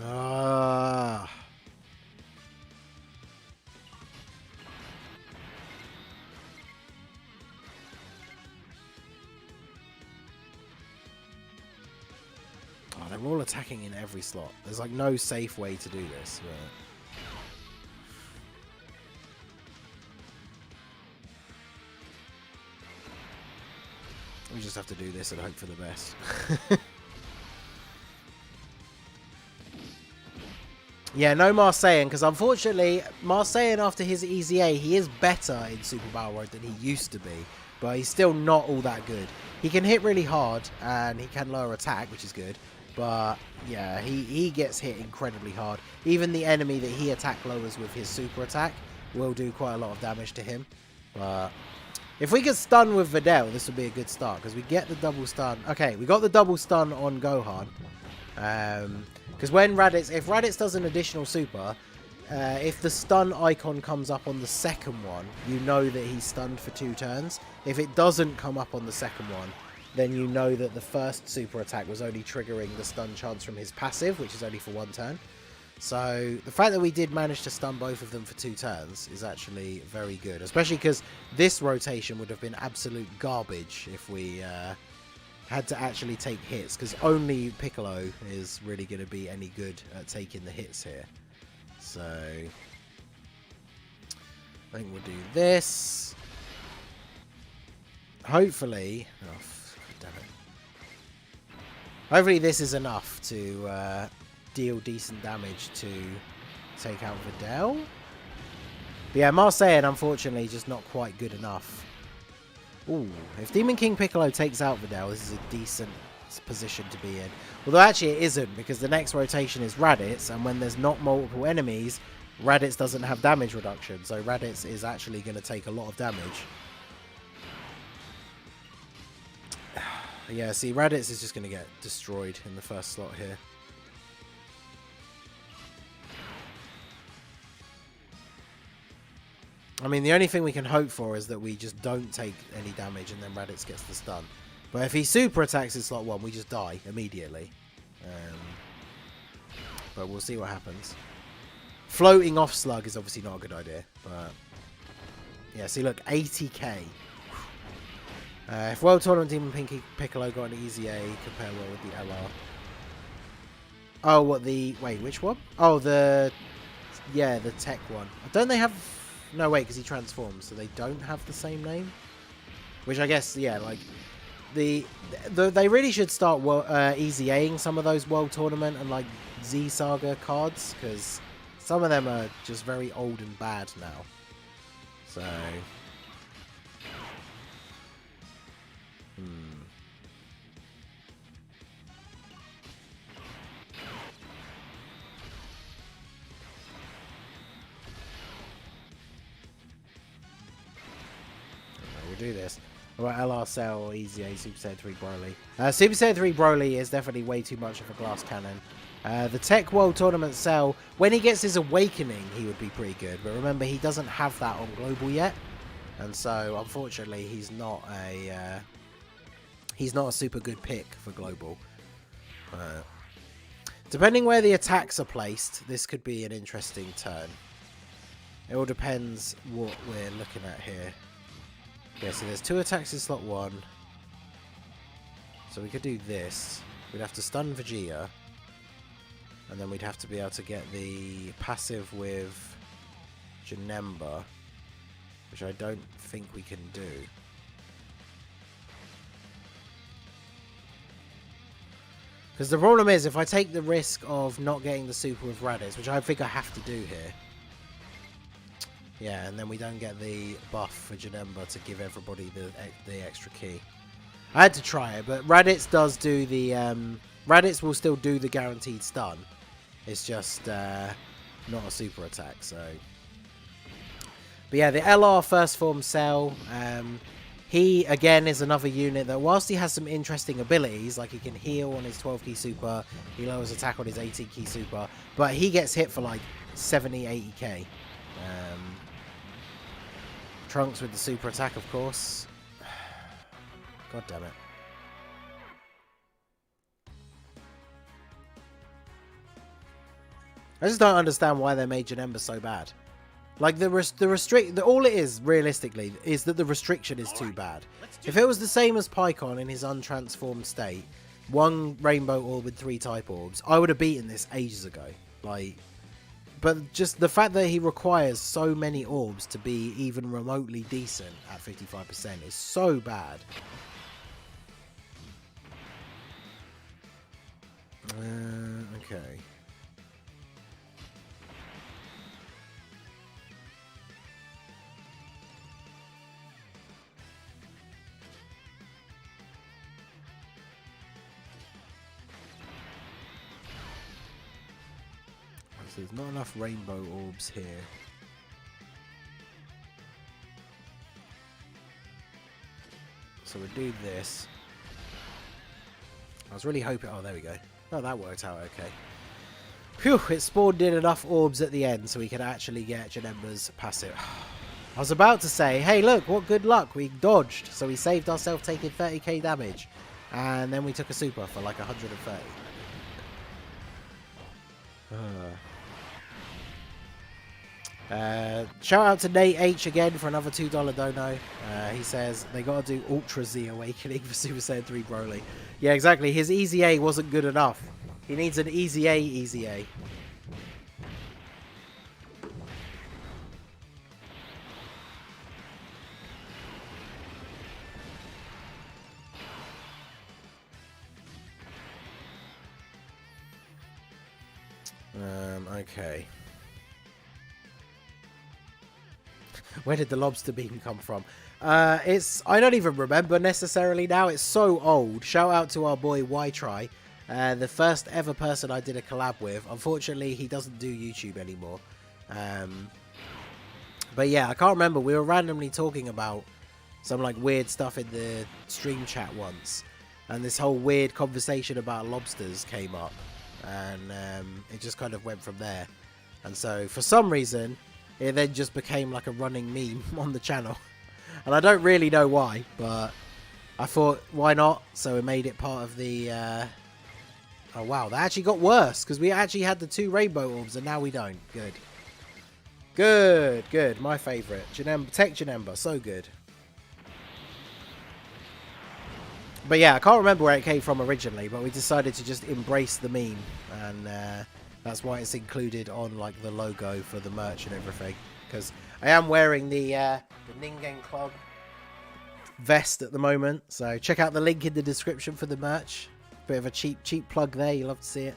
Oh, they're all attacking in every slot. There's like no safe way to do this. But... we just have to do this and hope for the best. Yeah, no Marseillan, because unfortunately, Marseillan after his Easy A, he is better in Super Battle Road than he used to be, but he's still not all that good. He can hit really hard, and he can lower attack, which is good, but yeah, he gets hit incredibly hard. Even the enemy that he attack lowers with his super attack will do quite a lot of damage to him, but... if we could stun with Videl, this would be a good start, because we get the double stun. Okay, we got the double stun on Gohan. Because when Raditz, if Raditz does an additional super, if the stun icon comes up on the second one, you know that he's stunned for 2 turns. If it doesn't come up on the second one, then you know that the first super attack was only triggering the stun chance from his passive, which is only for 1 turn. So the fact that we did manage to stun both of them for 2 turns is actually very good, especially because this rotation would have been absolute garbage if we had to actually take hits, because only Piccolo is really going to be any good at taking the hits here. So I think we'll do this. Hopefully, oh, damn it. Hopefully this is enough to deal decent damage to take out Videl. But yeah, Marseillan, unfortunately, just not quite good enough. Ooh, if Demon King Piccolo takes out Videl, this is a decent position to be in. Although actually it isn't, because the next rotation is Raditz, and when there's not multiple enemies, Raditz doesn't have damage reduction, so Raditz is actually going to take a lot of damage. Yeah, see, Raditz is just going to get destroyed in the first slot here. I mean, the only thing we can hope for is that we just don't take any damage and then Raditz gets the stun. But if he super attacks in slot 1, we just die immediately. But we'll see what happens. Floating off slug is obviously not a good idea, but yeah, see, look, 80k. If World Tournament Demon Pinky Piccolo got an easy A, compare well with the LR. Oh, what the... Wait, which one? Oh, the... Yeah, the TEQ one. Don't they have... No, wait, because he transforms, so they don't have the same name? Which I guess, yeah, like... They really should start easy A-ing some of those World Tournament and, like, Z-Saga cards, because some of them are just very old and bad now. So... We'll do this. Alright, LR Cell or Easy A, Super Saiyan 3 Broly. Super Saiyan 3 Broly is definitely way too much of a glass cannon. The TEQ World Tournament Cell, when he gets his Awakening, he would be pretty good. But remember, he doesn't have that on Global yet. And so, unfortunately, he's not a super good pick for Global. Depending where the attacks are placed, this could be an interesting turn. It all depends what we're looking at here. Yeah, so there's 2 attacks in slot 1. So we could do this. We'd have to stun Vegeta. And then we'd have to be able to get the passive with Janemba, which I don't think we can do. Because the problem is, if I take the risk of not getting the super with Raditz, which I think I have to do here. Yeah, and then we don't get the buff for Janemba to give everybody the extra key. I had to try it, but Raditz does do the... Raditz will still do the guaranteed stun. It's just not a super attack, so... But yeah, the LR First Form Cell, he, again, is another unit that, whilst he has some interesting abilities, like he can heal on his 12 key super, he lowers attack on his 18 key super, but he gets hit for like 70, 80k. Trunks with the super attack, of course. God damn it. I just don't understand why they made Janemba so bad. Like, all it is, realistically, is that the restriction is too bad. If it was the same as Pycon in his untransformed state, 1 Rainbow Orb with 3 Type Orbs, I would have beaten this ages ago. Like... But just the fact that he requires so many orbs to be even remotely decent at 55% is so bad. Okay. There's not enough rainbow orbs here. So we'll do this. I was really hoping... Oh, there we go. Oh, that worked out okay. Phew, it spawned in enough orbs at the end so we could actually get Janemba's passive. I was about to say, hey, look, what good luck. We dodged, so we saved ourselves taking 30k damage. And then we took a super for like 130. Shout out to Nate H again for another $2 dono. He says they gotta do Ultra Z Awakening for Super Saiyan 3 Broly. Yeah, exactly. His Easy A wasn't good enough. He needs an Easy A, Easy A. Okay. Where did the lobster beam come from? I don't even remember necessarily now. It's so old. Shout out to our boy Y-Try. The first ever person I did a collab with. Unfortunately, he doesn't do YouTube anymore. But yeah, I can't remember. We were randomly talking about some like weird stuff in the stream chat once. And this whole weird conversation about lobsters came up. And it just kind of went from there. And so, for some reason, it then just became like a running meme on the channel. And I don't really know why, but I thought, why not? So we made it part of the... Oh, wow, that actually got worse, because we actually had the 2 rainbow orbs, and now we don't. Good. Good, good. My favourite. TEQ Janemba, so good. But yeah, I can't remember where it came from originally, but we decided to just embrace the meme. And that's why it's included on like the logo for the merch and everything. Because I am wearing the Ningen Club vest at the moment. So check out the link in the description for the merch. Bit of a cheap plug there. You'll love to see it.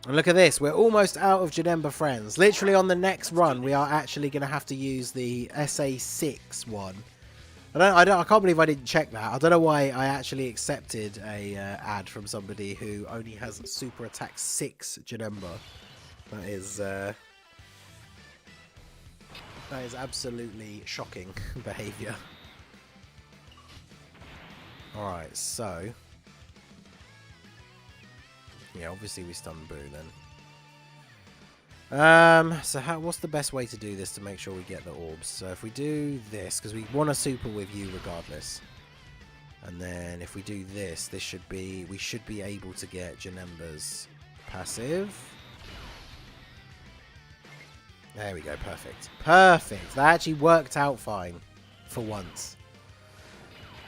And look at this, we're almost out of Janemba friends. Literally on the next run, we are actually going to have to use the SA6 one. I can't believe I didn't check that. I don't know why I actually accepted a ad from somebody who only has Super Attack 6 Janemba. That is absolutely shocking behaviour. Alright, so... yeah, obviously we stun Boo then. So what's the best way to do this to make sure we get the orbs? So if we do this, because we want to super with you regardless. And then if we do this, we should be able to get Janemba's passive. There we go, perfect. Perfect! That actually worked out fine. For once.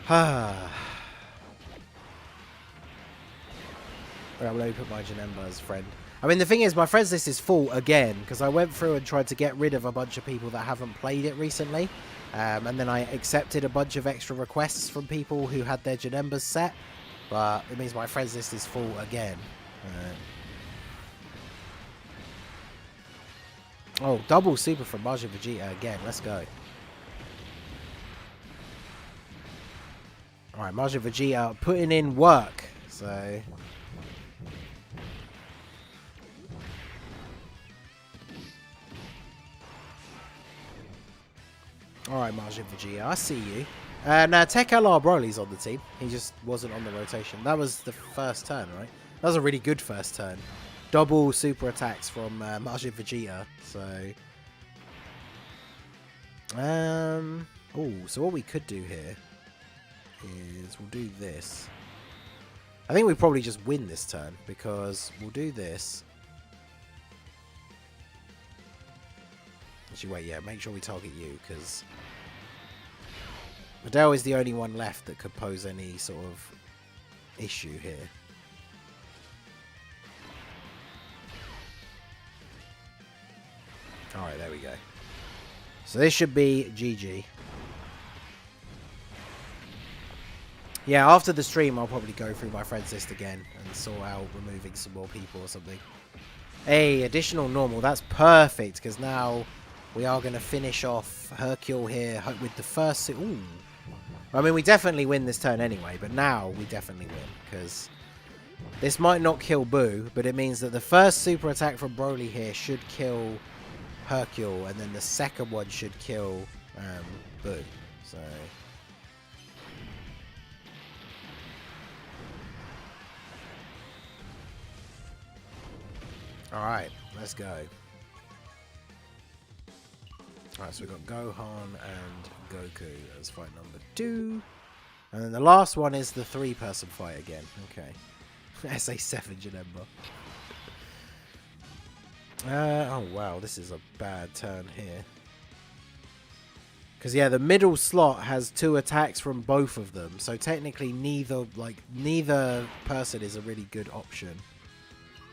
I'm going to put my Janemba as friend. I mean, the thing is, my friends list is full again, because I went through and tried to get rid of a bunch of people that haven't played it recently. And then I accepted a bunch of extra requests from people who had their Janembas set. But it means my friends list is full again. Oh, double super from Majin Vegeta again. Let's go. Alright, Majin Vegeta putting in work. So... alright, Majin Vegeta, I see you. Now, TEQ LR Broly's on the team. He just wasn't on the rotation. That was the first turn, right? That was a really good first turn. Double super attacks from Majin Vegeta. So... oh, so what we could do here is we'll do this. I think we probably just win this turn, because we'll do this. Actually, wait, yeah, make sure we target you, because Adele is the only one left that could pose any sort of issue here. Alright, there we go. So this should be GG. Yeah, after the stream, I'll probably go through my friends list again and sort out removing some more people or something. Hey, additional normal. That's perfect, because now we are going to finish off Hercule here with the first... ooh. I mean, we definitely win this turn anyway, but now we definitely win, because this might not kill Boo, but it means that the first super attack from Broly here should kill Hercule, and then the second one should kill Boo. So... alright, let's go. Alright, so we've got Gohan and Goku as fight number 2. And then the last one is the 3-person fight again. Okay. SA7 Janemba. Oh wow, this is a bad turn here. Because yeah, the middle slot has 2 attacks from both of them. So technically neither person is a really good option.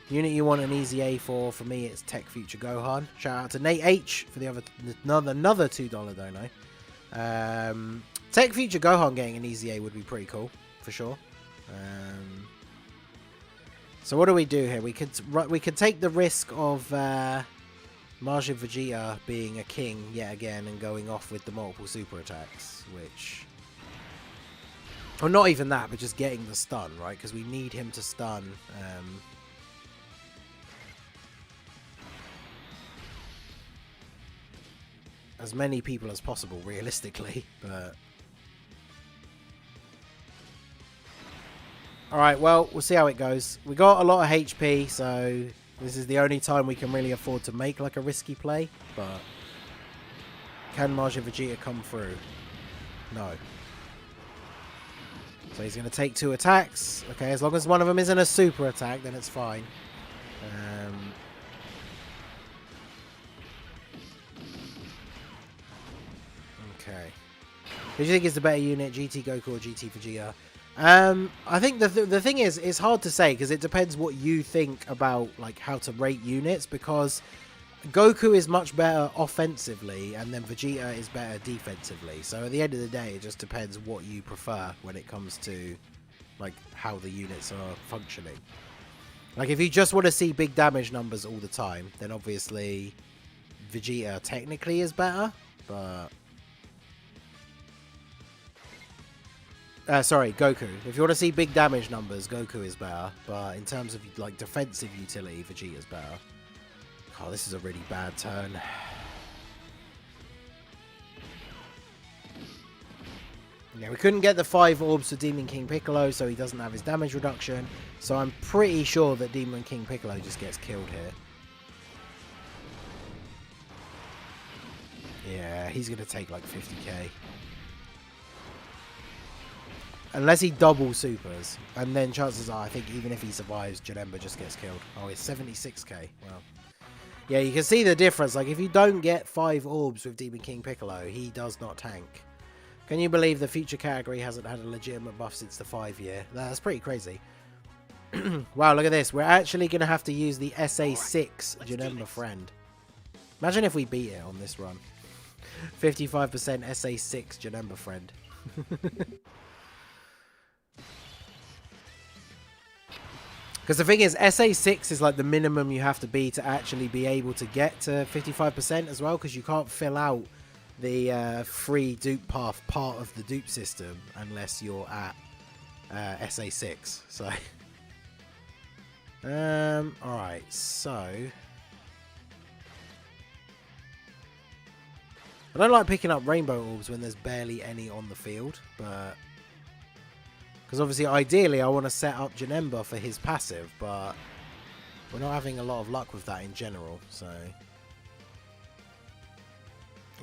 Unit you want an easy A for me it's TEQ Future Gohan. Shout out to Nate H for the another $2 dono. TEQ Future Gohan getting an easy A would be pretty cool, for sure. So what do we do here? We could take the risk of Majin Vegeta being a king yet again and going off with the multiple super attacks, which... or not even that, but just getting the stun, right? Because we need him to stun... as many people as possible, realistically, but... alright, well, we'll see how it goes. We got a lot of HP, so this is the only time we can really afford to make, like, a risky play, but... can Majin Vegeta come through? No. So he's going to take 2 attacks. Okay, as long as one of them isn't a super attack, then it's fine. Okay. Who do you think is the better unit, GT Goku or GT Vegeta? I think the thing is, it's hard to say because it depends what you think about like how to rate units, because Goku is much better offensively and then Vegeta is better defensively. So at the end of the day, it just depends what you prefer when it comes to like how the units are functioning. Like if you just want to see big damage numbers all the time, then obviously Vegeta technically is better, but sorry, Goku. If you want to see big damage numbers, Goku is better. But in terms of like defensive utility, Vegeta's better. Oh, this is a really bad turn. Yeah, we couldn't get the 5 orbs for Demon King Piccolo, so he doesn't have his damage reduction. So I'm pretty sure that Demon King Piccolo just gets killed here. Yeah, he's going to take like 50k. Unless he double supers. And then chances are, I think even if he survives, Janemba just gets killed. Oh, it's 76k. Well, yeah, you can see the difference. Like, if you don't get 5 orbs with Demon King Piccolo, he does not tank. Can you believe the future category hasn't had a legitimate buff since the 5-year? That's pretty crazy. Wow, look at this. We're actually going to have to use the SA6 Janemba friend. Imagine if we beat it on this run. 55% SA6 Janemba friend. Because the thing is, SA6 is like the minimum you have to be to actually be able to get to 55% as well, because you can't fill out the free dupe path part of the dupe system unless you're at SA6. So, alright, so I don't like picking up rainbow orbs when there's barely any on the field, but because obviously, ideally, I want to set up Janemba for his passive, but we're not having a lot of luck with that in general, so.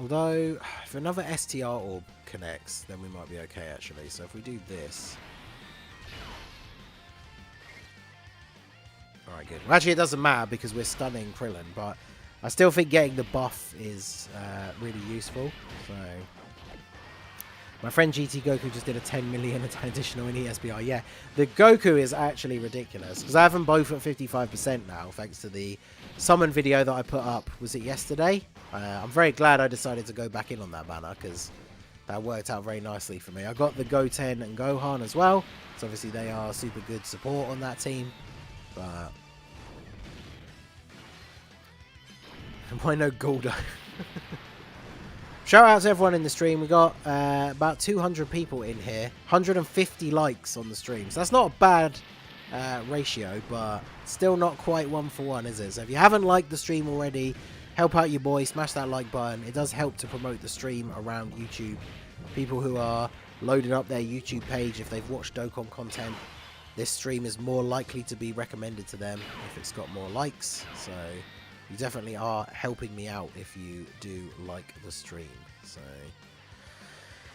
Although, if another STR orb connects, then we might be okay, actually. So if we do this. Alright, good. Well, actually, it doesn't matter because we're stunning Krillin, but I still think getting the buff is really useful, so. My friend GT Goku just did a 10 million additional in ESBR. Yeah, the Goku is actually ridiculous. Because I have them both at 55% now, thanks to the summon video that I put up. Was it yesterday? I'm very glad I decided to go back in on that banner, because that worked out very nicely for me. I got the Goten and Gohan as well. So obviously they are super good support on that team. But why no Goldo? Shout out to everyone in the stream. We got about 200 people in here. 150 likes on the stream. So that's not a bad ratio, but still not quite 1 for 1, is it? So if you haven't liked the stream already, help out your boy. Smash that like button. It does help to promote the stream around YouTube. People who are loading up their YouTube page, if they've watched Dokkan content, this stream is more likely to be recommended to them if it's got more likes. So you definitely are helping me out if you do like the stream. So,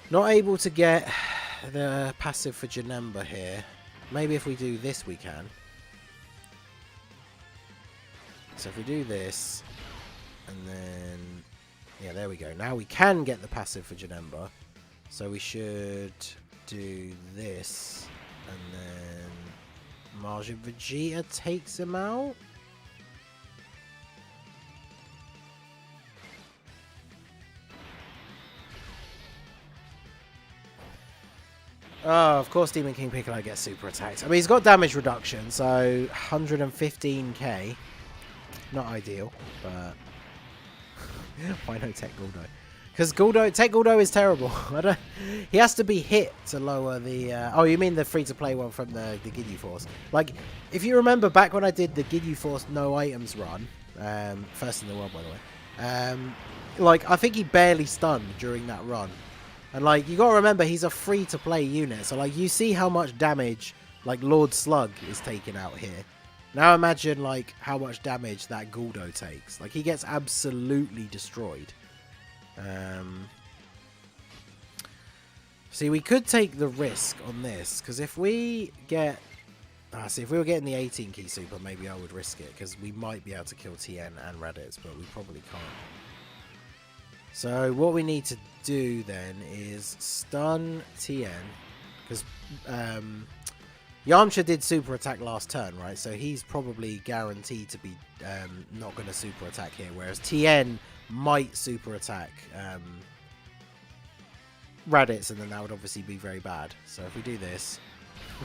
not able to get the passive for Janemba here. Maybe if we do this we can. So if we do this, and then, yeah, there we go. Now we can get the passive for Janemba. So we should do this, and then Majin Vegeta takes him out. Oh, of course Demon King Piccolo gets super attacked. I mean, he's got damage reduction, so 115k. Not ideal, but why no Tech Guldo? Because Tech Guldo is terrible. He has to be hit to lower the... oh, you mean the free-to-play one from the Ginyu Force. Like, if you remember back when I did the Ginyu Force no items run, first in the world, by the way, like, I think he barely stunned during that run. And, like, you gotta remember, he's a free-to-play unit. So, like, you see how much damage, like, Lord Slug is taking out here. Now imagine, like, how much damage that Guldo takes. Like, he gets absolutely destroyed. See, we could take the risk on this. Because if we get... see, if we were getting the 18 key super, maybe I would risk it. Because we might be able to kill TN and Raditz, but we probably can't. So what we need to do then is stun TN, because Yamcha did super attack last turn, right? So he's probably guaranteed to be not going to super attack here, whereas TN might super attack Raditz, and then that would obviously be very bad. So if we do this...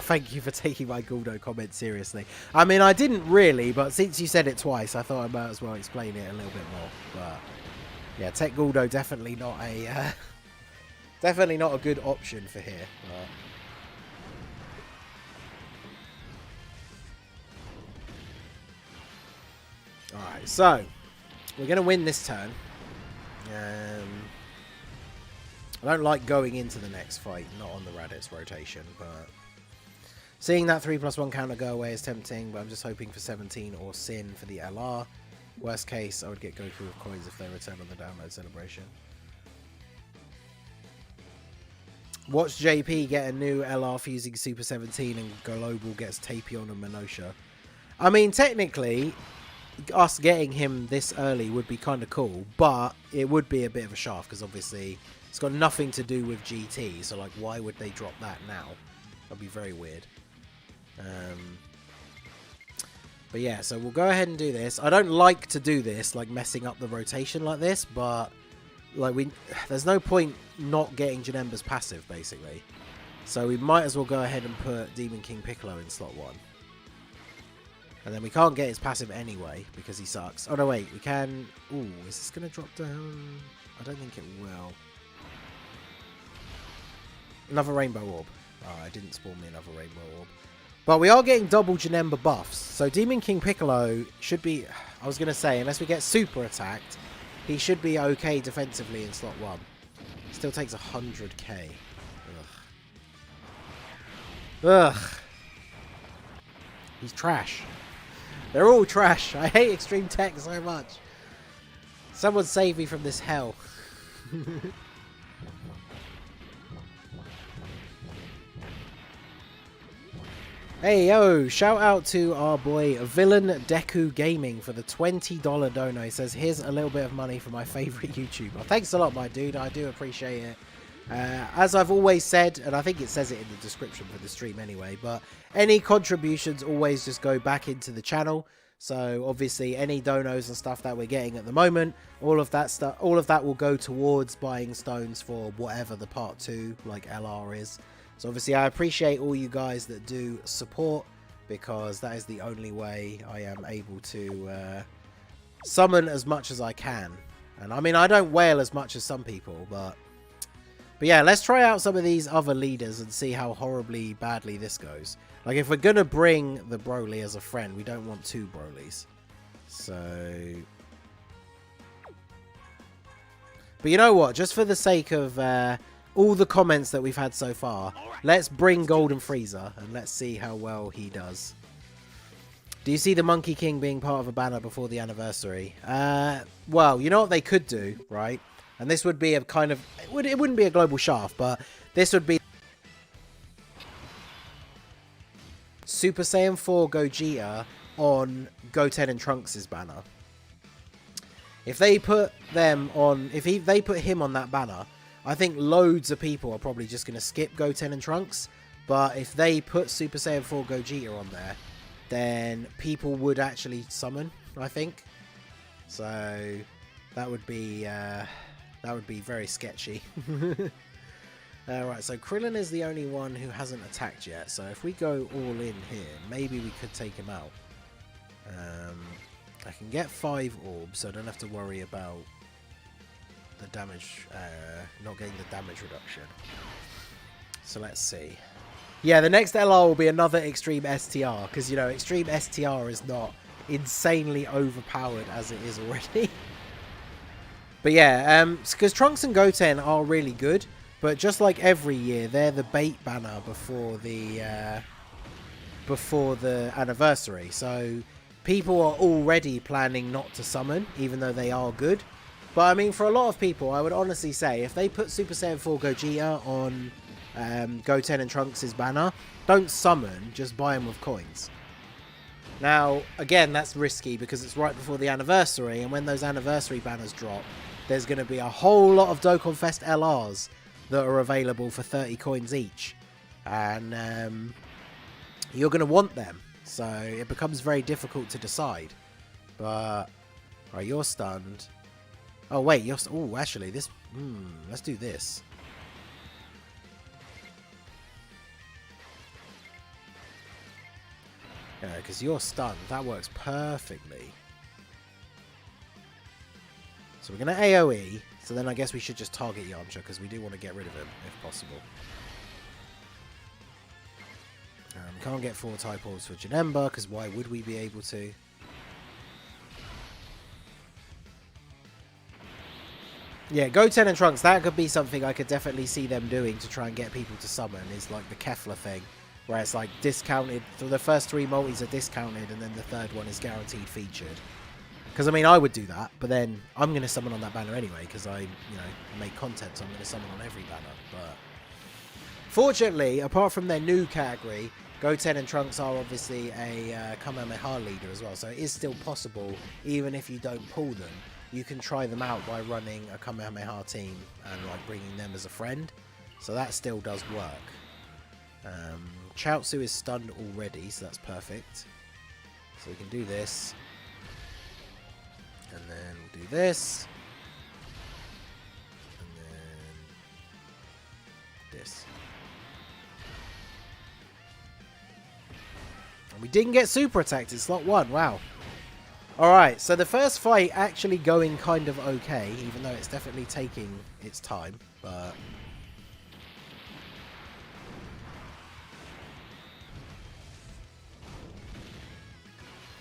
Thank you for taking my Guldo comment seriously. I mean, I didn't really, but since you said it twice, I thought I might as well explain it a little bit more. But yeah, TEQ Guldo definitely not a definitely not a good option for here. All right, so we're gonna win this turn. I don't like going into the next fight, not on the Raditz rotation, but seeing that 3+1 counter go away is tempting, but I'm just hoping for 17 or Sin for the LR. Worst case, I would get Goku with coins if they return on the download celebration. Watch JP get a new LR fusing Super 17 and Global gets Tapion and Minosha. I mean, technically, us getting him this early would be kind of cool, but it would be a bit of a shaft because obviously it's got nothing to do with GT, so like why would they drop that now? That'd be very weird. But yeah, so we'll go ahead and do this. I don't like to do this, like messing up the rotation like this, but like there's no point not getting Janemba's passive basically. So we might as well go ahead and put Demon King Piccolo in slot 1. And then we can't get his passive anyway because he sucks. Oh no, wait, we can. Ooh, is this gonna drop down? I don't think it will. Another Rainbow Orb. Oh, it didn't spawn me another Rainbow Orb. But we are getting double Janemba buffs. So Demon King Piccolo should be... I was going to say, unless we get super attacked, he should be okay defensively in slot 1. Still takes 100k. Ugh. Ugh. He's trash. They're all trash. I hate Extreme Tech so much. Someone save me from this hell. Hey, yo, shout out to our boy Villain Deku Gaming for the $20 dono. He says, here's a little bit of money for my favorite YouTuber. Thanks a lot, my dude. I do appreciate it. As I've always said, and I think it says it in the description for the stream anyway, but any contributions always just go back into the channel. So obviously any donos and stuff that we're getting at the moment, all of that will go towards buying stones for whatever the part 2 like LR is. So obviously I appreciate all you guys that do support, because that is the only way I am able to summon as much as I can. And I mean, I don't wail as much as some people, but yeah, let's try out some of these other leaders and see how horribly badly this goes. Like, if we're going to bring the Broly as a friend, we don't want 2 Brolys. So... But you know what? Just for the sake of all the comments that we've had so far, let's bring Golden Frieza and let's see how well he does. Do you see the Monkey King being part of a banner before the anniversary? Well, you know what they could do, right? And this would be a kind of... It wouldn't be a global shaft, but this would be... Super Saiyan 4 Gogeta on Goten and Trunks' banner. If they put them on... If they put him on that banner, I think loads of people are probably just going to skip Goten and Trunks. But if they put Super Saiyan 4 Gogeta on there, then people would actually summon, I think. So that would be very sketchy. Alright, so Krillin is the only one who hasn't attacked yet. So if we go all in here, maybe we could take him out. I can get 5 orbs, so I don't have to worry about the damage, not getting the damage reduction. So let's see. Yeah, the next LR will be another Extreme STR, because, you know, Extreme STR is not insanely overpowered as it is already. But yeah, because Trunks and Goten are really good, but just like every year, they're the bait banner before the anniversary. So people are already planning not to summon, even though they are good. But I mean, for a lot of people, I would honestly say if they put Super Saiyan 4 Gogeta on Goten and Trunks' banner, don't summon, just buy them with coins. Now, again, that's risky because it's right before the anniversary, and when those anniversary banners drop, there's going to be a whole lot of Dokkan Fest LRs that are available for 30 coins each. And you're going to want them. So it becomes very difficult to decide. But, alright, you're stunned. Oh, wait, you're... Oh, actually, this... let's do this. Yeah, because you're stunned. That works perfectly. So we're going to AoE. So then I guess we should just target Yamcha, because we do want to get rid of him, if possible. Can't get 4 type orbs for Janemba, because why would we be able to? Yeah, Goten and Trunks, that could be something I could definitely see them doing to try and get people to summon, is like the Kefla thing, where it's like discounted, so the first 3 multis are discounted, and then the 3rd one is guaranteed featured. Because, I mean, I would do that, but then I'm going to summon on that banner anyway, because I, make content, so I'm going to summon on every banner. But fortunately, apart from their new category, Goten and Trunks are obviously a Kamehameha leader as well, so it is still possible, even if you don't pull them, you can try them out by running a Kamehameha team and like bringing them as a friend, so that still does work. Chaozu is stunned already, so that's perfect. So we can do this, and then we'll do this, and then this. We didn't get super attacked in slot 1. Wow. Alright, so the first fight actually going kind of okay, even though it's definitely taking its time, but...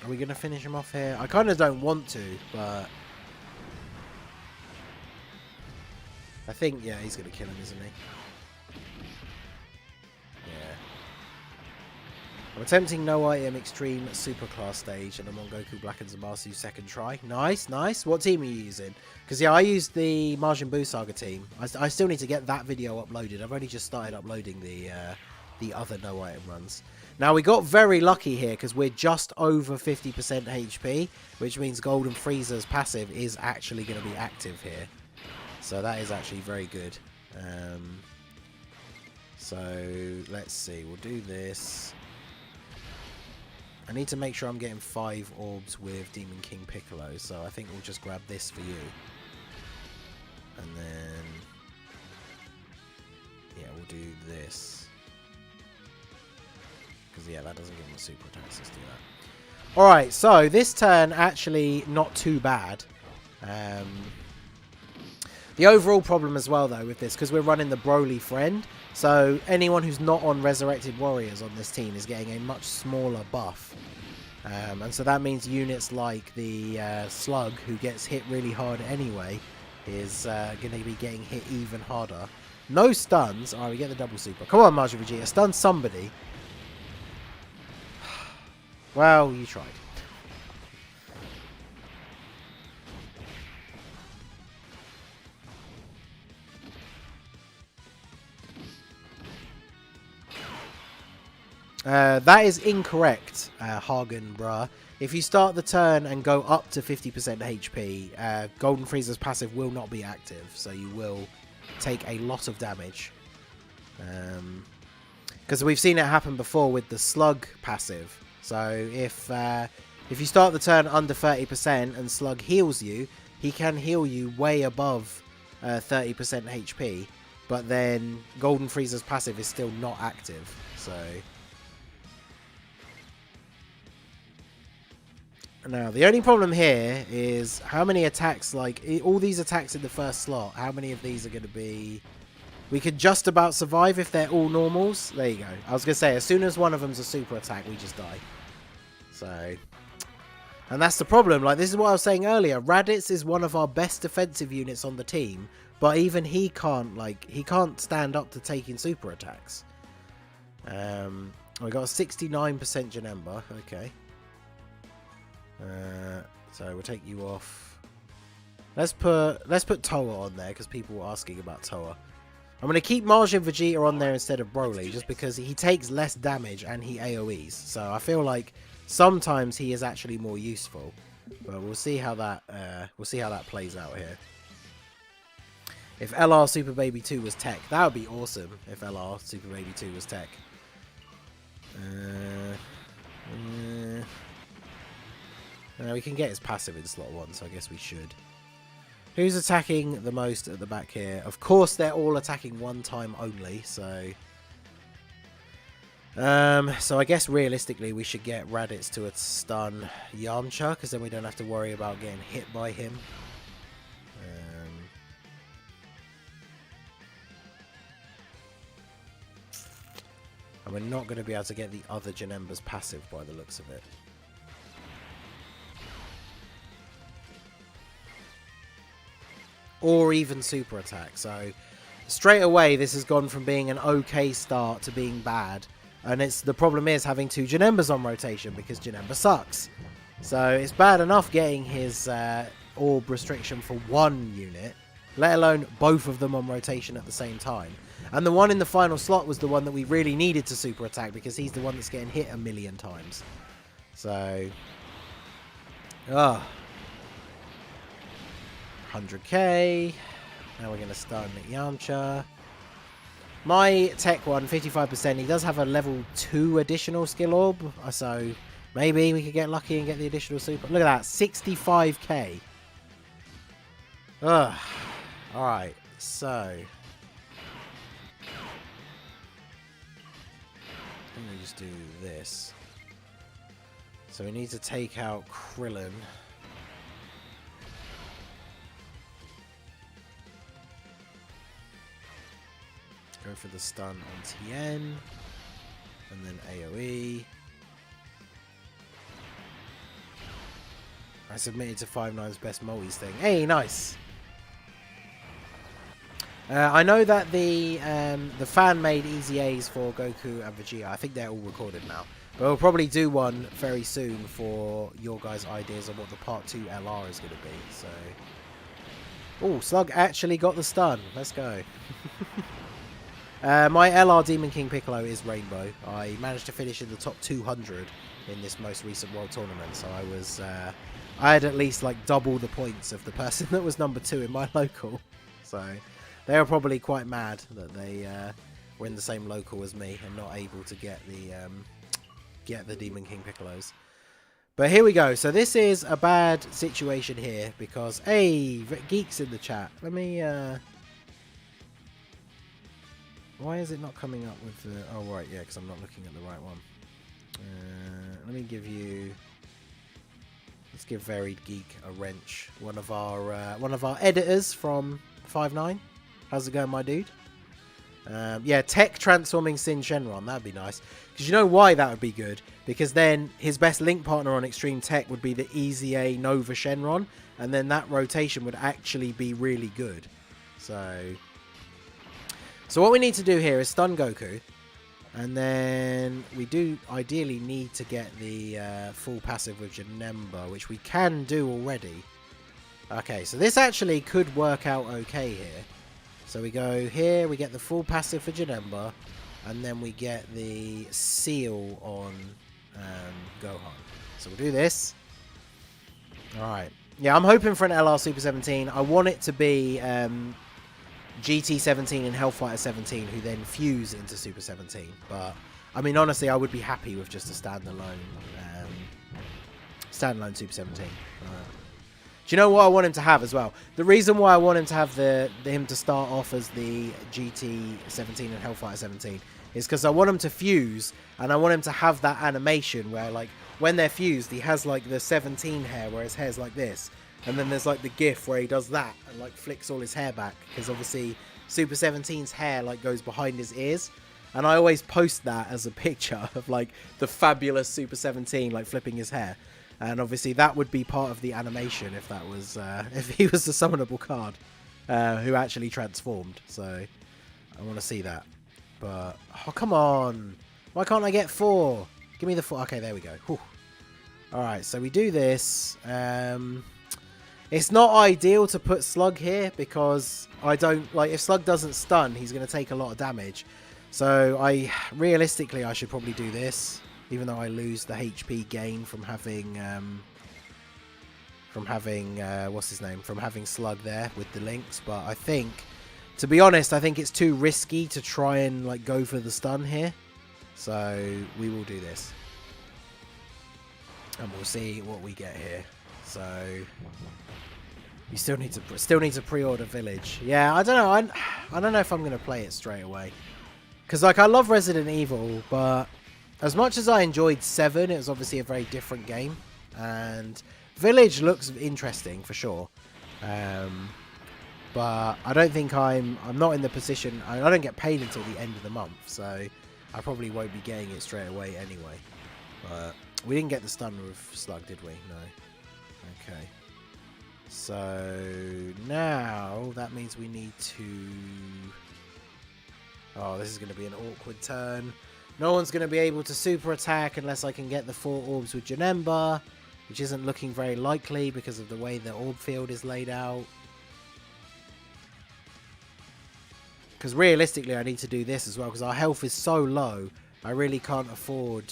Are we going to finish him off here? I kind of don't want to, but... I think, yeah, he's going to kill him, isn't he? I'm attempting no item extreme superclass stage, and I'm on Goku Black and Zamasu's second try. Nice, nice. What team are you using? Because, yeah, I used the Majin Buu Saga team. I still need to get that video uploaded. I've only just started uploading the other no item runs. Now, we got very lucky here because we're just over 50% HP, which means Golden Frieza's passive is actually going to be active here. So that is actually very good. So, let's see. We'll do this. I need to make sure I'm getting 5 orbs with Demon King Piccolo, so I think we'll just grab this for you. And then... yeah, we'll do this. Because, yeah, that doesn't give him a super attack, so let's do that. Alright, so this turn actually not too bad. The overall problem as well, though, with this, because we're running the Broly friend, so anyone who's not on Resurrected Warriors on this team is getting a much smaller buff. And so that means units like the Slug, who gets hit really hard anyway, is going to be getting hit even harder. No stuns. Alright, we get the double super. Come on, Majin Vegeta. Stun somebody. Well, you tried. That is incorrect, Hagen, bruh. If you start the turn and go up to 50% HP, Golden Frieza's passive will not be active, so you will take a lot of damage. Because we've seen it happen before with the Slug passive. So if you start the turn under 30% and Slug heals you, he can heal you way above 30% HP, but then Golden Frieza's passive is still not active, so... Now, the only problem here is how many attacks, like, all these attacks in the first slot, how many of these are going to be... We could just about survive if they're all normals. There you go. I was going to say, as soon as one of them's a super attack, we just die. So... And that's the problem. Like, this is what I was saying earlier. Raditz is one of our best defensive units on the team, but even he can't, like, he can't stand up to taking super attacks. We got a 69% Janemba. Okay. So we'll take you off. Let's put Toa on there because people were asking about Toa. I'm going to keep Majin Vegeta on there instead of Broly just because he takes less damage and he AoEs. So I feel like sometimes he is actually more useful. But we'll see how that plays out here. If LR Super Baby 2 was tech, that would be awesome. If LR Super Baby 2 was tech. We can get his passive in slot 1, so I guess we should. Who's attacking the most at the back here? Of course, they're all attacking one time only, so... so I guess realistically we should get Raditz to a stun Yamcha, because then we don't have to worry about getting hit by him. And we're not going to be able to get the other Janemba's passive by the looks of it. Or even super attack. So straight away this has gone from being an okay start to being bad. And the problem is having 2 Janembas on rotation because Janemba sucks. So it's bad enough getting his orb restriction for 1 unit, let alone both of them on rotation at the same time. And the one in the final slot was the one that we really needed to super attack because he's the one that's getting hit a million times. So, 100k. Now we're going to stun Yamcha. My tech one, 55%, he does have a level 2 additional skill orb. So, maybe we could get lucky and get the additional super. Look at that, 65k. Alright, so... let me just do this. So we need to take out Krillin. Go for the stun on Tien. And then AoE. I submitted to 5-9's best multis thing. Hey, nice! I know that the fan-made Easy A's for Goku and Vegeta, I think they're all recorded now. But we'll probably do one very soon for your guys' ideas of what the Part 2 LR is going to be. So, oh, Slug actually got the stun. Let's go. My LR Demon King Piccolo is Rainbow. I managed to finish in the top 200 in this most recent World Tournament. So I had at least like double the points of the person that was number 2 in my local. So... they were probably quite mad that they were in the same local as me and not able to get the Demon King Piccolos. But here we go. So this is a bad situation here because, hey, Geek's in the chat. Let me... why is it not coming up with the... oh, right, yeah, because I'm not looking at the right one. Let me give you... let's give Varied Geek a wrench. One of our editors from 5-9. How's it going, my dude? Yeah, tech transforming Sin Shenron. That'd be nice. Because you know why that would be good? Because then his best link partner on Extreme Tech would be the Easy A Nova Shenron. And then that rotation would actually be really good. So what we need to do here is stun Goku. And then we do ideally need to get the full passive with Janemba, which we can do already. Okay, so this actually could work out okay here. So we go here, we get the full passive for Janemba, and then we get the seal on Gohan. So we'll do this. Alright. Yeah, I'm hoping for an LR Super 17. I want it to be GT 17 and Hellfighter 17, who then fuse into Super 17. But, I mean, honestly, I would be happy with just a standalone Super 17. Do you know what I want him to have as well? The reason why I want him to have him to start off as the GT 17 and Hellfighter 17 is because I want him to fuse, and I want him to have that animation where, like, when they're fused, he has, like, the 17 hair where his hair's like this. And then there's, like, the gif where he does that and, like, flicks all his hair back. Because, obviously, Super 17's hair, like, goes behind his ears. And I always post that as a picture of, like, the fabulous Super 17, like, flipping his hair. And obviously that would be part of the animation if that was if he was the summonable card who actually transformed. So I want to see that. But oh, come on, why can't I get 4? Give me the 4. Okay, there we go. Whew. All right, so we do this. It's not ideal to put Slug here because I don't like if Slug doesn't stun, he's going to take a lot of damage. So realistically I should probably do this. Even though I lose the HP gain from having what's his name? From having Slug there with the links. But I think To be honest, I think it's too risky to try and like go for the stun here. So we will do this. And we'll see what we get here. So you still need to pre-order Village. Yeah, I don't know. I don't know if I'm going to play it straight away. Because like I love Resident Evil, but as much as I enjoyed 7, it was obviously a very different game. And Village looks interesting for sure. But I don't think I'm not in the position. I don't get paid until the end of the month, so I probably won't be getting it straight away anyway. But we didn't get the stun with Slug, did we? No. Okay. So now that means we need to... Oh, this is going to be an awkward turn. No one's going to be able to super attack unless I can get the 4 orbs with Janemba, which isn't looking very likely because of the way the orb field is laid out. Because realistically, I need to do this as well, because our health is so low. I really can't afford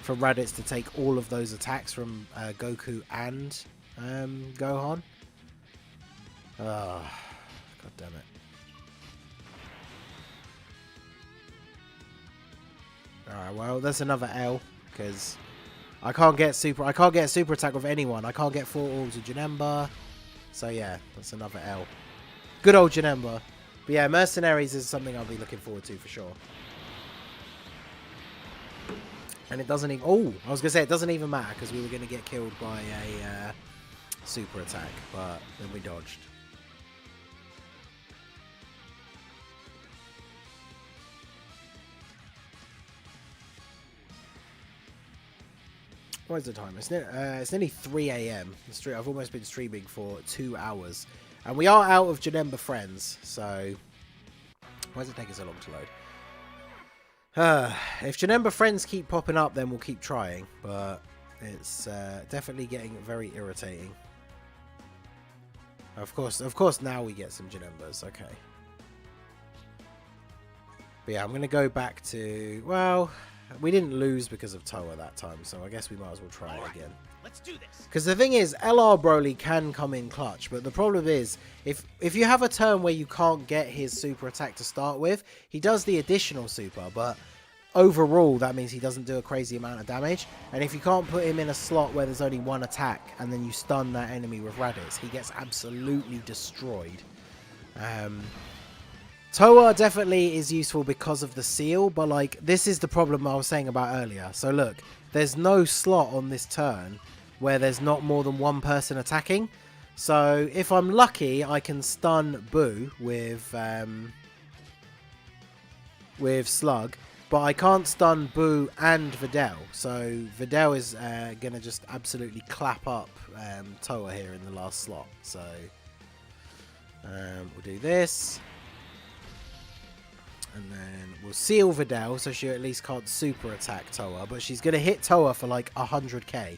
for Raditz to take all of those attacks from Goku and Gohan. Oh, God damn it. Alright, well, that's another L, because I can't get super attack with anyone. I can't get 4 orbs with Janemba. So yeah, that's another L. Good old Janemba. But yeah, Mercenaries is something I'll be looking forward to for sure. And it doesn't even... Oh, I was going to say it doesn't even matter because we were going to get killed by a super attack. But then we dodged. What is the time? It's nearly 3 AM. I've almost been streaming for 2 hours. And we are out of Janemba friends, so... Why does it take so long to load? If Janemba friends keep popping up, then we'll keep trying. But it's definitely getting very irritating. Of course now we get some Janembas, okay. But yeah, I'm going to go back to... Well, we didn't lose because of Toa that time, so I guess we might as well try it again. Let's do this. Because the thing is, LR Broly can come in clutch, but the problem is, if you have a turn where you can't get his super attack to start with, he does the additional super, but overall that means he doesn't do a crazy amount of damage. And if you can't put him in a slot where there's only one attack, and then you stun that enemy with Raditz, he gets absolutely destroyed. Toa definitely is useful because of the seal, but like this is the problem I was saying about earlier. So look, there's no slot on this turn where there's not more than one person attacking. So if I'm lucky, I can stun Boo with Slug, but I can't stun Boo and Videl. So Videl is gonna just absolutely clap up Toa here in the last slot. So we'll do this. And then we'll seal Videl, so she at least can't super attack Toa. But she's going to hit Toa for like 100k.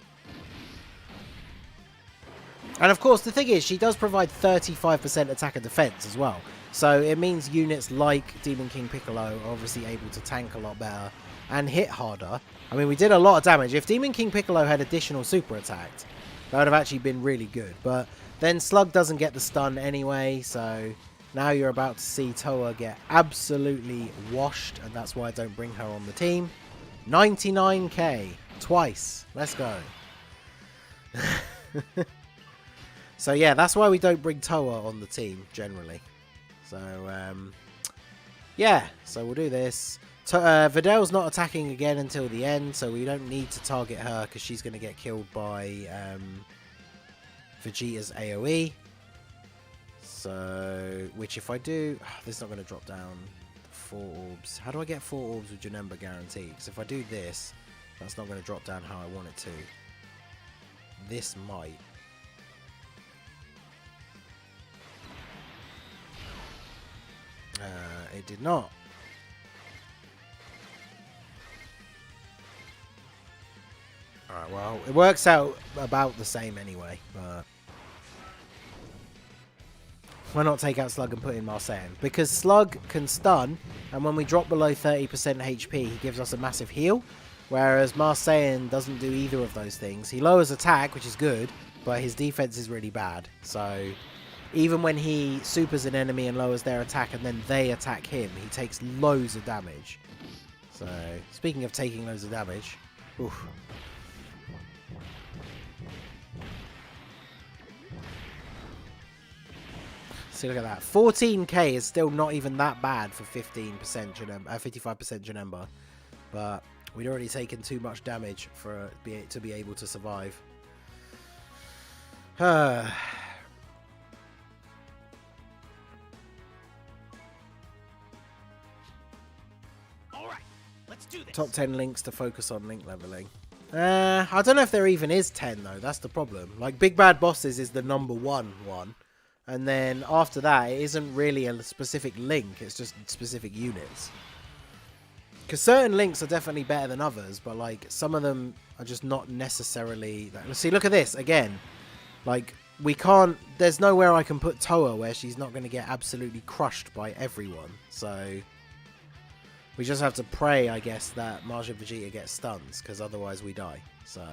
And of course, the thing is, she does provide 35% attack and defense as well. So it means units like Demon King Piccolo are obviously able to tank a lot better and hit harder. I mean, we did a lot of damage. If Demon King Piccolo had additional super attacked, that would have actually been really good. But then Slug doesn't get the stun anyway, so... Now you're about to see Toa get absolutely washed, and that's why I don't bring her on the team. 99k. Twice. Let's go. So yeah, that's why we don't bring Toa on the team, generally. So, yeah. So we'll do this. Videl's not attacking again until the end, so we don't need to target her, because she's going to get killed by Vegeta's AoE. So, which if I do, this is not going to drop down 4 orbs. How do I get 4 orbs with Janemba guaranteed? Because if I do this, that's not going to drop down how I want it to. This might. It did not. Alright, well, it works out about the same anyway, but... Why not take out Slug and put in Marseillan? Because Slug can stun, and when we drop below 30% HP, he gives us a massive heal. Whereas Marseillan doesn't do either of those things. He lowers attack, which is good, but his defense is really bad. So, even when he supers an enemy and lowers their attack and then they attack him, he takes loads of damage. So, speaking of taking loads of damage, oof. See, look at that. 14k is still not even that bad for 15% 55% Janemba. But we'd already taken too much damage for to be able to survive. Alright, let's do this. Top 10 links to focus on link leveling. I don't know if there even is 10 though. That's the problem. Like, Big Bad Bosses is the #1 one. And then after that, it isn't really a specific link. It's just specific units. Because certain links are definitely better than others. But, like, some of them are just not necessarily... See, look at this. Again. Like, we can't... There's nowhere I can put Toa where she's not going to get absolutely crushed by everyone. So... we just have to pray, I guess, that Majin Vegeta gets stuns. Because otherwise we die. So...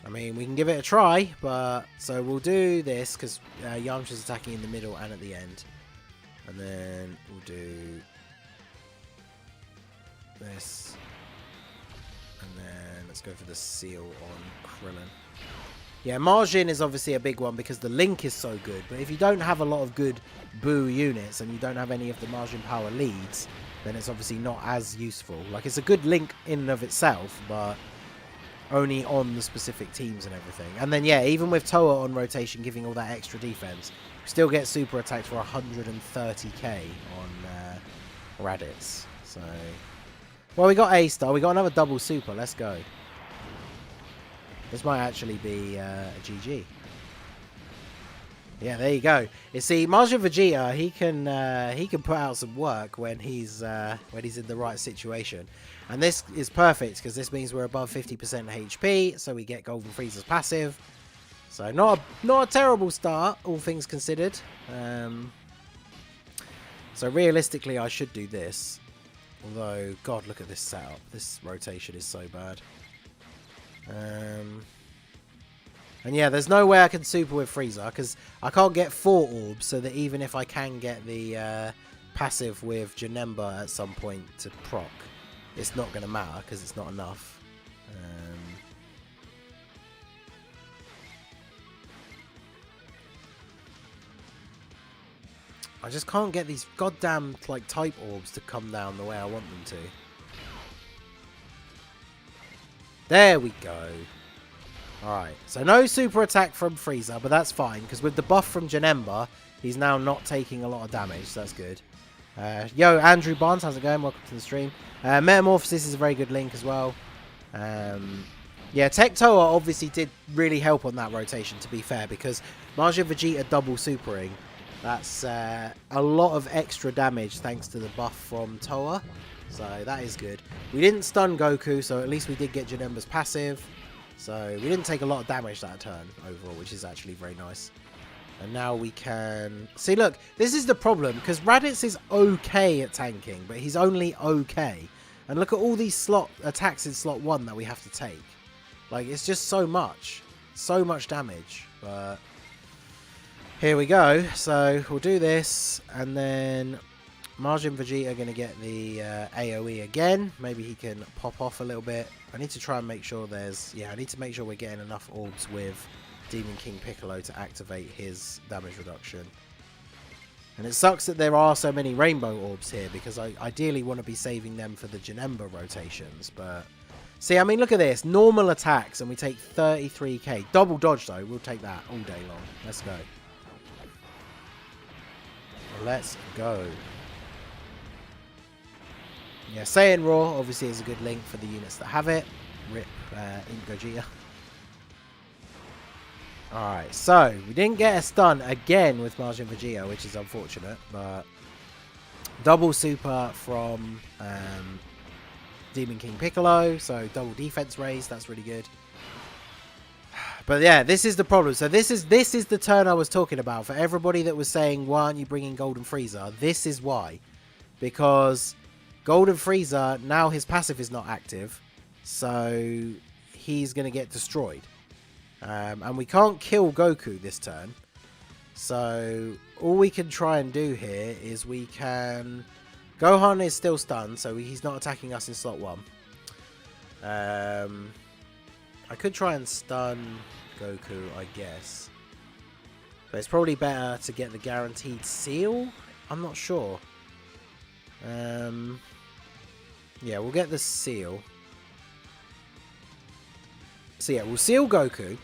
I mean, we can give it a try, but... So we'll do this, because Yamcha's attacking in the middle and at the end. And then we'll do... this. And then let's go for the seal on Krillin. Yeah, Majin is obviously a big one, because the link is so good. But if you don't have a lot of good Buu units, and you don't have any of the Majin power leads, then it's obviously not as useful. Like, it's a good link in and of itself, but... only on the specific teams and everything. And then, yeah, even with Toa on rotation giving all that extra defense, we still get super attacks for 130k on Raditz. So, well, we got A star. We got another double super. Let's go. This might actually be a GG. Yeah, there you go. You see, Majin Vegeta, he can put out some work when he's in the right situation. And this is perfect, because this means we're above 50% HP, so we get Golden Frieza's passive. So not a terrible start, all things considered. So realistically, I should do this. Although, God, look at this setup. This rotation is so bad. And yeah, there's no way I can super with Frieza, because I can't get 4 orbs, so that even if I can get the passive with Janemba at some point to proc, it's not going to matter, because it's not enough. I just can't get these goddamn, like, type orbs to come down the way I want them to. There we go. Alright, so no super attack from Frieza, but that's fine, because with the buff from Janemba, he's now not taking a lot of damage, so that's good. Yo, Andrew Barnes, how's it going? Welcome to the stream. Metamorphosis is a very good link as well. Yeah, Tech Toa obviously did really help on that rotation, to be fair, because Majin Vegeta double supering, that's a lot of extra damage thanks to the buff from Toa, so that is good. We didn't stun Goku, so at least we did get Janemba's passive. So we didn't take a lot of damage that turn overall, which is actually very nice. And now we can... See, look, this is the problem, because Raditz is okay at tanking, but he's only okay. And look at all these attacks in slot 1 that we have to take. Like, it's just so much damage. But here we go. So we'll do this, and then Majin Vegeta are going to get the AoE again. Maybe he can pop off a little bit. I need to try and make sure there's... Yeah, I need to make sure we're getting enough orbs with Demon King Piccolo to activate his damage reduction. And it sucks that there are so many rainbow orbs here, because I ideally want to be saving them for the Janemba rotations. But see, I mean, look at this. Normal attacks, and we take 33k. Double dodge, though. We'll take that all day long. Let's go. Let's go. Yeah, Saiyan Raw obviously is a good link for the units that have it. Rip Gogeta. Alright, so we didn't get a stun again with Majin Vegeta, which is unfortunate, but double super from Demon King Piccolo, so double defense raise, that's really good. But yeah, this is the problem. So this is the turn I was talking about. For everybody that was saying, why aren't you bringing Golden Frieza? This is why. Because Golden Frieza, now his passive is not active, so he's going to get destroyed. And we can't kill Goku this turn. So all we can try and do here is we can... Gohan is still stunned, so he's not attacking us in slot 1. I could try and stun Goku, I guess. But it's probably better to get the guaranteed seal? I'm not sure. Yeah, we'll get the seal. So yeah, we'll seal Goku.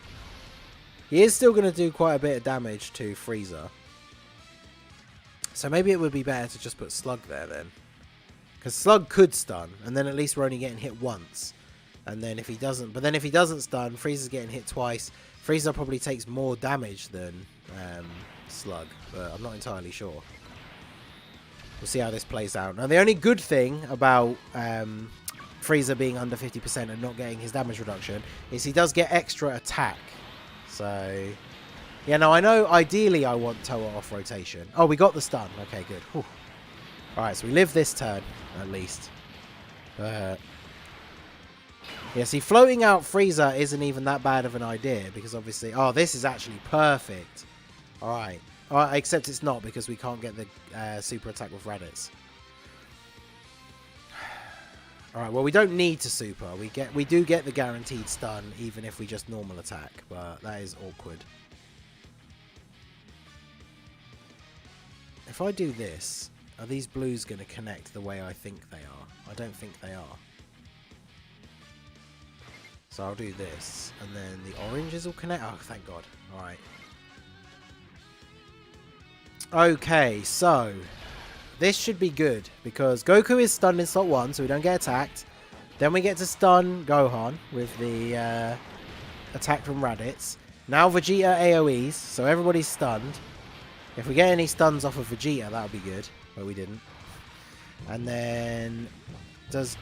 He is still going to do quite a bit of damage to Frieza. So maybe it would be better to just put Slug there then. Because Slug could stun, and then at least we're only getting hit once. And then if he doesn't... But then if he doesn't stun, Frieza's getting hit twice. Frieza probably takes more damage than Slug, but I'm not entirely sure. We'll see how this plays out. Now, the only good thing about Frieza being under 50% and not getting his damage reduction is he does get extra attack. So, yeah, no, I know ideally I want Toa off rotation. Oh, we got the stun. Okay, good. Whew. Alright, so we live this turn, at least. Yeah, see, floating out Frieza isn't even that bad of an idea, because obviously... Oh, this is actually perfect. Alright. Alright, except it's not, because we can't get the super attack with Raditz. Alright, well, we don't need to super. We do get the guaranteed stun, even if we just normal attack, but that is awkward. If I do this, are these blues going to connect the way I think they are? I don't think they are. So I'll do this, and then the oranges will connect. Oh, thank God. Alright. Okay, so this should be good, because Goku is stunned in slot 1, so we don't get attacked. Then we get to stun Gohan with the attack from Raditz. Now Vegeta AoEs, so everybody's stunned. If we get any stuns off of Vegeta, that would be good, but we didn't. And then does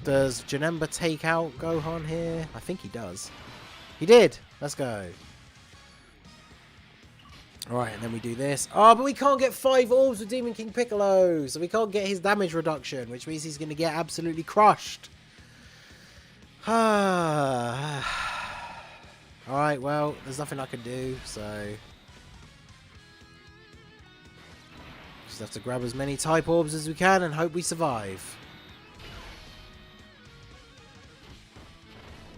Janemba take out Gohan here? I think he does. He did! Let's go. Alright, and then we do this. Oh, but we can't get 5 orbs with Demon King Piccolo, so we can't get his damage reduction, which means he's going to get absolutely crushed. Alright, well, there's nothing I can do, so... Just have to grab as many type orbs as we can and hope we survive.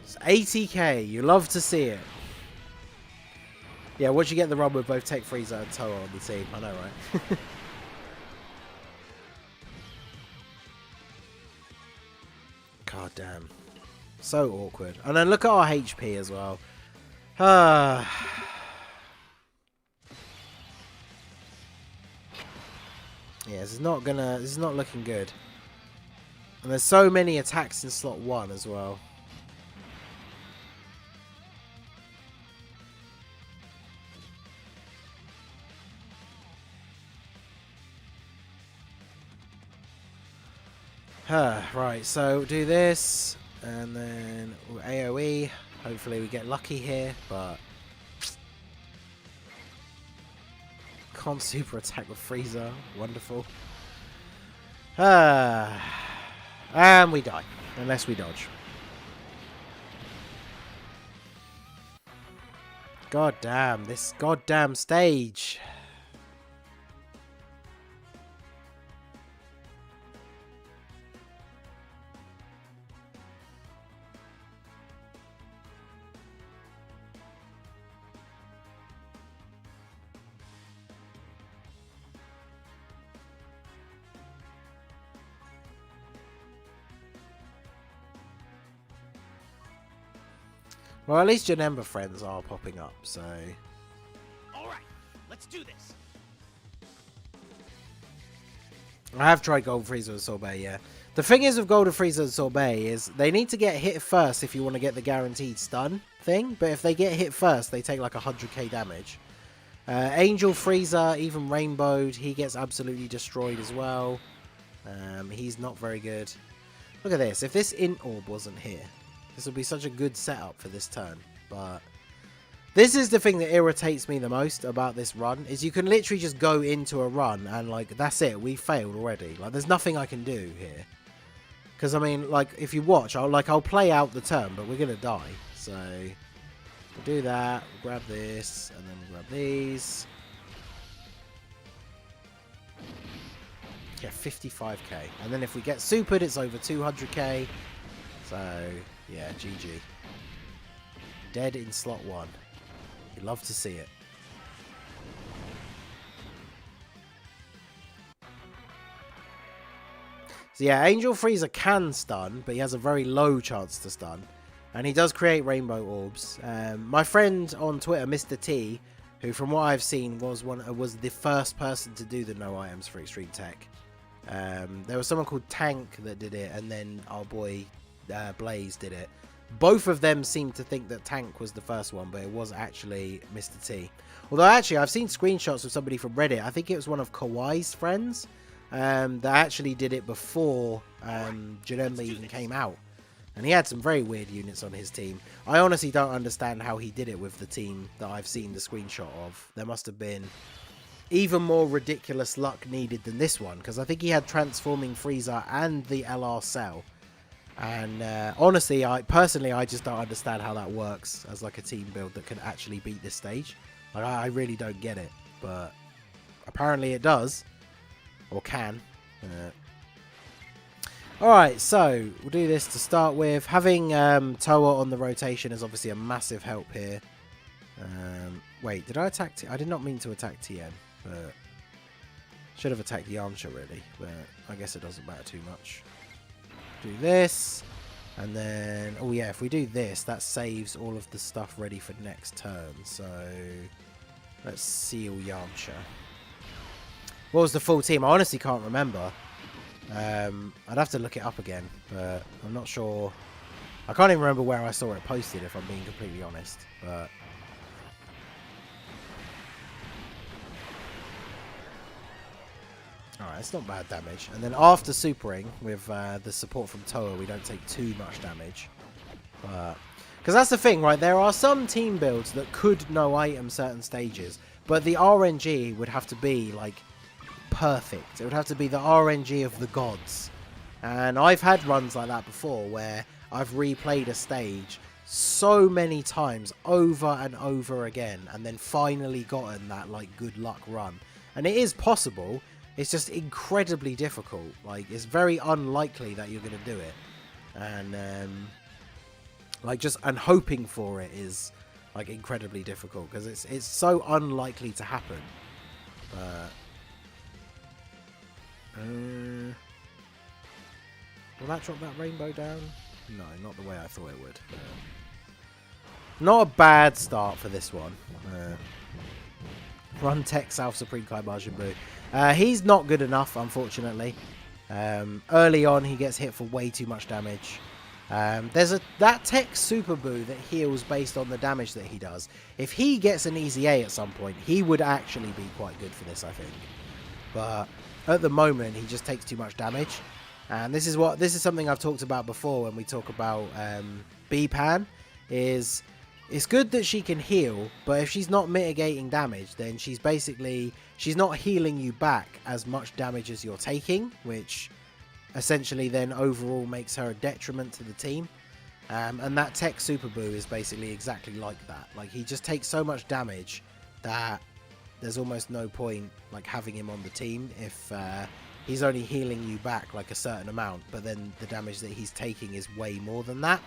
It's 80k, you love to see it. Yeah, once you get the run with both Tech Frieza and Toa on the team, I know, right? God damn. So awkward. And then look at our HP as well. Yeah, this is not looking good. And there's so many attacks in slot 1 as well. Right, so do this, and then AoE. Hopefully we get lucky here, but can't super attack with Frieza. Wonderful. And we die, unless we dodge. God damn, this goddamn stage. Well, at least Janemba friends are popping up, so... Alright, let's do this. I have tried Gold Frieza and Sorbet, yeah. The thing is with Gold Frieza and Sorbet is they need to get hit first if you want to get the guaranteed stun thing, but if they get hit first, they take like 100k damage. Angel Frieza, even Rainbowed, he gets absolutely destroyed as well. He's not very good. Look at this, if this Int Orb wasn't here, this would be such a good setup for this turn, but this is the thing that irritates me the most about this run, is you can literally just go into a run and, like, that's it, we failed already. Like, there's nothing I can do here. Because, I mean, like, if you watch, I'll play out the turn, but we're going to die, so... We'll do that. We'll grab this, and then we'll grab these. Yeah, 55k. And then if we get supered, it's over 200k. So, yeah, GG. Dead in slot 1. You love to see it. So yeah, Angel Freezer can stun, but he has a very low chance to stun. And he does create rainbow orbs. My friend on Twitter, Mr. T, who from what I've seen was the first person to do the no items for Extreme Tech. There was someone called Tank that did it, and then our boy Blaze did it. Both of them seemed to think that Tank was the first one, but it was actually Mr. T. Although actually, I've seen screenshots of somebody from Reddit. I think it was one of Kawhi's friends that actually did it before Janemba even came out. And he had some very weird units on his team. I honestly don't understand how he did it with the team that I've seen the screenshot of. There must have been even more ridiculous luck needed than this one, because I think he had Transforming Frieza and the LR Cell. And honestly, I just don't understand how that works as like a team build that can actually beat this stage. Like, I really don't get it, but apparently it does, or can. Alright, so we'll do this to start with. Having Toa on the rotation is obviously a massive help here. Wait, did I attack I did not mean to attack TN, but should have attacked Yamcha really, but I guess it doesn't matter too much. Do this, and then, oh yeah, if we do this, that saves all of the stuff ready for next turn. So let's seal Yamcha. What was the full team? I honestly can't remember. I'd have to look it up again, but I'm not sure. I can't even remember where I saw it posted, if I'm being completely honest. But alright, it's not bad damage. And then after supering with the support from Toa, we don't take too much damage. Because that's the thing, right? There are some team builds that could no item certain stages, but the RNG would have to be like perfect. It would have to be the RNG of the gods. And I've had runs like that before where I've replayed a stage so many times over and over again, and then finally gotten that like good luck run. And it is possible. It's just incredibly difficult. Like, it's very unlikely that you're going to do it. And and hoping for it is like incredibly difficult, because it's so unlikely to happen. Will that drop that rainbow down? No, not the way I thought it would. Not a bad start for this one. Run Tech South Supreme Kai Majin Buu. He's not good enough, unfortunately. Early on, he gets hit for way too much damage. There's that Tech Super Buu that heals based on the damage that he does. If he gets an easy A at some point, he would actually be quite good for this, I think. But at the moment, he just takes too much damage. And this is something I've talked about before when we talk about B-Pan. It's good that she can heal, but if she's not mitigating damage, then she's not healing you back as much damage as you're taking, which essentially then overall makes her a detriment to the team. And that Tech Super Buu is basically exactly like that. Like, he just takes so much damage that there's almost no point like having him on the team if he's only healing you back like a certain amount, but then the damage that he's taking is way more than that.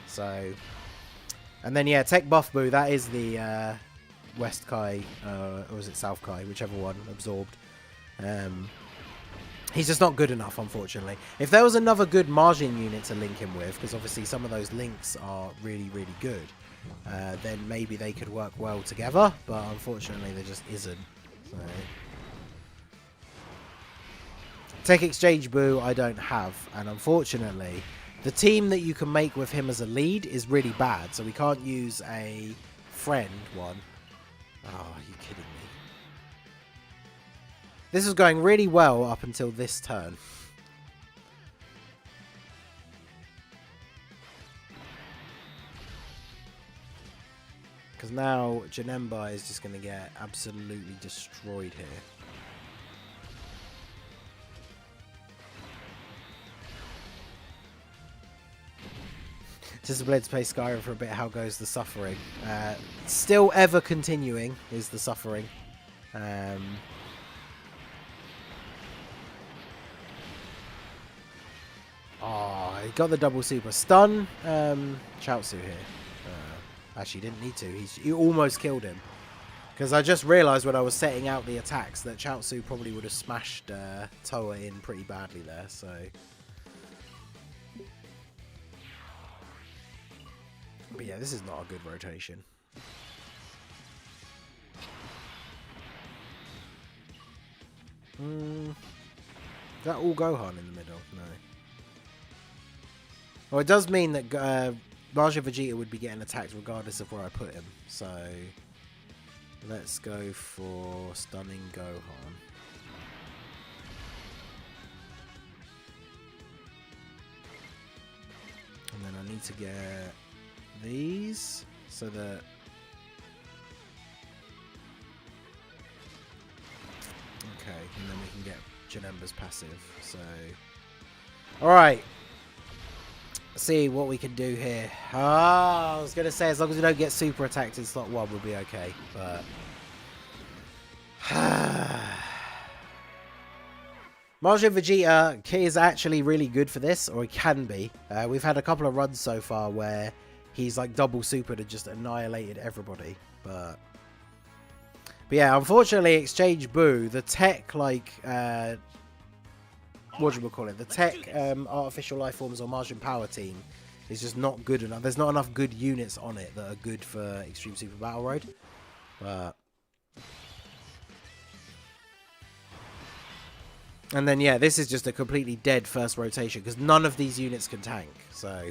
So, and then yeah, Tech Buff Buu, that is the West Kai, or is it South Kai, whichever one, absorbed. He's just not good enough, unfortunately. If there was another good Majin unit to link him with, because obviously some of those links are really, really good, then maybe they could work well together, but unfortunately there just isn't. So, Tech Exchange Buu I don't have, and unfortunately the team that you can make with him as a lead is really bad, so we can't use a friend one. Oh, are you kidding me? This was going really well up until this turn. Because now Janemba is just going to get absolutely destroyed here. Disciplined to play Skyrim for a bit. How goes the suffering? Still ever continuing is the suffering. Oh, he got the double super stun. Chaozu here. Actually, didn't need to. He almost killed him. Because I just realised when I was setting out the attacks that Chaozu probably would have smashed Toa in pretty badly there. So. But yeah, this is not a good rotation. Is that all Gohan in the middle? No. Well, it does mean that Majin Vegeta would be getting attacked regardless of where I put him. So, let's go for stunning Gohan. And then I need to get these so that okay, and then we can get Janemba's passive. So alright, see what we can do here. I was gonna say as long as we don't get super attacked in slot 1 we'll be okay, but Majin Vegeta is actually really good for this, or he can be. We've had a couple of runs so far where he's like double supered and just annihilated everybody. But yeah, unfortunately, Exchange Boo, the tech like what do we call it? The tech artificial life forms or Majin Power team is just not good enough. There's not enough good units on it that are good for Extreme Super Battle Road. But and then yeah, this is just a completely dead first rotation because none of these units can tank. So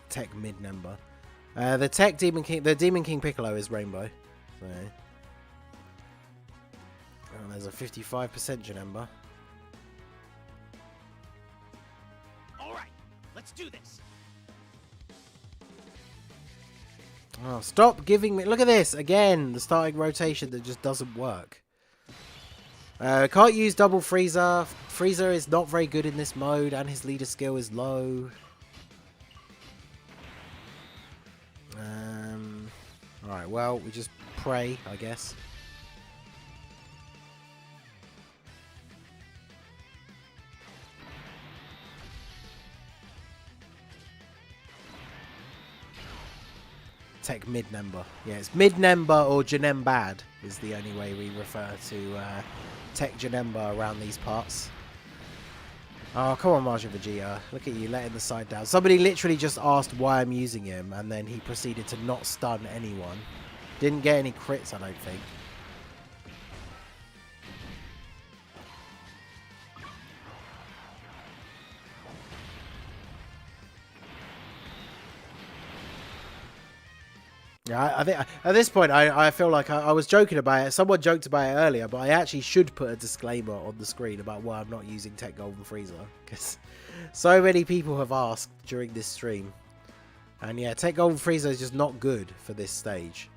tech mid number. The tech Demon King, the Demon King Piccolo is Rainbow. So there's a 55% Janemba. All right, let's do this. Oh, stop giving me... Look at this! Again, the starting rotation that just doesn't work. Can't use double Frieza. Frieza is not very good in this mode, and his leader skill is low. Alright, well, we just pray, I guess. Tech mid-number. Yeah, it's mid-number or Janemba is the only way we refer to Tech Janemba around these parts. Oh, come on, Majin Vegeta. Look at you letting the side down. Somebody literally just asked why I'm using him, and then he proceeded to not stun anyone. Didn't get any crits, I don't think. Yeah, I think at this point, I feel like I was joking about it. Someone joked about it earlier, but I actually should put a disclaimer on the screen about why I'm not using Tech Golden Frieza. Because so many people have asked during this stream. And yeah, Tech Golden Frieza is just not good for this stage.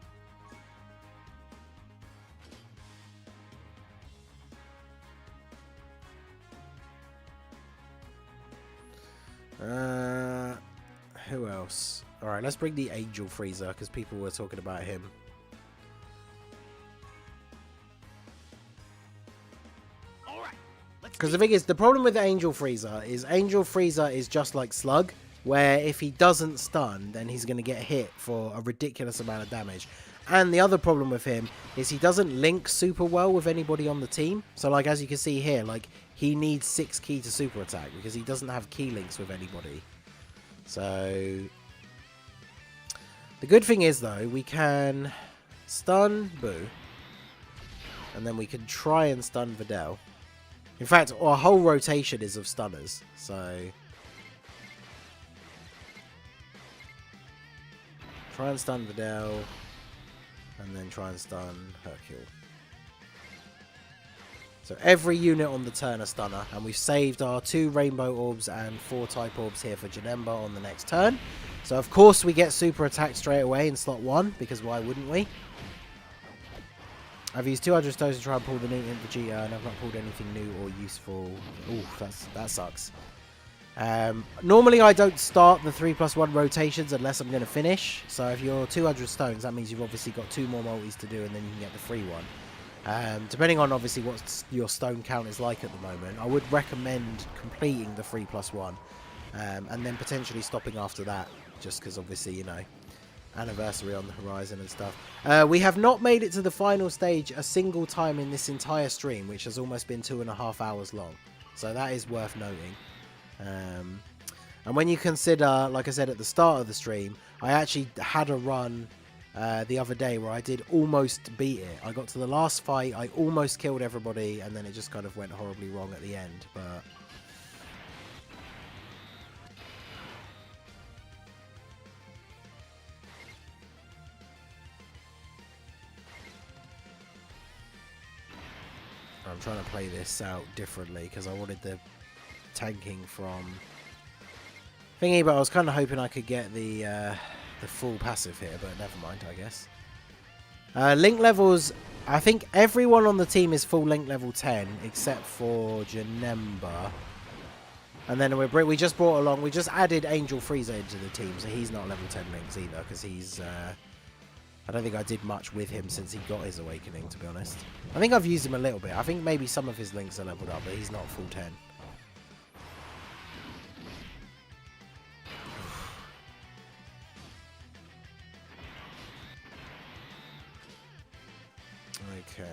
Who else? Alright, let's bring the Angel Frieza, because people were talking about him. Because the thing is, the problem with Angel Frieza is just like Slug, where if he doesn't stun, then he's going to get hit for a ridiculous amount of damage. And the other problem with him is he doesn't link super well with anybody on the team. So like as you can see here, like he needs 6 key to super attack because he doesn't have key links with anybody. So the good thing is though, we can stun Boo, and then we can try and stun Videl. In fact, our whole rotation is of stunners, so try and stun Videl, and then try and stun Hercule. So every unit on the turn a stunner, and we've saved our 2 Rainbow Orbs and 4 Type Orbs here for Janemba on the next turn. So of course we get super attack straight away in slot 1, because why wouldn't we? I've used 200 stones to try and pull the Ningen Vegeta, and I've not pulled anything new or useful. Ooh, that sucks. Normally I don't start the 3+1 rotations unless I'm going to finish. So if you're 200 stones, that means you've obviously got 2 more multis to do, and then you can get the free one. Depending on obviously what your stone count is like at the moment, I would recommend completing the 3+1, and then potentially stopping after that, just because obviously, you know, anniversary on the horizon and stuff. We have not made it to the final stage a single time in this entire stream, which has almost been 2.5 hours long. So that is worth noting. And when you consider, like I said at the start of the stream, I actually had a run the other day where I did almost beat it. I got to the last fight, I almost killed everybody, and then it just kind of went horribly wrong at the end. But I'm trying to play this out differently because I wanted the tanking from thingy, but I was kind of hoping I could get the full passive here, but never mind, I guess. Link levels, I think everyone on the team is full link level 10 except for Janemba. And then we just brought along, we just added Angel Frieza into the team, so he's not level 10 links either, because he's I don't think I did much with him since he got his awakening, to be honest. I think I've used him a little bit. I think maybe some of his links are leveled up, but he's not full 10. Okay.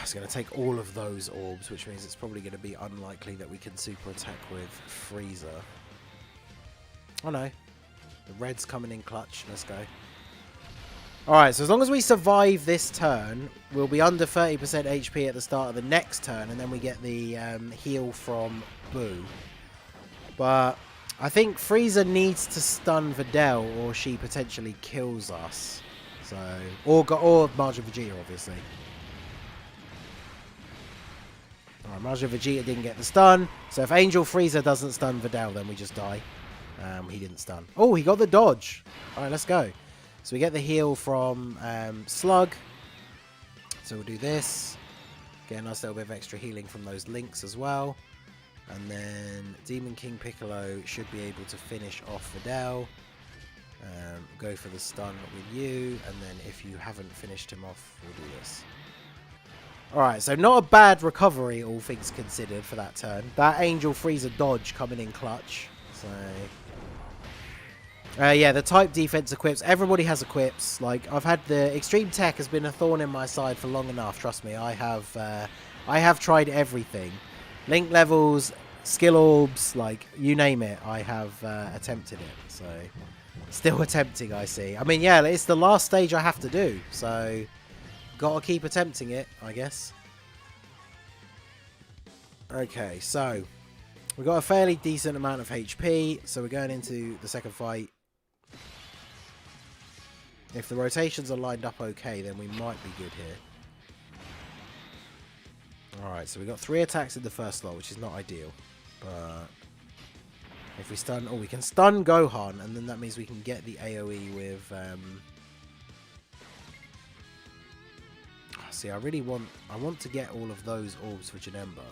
It's going to take all of those orbs, which means it's probably going to be unlikely that we can super attack with Frieza. Oh no. The red's coming in clutch. Let's go. Alright, so as long as we survive this turn, we'll be under 30% HP at the start of the next turn, and then we get the heal from Boo. But I think Frieza needs to stun Videl, or she potentially kills us. So, or Majin Vegeta, obviously. Alright, Majin Vegeta didn't get the stun. So if Angel Frieza doesn't stun Videl, then we just die. He didn't stun. Oh, he got the dodge. Alright, let's go. So we get the heal from Slug. So we'll do this. Get a nice little bit of extra healing from those links as well. And then Demon King Piccolo should be able to finish off Videl. Go for the stun with you. And then if you haven't finished him off, we'll do this. Alright, so not a bad recovery, all things considered, for that turn. That Angel Frieza dodge coming in clutch. So yeah, the type defense equips. Everybody has equips. Like, I've had the Extreme Tech has been a thorn in my side for long enough. Trust me, I have tried everything. Link levels, skill orbs, like, you name it, I have attempted it. So, still attempting, I see. I mean, yeah, it's the last stage I have to do. So, gotta keep attempting it, I guess. Okay, so we've got a fairly decent amount of HP. So, we're going into the second fight. If the rotations are lined up okay, then we might be good here. Alright, so we got 3 attacks in the first slot, which is not ideal. But if we stun... Oh, we can stun Gohan, and then that means we can get the AoE with... See, I really want... I want to get all of those orbs for Janemba.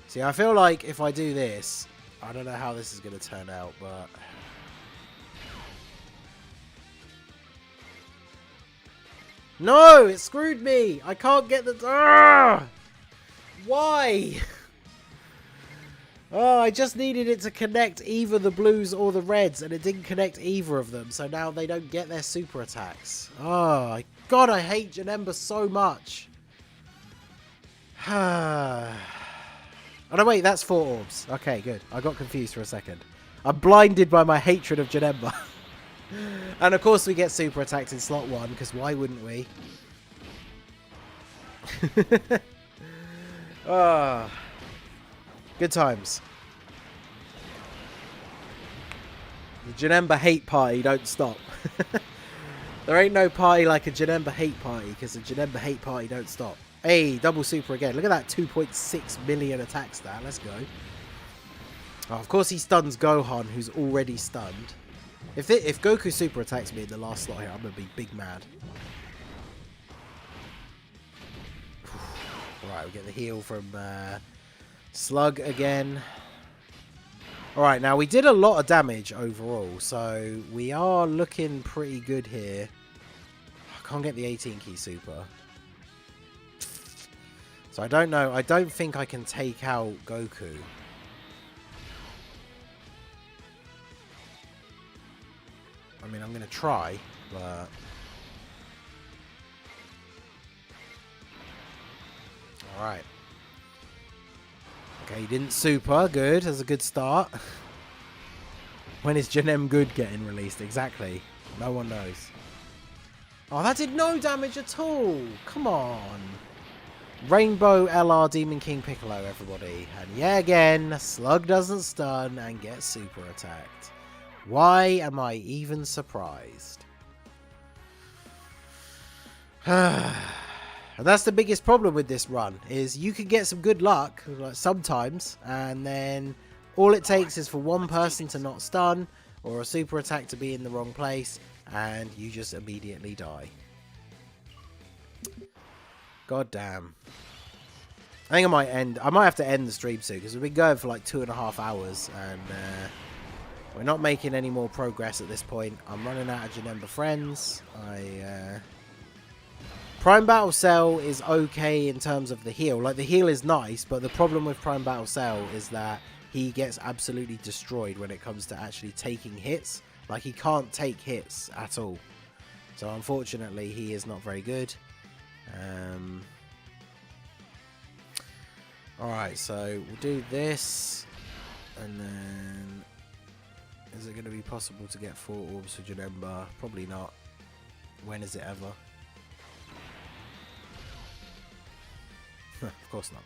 See, I feel like if I do this, I don't know how this is going to turn out, but... No! It screwed me! I can't get the... Arrgh! Why? Oh, I just needed it to connect either the blues or the reds, and it didn't connect either of them, so now they don't get their super attacks. Oh, God, I hate Janemba so much. Oh, no, wait, that's 4 orbs. Okay, good. I got confused for a second. I'm blinded by my hatred of Janemba. And, of course, we get super attacked in slot 1, because why wouldn't we? Ah, good times. The Janemba hate party don't stop. There ain't no party like a Janemba hate party, because the Janemba hate party don't stop. Hey, double super again. Look at that 2.6 million attack stat. Let's go. Oh, of course he stuns Gohan, who's already stunned. If Goku super attacks me in the last slot here, I'm going to be big mad. Alright, we get the heal from Slug again. Alright, now we did a lot of damage overall, so we are looking pretty good here. I can't get the 18 key super. So I don't know. I don't think I can take out Goku. I mean, I'm going to try, but... Alright. Okay, he didn't super. Good. That's a good start. When is Janem Good getting released? Exactly. No one knows. Oh, that did no damage at all. Come on. Rainbow LR Demon King Piccolo, everybody. And yeah, again, Slug doesn't stun and gets super attacked. Why am I even surprised? And that's the biggest problem with this run, is you can get some good luck, like sometimes, and then all it takes is for one person to not stun, or a super attack to be in the wrong place, and you just immediately die. God damn. I think I might have to end the stream soon, because we've been going for like 2.5 hours, and we're not making any more progress at this point. I'm running out of Janemba friends. Prime Battle Cell is okay in terms of the heal. Like, the heal is nice, but the problem with Prime Battle Cell is that he gets absolutely destroyed when it comes to actually taking hits. Like, he can't take hits at all. So, unfortunately, he is not very good. Alright, so we'll do this. And then... Is it going to be possible to get 4 orbs for Janemba? Probably not. When is it ever? Of course not.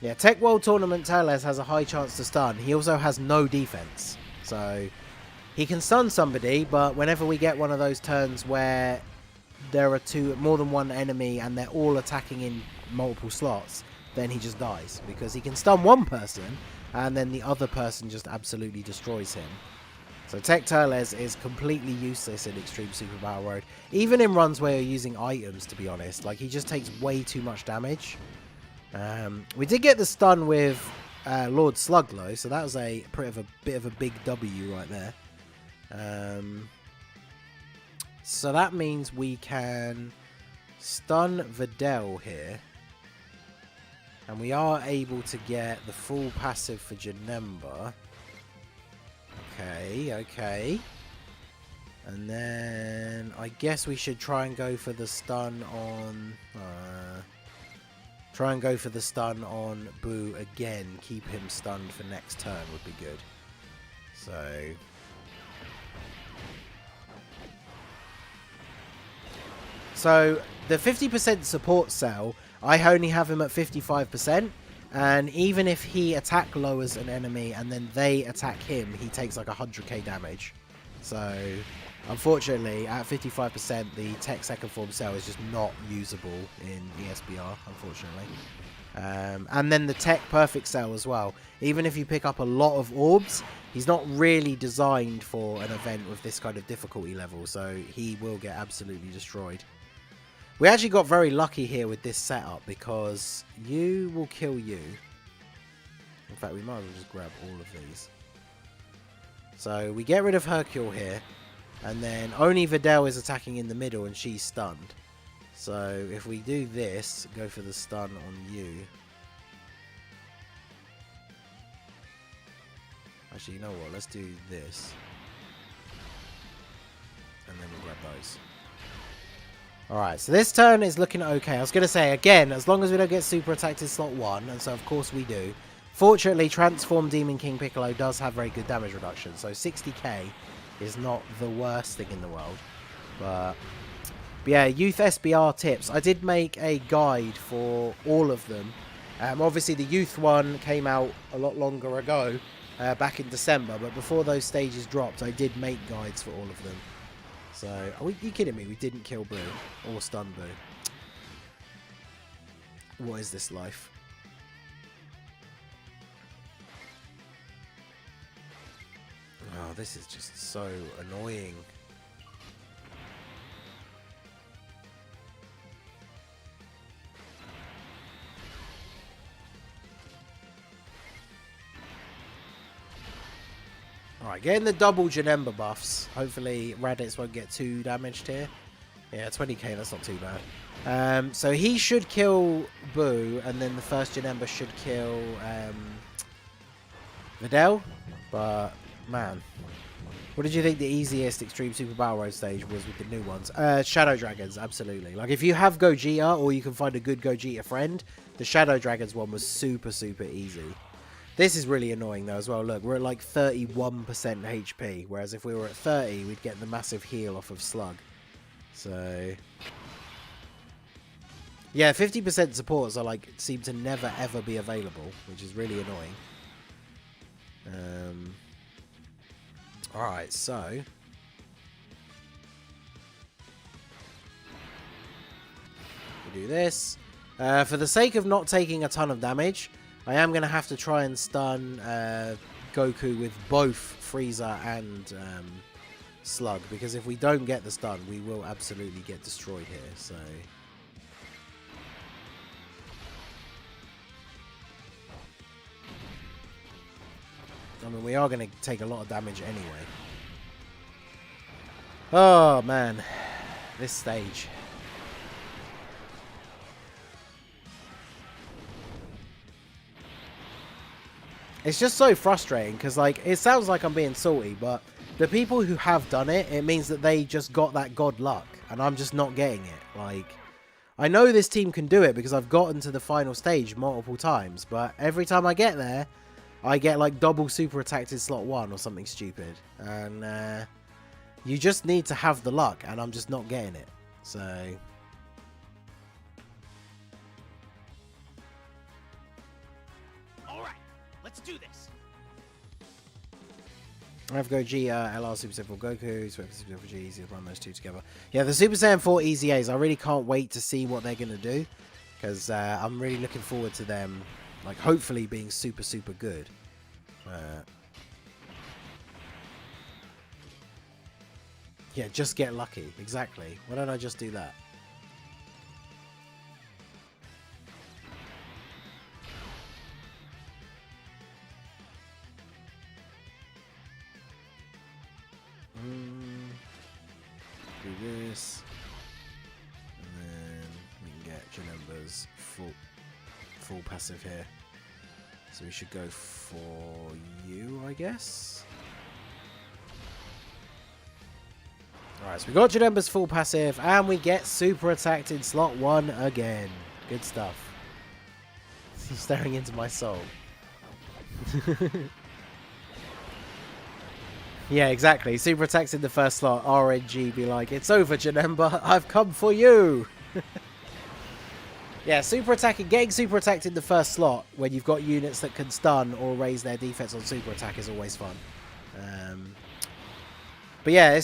Yeah, Tech World Tournament Teles has a high chance to stun. He also has no defense. So, he can stun somebody, but whenever we get one of those turns where there are more than one enemy and they're all attacking in multiple slots, then he just dies. Because he can stun one person, and then the other person just absolutely destroys him. So Tech Teles is completely useless in Extreme Super Battle Road. Even in runs where you're using items, to be honest. Like, he just takes way too much damage. We did get the stun with Lord Slug, though. So that was a bit of a big W right there. So that means we can stun Videl here. And we are able to get the full passive for Janemba. Okay. And then I guess we should try and go for the stun on... try and go for the stun on Boo again. Keep him stunned for next turn would be good. So the 50% support cell, I only have him at 55%. And even if he attack lowers an enemy and then they attack him, he takes like 100k damage. So, unfortunately, at 55%, the Tech second form cell is just not usable in ESBR, unfortunately. And then the Tech perfect cell as well. Even if you pick up a lot of orbs, he's not really designed for an event with this kind of difficulty level. So, he will get absolutely destroyed. We actually got very lucky here with this setup because you will kill you. In fact, we might as well just grab all of these. So we get rid of Hercule here. And then only Videl is attacking in the middle and she's stunned. So if we do this, go for the stun on you. Actually, you know what? Let's do this. And then we'll grab those. Alright, so this turn is looking okay. I was going to say, again, as long as we don't get super attacked in slot 1, and so of course we do. Fortunately, Transform Demon King Piccolo does have very good damage reduction, so 60k is not the worst thing in the world. But yeah, Youth SBR tips. I did make a guide for all of them Obviously, the youth one came out a lot longer ago, back in December, but before those stages dropped, I did make guides for all of them. So, are you kidding me? We didn't kill Boo or stun Boo. What is this life? Oh, this is just so annoying. Alright, getting the double Janemba buffs. Hopefully Raditz won't get too damaged here. Yeah, 20k, that's not too bad. So he should kill Boo, and then the first Janemba should kill Videl. But, man. What did you think the easiest Extreme Super Battle Road stage was with the new ones? Shadow Dragons, absolutely. Like, if you have Gogeta, or you can find a good Gogeta friend, the Shadow Dragons one was super, super easy. This is really annoying, though, as well. Look, we're at, like, 31% HP, whereas if we were at 30, we'd get the massive heal off of Slug. So... yeah, 50% supports are, like, seem to never, ever be available, which is really annoying. Alright, so... we do this. For the sake of not taking a ton of damage, I am going to have to try and stun Goku with both Frieza and Slug, because if we don't get the stun, we will absolutely get destroyed here, so... I mean, we are going to take a lot of damage anyway. Oh, man. This stage. It's just so frustrating, because, like, it sounds like I'm being salty, but the people who have done it, it means that they just got that god luck, and I'm just not getting it. Like, I know this team can do it because I've gotten to the final stage multiple times, but every time I get there, I get, like, double super attacked in slot 1 or something stupid. And, you just need to have the luck, and I'm just not getting it. So... Alright, let's do this. I have Gogeta, LR Super Saiyan 4 Goku, Super Saiyan 4 G, easy to run those two together. Yeah, the Super Saiyan 4 Easy A's, I really can't wait to see what they're going to do. Because I'm really looking forward to them, like, hopefully being super, super good. Yeah, just get lucky. Exactly. Why don't I just do that? Do this. And then we can get Janemba's full passive here. So we should go for you, I guess. Alright, so we got Janemba's full passive, and we get super attacked in slot 1 again. Good stuff. He's staring into my soul. Yeah, exactly. Super attacks in the first slot. RNG be like, it's over, Janemba. I've come for you. Yeah, getting super attacked in the first slot when you've got units that can stun or raise their defense on super attack is always fun. But yeah,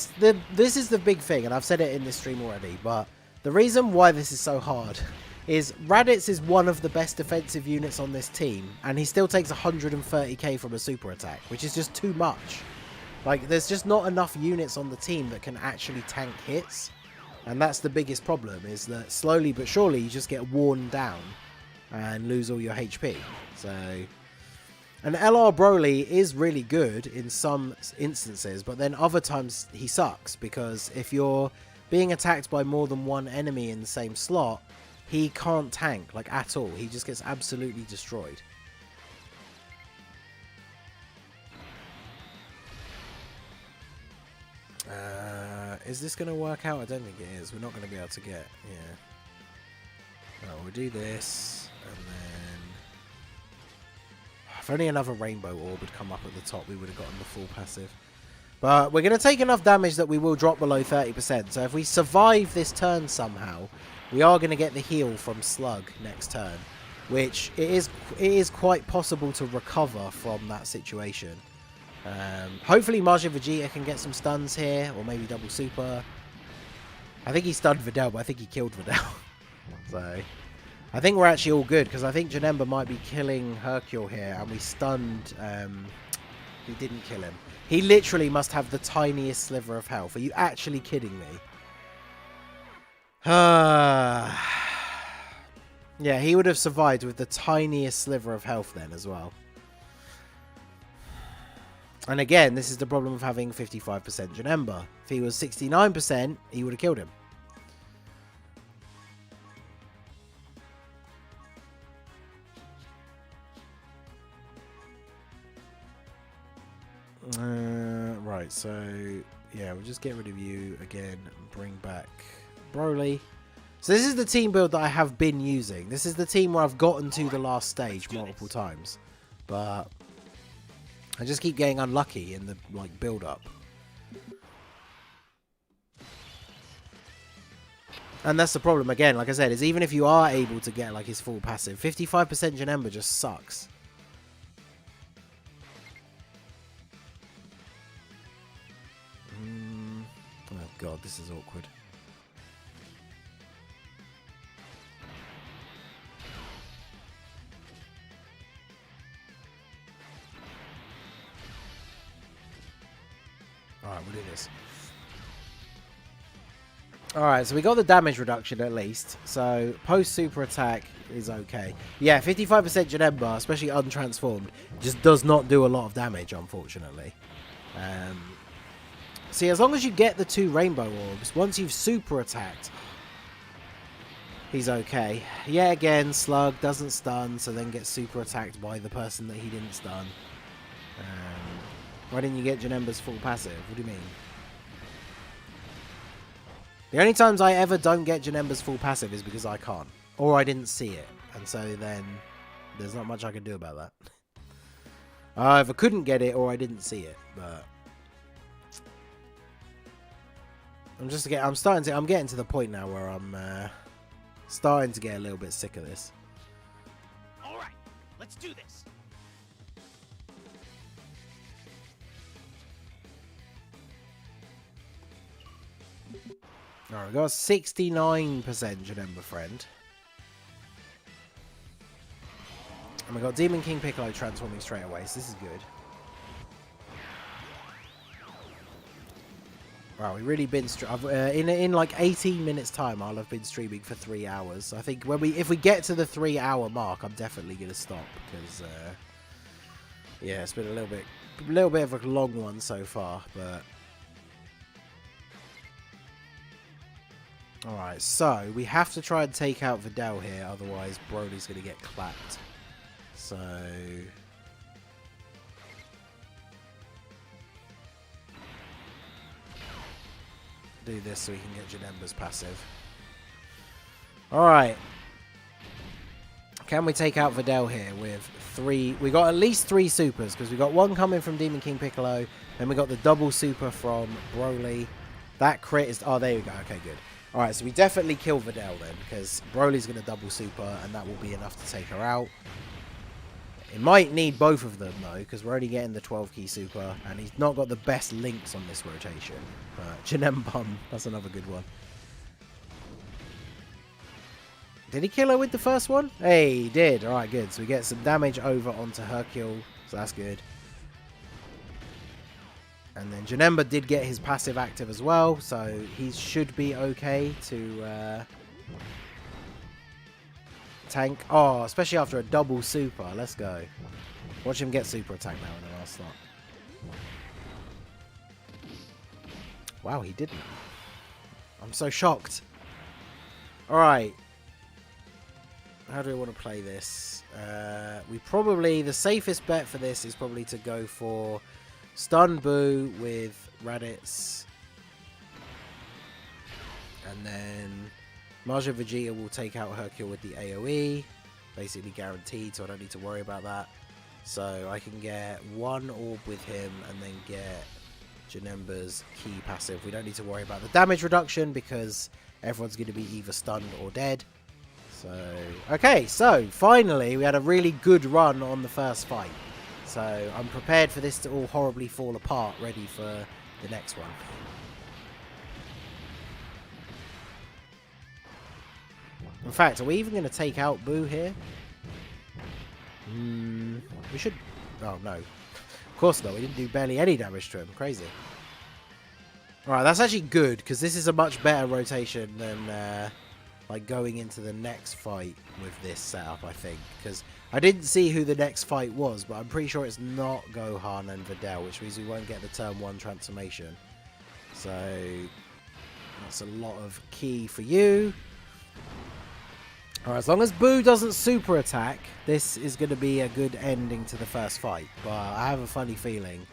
this is the big thing, and I've said it in this stream already, but the reason why this is so hard is Raditz is one of the best defensive units on this team, and he still takes 130k from a super attack, which is just too much. Like, there's just not enough units on the team that can actually tank hits. And that's the biggest problem, is that slowly but surely you just get worn down and lose all your HP. So, and LR Broly is really good in some instances, but then other times he sucks, because if you're being attacked by more than one enemy in the same slot, he can't tank, like, at all. He just gets absolutely destroyed. Is this going to work out? I don't think it is. We're not going to be able to get... yeah. Oh, we'll do this. And then... if only another rainbow orb would come up at the top, we would have gotten the full passive. But we're going to take enough damage that we will drop below 30%. So if we survive this turn somehow, we are going to get the heal from Slug next turn. which it is quite possible to recover from that situation. Hopefully Margin Vegeta can get some stuns here, or maybe double super. I think he stunned Videl, but I think he killed Videl. So I think we're actually all good, because I think Janemba might be killing Hercule here, and we stunned... he didn't kill him. He literally must have the tiniest sliver of health. Are you actually kidding me? Yeah, he would have survived with the tiniest sliver of health then as well. And again, this is the problem of having 55% Janemba. If he was 69%, he would have killed him. Right, so yeah, we'll just get rid of you again and bring back Broly. So this is the team build that I have been using. This is the team where I've gotten to the last stage multiple times, but I just keep getting unlucky in the like build up. And that's the problem again, like I said, is even if you are able to get like his full passive, 55% Janemba just sucks. Oh god, this is awkward. Alright, we'll do this. Alright, so we got the damage reduction at least. So, post-super attack is okay. Yeah, 55% Janemba, especially untransformed, just does not do a lot of damage, unfortunately. See, as long as you get the 2 rainbow orbs, once you've super attacked, he's okay. Yeah, again, Slug doesn't stun, so then gets super attacked by the person that he didn't stun. Why didn't you get Janemba's full passive? What do you mean? The only times I ever don't get Janemba's full passive is because I can't. Or I didn't see it. And so then there's not much I can do about that. I either couldn't get it or I didn't see it. But I'm getting to the point now where I'm starting to get a little bit sick of this. All right, let's do this. Alright, we got 69% Janemba friend. And we got Demon King Piccolo transforming straight away, so this is good. Wow, we've really been in like 18 minutes time. I'll have been streaming for 3 hours. I think if we get to the 3 hour mark, I'm definitely gonna stop because yeah, it's been a little bit of a long one so far. But all right, so we have to try and take out Videl here, otherwise Broly's gonna get clapped. So do this so we can get Janemba's passive. Alright. Can we take out Videl here with 3? We got at least 3 supers, because we got 1 coming from Demon King Piccolo, then we got the double super from Broly. That crit is... Oh, there we go. Okay, good. Alright, so we definitely kill Videl then, because Broly's going to double super, and that will be enough to take her out. It might need both of them, though, because we're only getting the 12 key super, and he's not got the best links on this rotation. But Janemba, that's another good one. Did he kill her with the first one? Hey, he did. Alright, good. So we get some damage over onto Hercule, so that's good. And then Janemba did get his passive active as well, so he should be okay to... tank. Oh, especially after a double super. Let's go. Watch him get super attack now in the last slot. Wow, he didn't. I'm so shocked. Alright. How do we want to play this? The safest bet for this is probably to go for Stun Boo with Raditz. And then Majin Vegeta will take out Hercule with the AoE. Basically guaranteed, so I don't need to worry about that. So I can get 1 orb with him and then get Janemba's key passive. We don't need to worry about the damage reduction because everyone's going to be either stunned or dead. So, okay, so finally we had a really good run on the first fight. So I'm prepared for this to all horribly fall apart, ready for the next one. In fact, are we even going to take out Boo here? We should... Oh, no. Of course not. We didn't do barely any damage to him. Crazy. Alright, that's actually good, because this is a much better rotation than like going into the next fight with this setup, I think. Because I didn't see who the next fight was, but I'm pretty sure it's not Gohan and Videl, which means we won't get the turn 1 transformation. So, that's a lot of key for you. Alright, as long as Boo doesn't super attack, this is going to be a good ending to the first fight. But I have a funny feeling.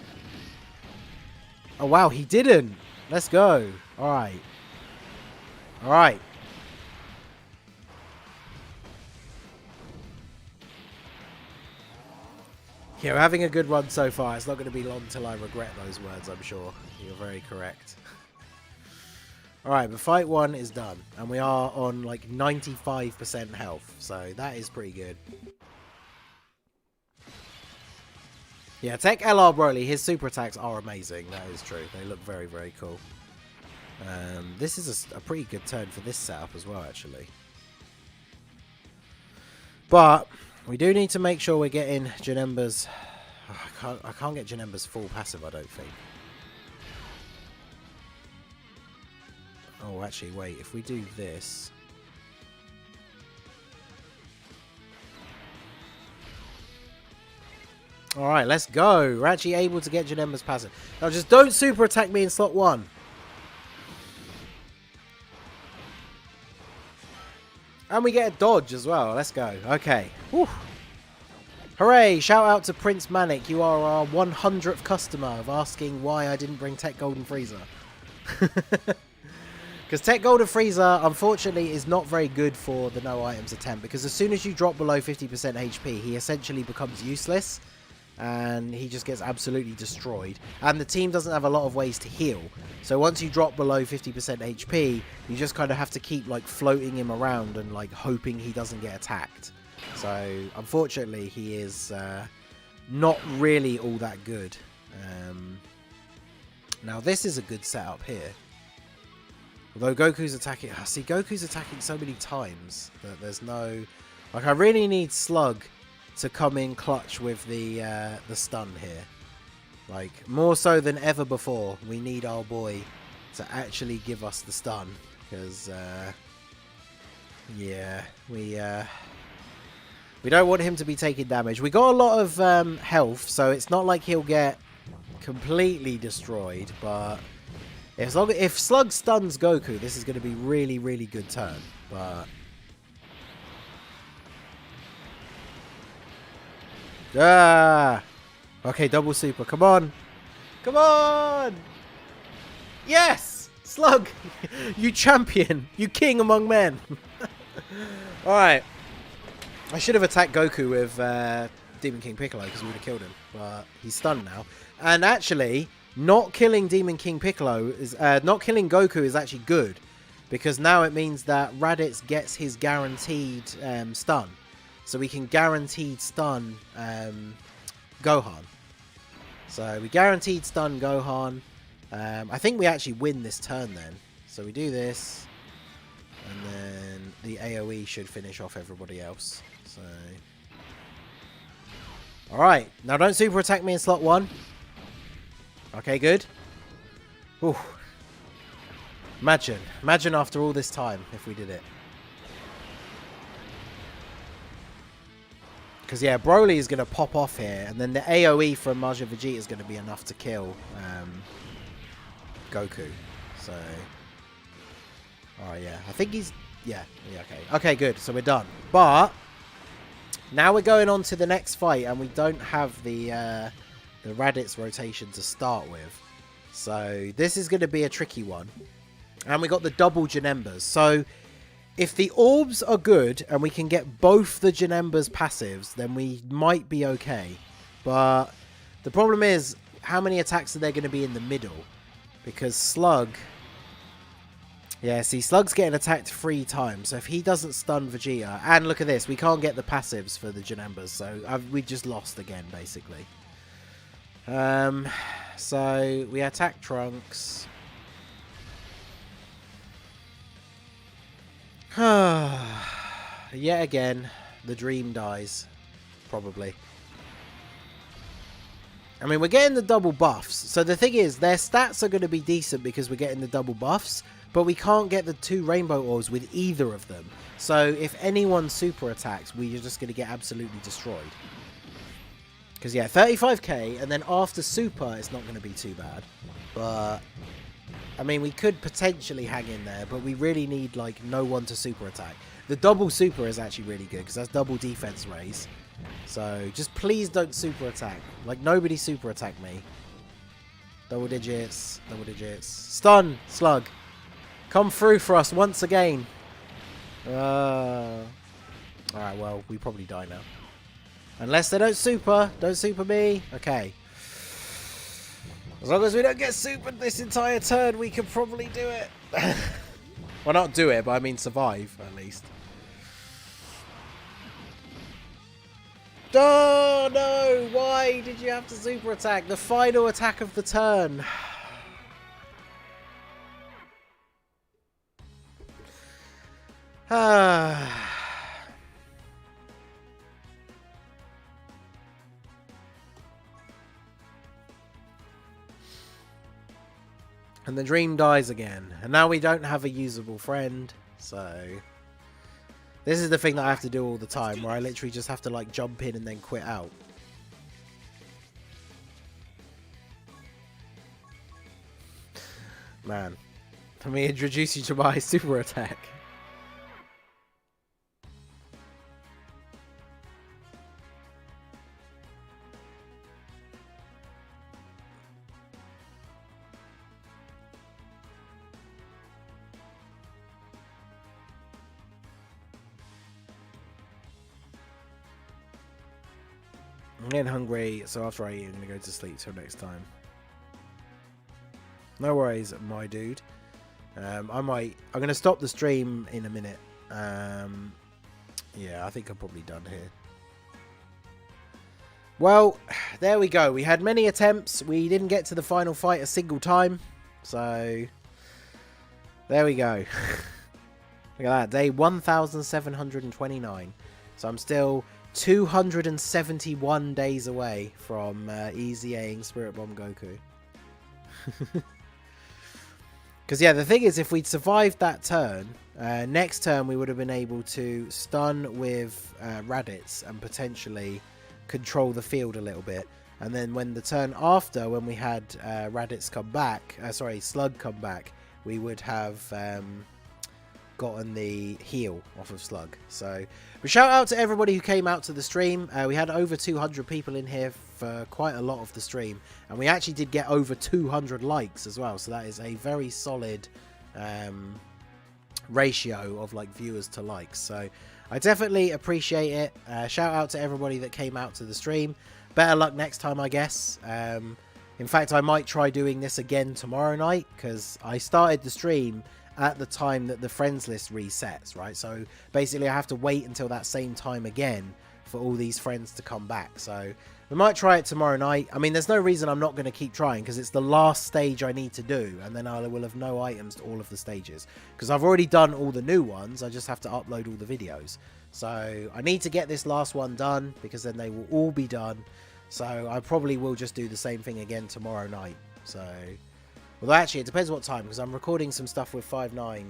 Oh wow, he didn't! Let's go! Alright. Alright. Yeah, we're having a good run so far. It's not going to be long till I regret those words, I'm sure. You're very correct. Alright, but fight 1 is done. And we are on like 95% health. So that is pretty good. Yeah, TEQ LR Broly, his super attacks are amazing. That is true. They look very, very cool. This is a pretty good turn for this setup as well, actually. But we do need to make sure we're getting Janemba's... Oh, I can't get Janemba's full passive, I don't think. Oh, actually, wait. If we do this... Alright, let's go. We're actually able to get Janemba's passive. Now, just don't super attack me in slot 1. And we get a dodge as well. Let's go. Okay. Whew. Hooray! Shout out to Prince Manic. You are our 100th customer of asking why I didn't bring TEQ Golden Frieza. Because TEQ Golden Frieza, unfortunately, is not very good for the no items attempt. Because as soon as you drop below 50% HP, he essentially becomes useless. And he just gets absolutely destroyed. And the team doesn't have a lot of ways to heal. So once you drop below 50% HP, you just kind of have to keep like floating him around and like hoping he doesn't get attacked. So unfortunately, he is not really all that good. Now this is a good setup here. Although Goku's attacking... See, Goku's attacking so many times that there's no... Like, I really need Slug to come in clutch with the stun here. Like, more so than ever before, we need our boy to actually give us the stun. Because, yeah, we don't want him to be taking damage. We got a lot of health, so it's not like he'll get completely destroyed, but... If Slug stuns Goku, this is going to be really, really good turn. But... Ah! Okay, double super. Come on. Come on! Yes! Slug! You champion! You king among men! Alright. I should have attacked Goku with Demon King Piccolo because we would have killed him. But he's stunned now. And actually... Not killing Demon King Piccolo is not killing Goku is actually good, because now it means that Raditz gets his guaranteed stun, so we can guaranteed stun Gohan. So we guaranteed stun Gohan. I think we actually win this turn then. So we do this, and then the AOE should finish off everybody else. So, all right, now don't super attack me in slot 1. Okay, good. Ooh. Imagine after all this time if we did it. Because, yeah, Broly is going to pop off here. And then the AoE from Majin Vegeta is going to be enough to kill Goku. So, alright, yeah. I think he's... Yeah, okay. Okay, good. So we're done. But, now we're going on to the next fight. And we don't have the Raditz rotation to start with. So this is going to be a tricky one. And we got the double Janembas. So if the orbs are good and we can get both the Janembas passives, then we might be okay. But the problem is, how many attacks are there going to be in the middle? Because Slug Yeah, see, Slug's getting attacked 3 times, so if he doesn't stun Vegeta... And look at this, we can't get the passives for the Janembas, so we just lost again, basically. So, we attack Trunks. Yet again, the dream dies. Probably. I mean, we're getting the double buffs. So the thing is, their stats are going to be decent because we're getting the double buffs. But we can't get the 2 rainbow orbs with either of them. So if anyone super attacks, we're just going to get absolutely destroyed. Because yeah, 35k, and then after super, it's not going to be too bad. But, I mean, we could potentially hang in there, but we really need, like, no one to super attack. The double super is actually really good, because that's double defense raise. So, just please don't super attack. Like, nobody super attack me. Double digits, double digits. Stun, Slug. Come through for us once again. Alright, well, we probably die now. Unless they don't super me. Okay. As long as we don't get supered this entire turn, we can probably do it. Well, not do it, but I mean survive, at least. Oh, no! Why did you have to super attack? The final attack of the turn. And the dream dies again. And now we don't have a usable friend. So this is the thing that I have to do all the time, where I literally just have to like jump in and then quit out. Man, let me introduce you to my super attack. I'm getting hungry, so after I eat, I'm going to go to sleep till next time. No worries, my dude. I'm going to stop the stream in a minute. Yeah, I think I'm probably done here. Well, there we go. We had many attempts. We didn't get to the final fight a single time. So, there we go. Look at that. Day 1729. So I'm still 271 days away from easy-aing Spirit Bomb Goku. Because, yeah, the thing is, if we'd survived that turn, next turn we would have been able to stun with Raditz and potentially control the field a little bit. And then when the turn after, when we had Raditz come back, Slug come back, we would have gotten the heal off of Slug. So, but shout out to everybody who came out to the stream. We had over 200 people in here for quite a lot of the stream, and we actually did get over 200 likes as well. So that is a very solid ratio of like viewers to likes. So I definitely appreciate it. Shout out to everybody that came out to the stream. Better luck next time, I guess. In fact, I might try doing this again tomorrow night, because I started the stream at the time that the friends list resets, right? So basically I have to wait until that same time again for all these friends to come back. So we might try it tomorrow night. I mean, there's no reason I'm not going to keep trying, because it's the last stage I need to do, and then I will have no items to all of the stages, because I've already done all the new ones. I just have to upload all the videos. So I need to get this last one done, because then they will all be done. So I probably will just do the same thing again tomorrow night. So, well, actually, it depends what time, because I'm recording some stuff with 5-9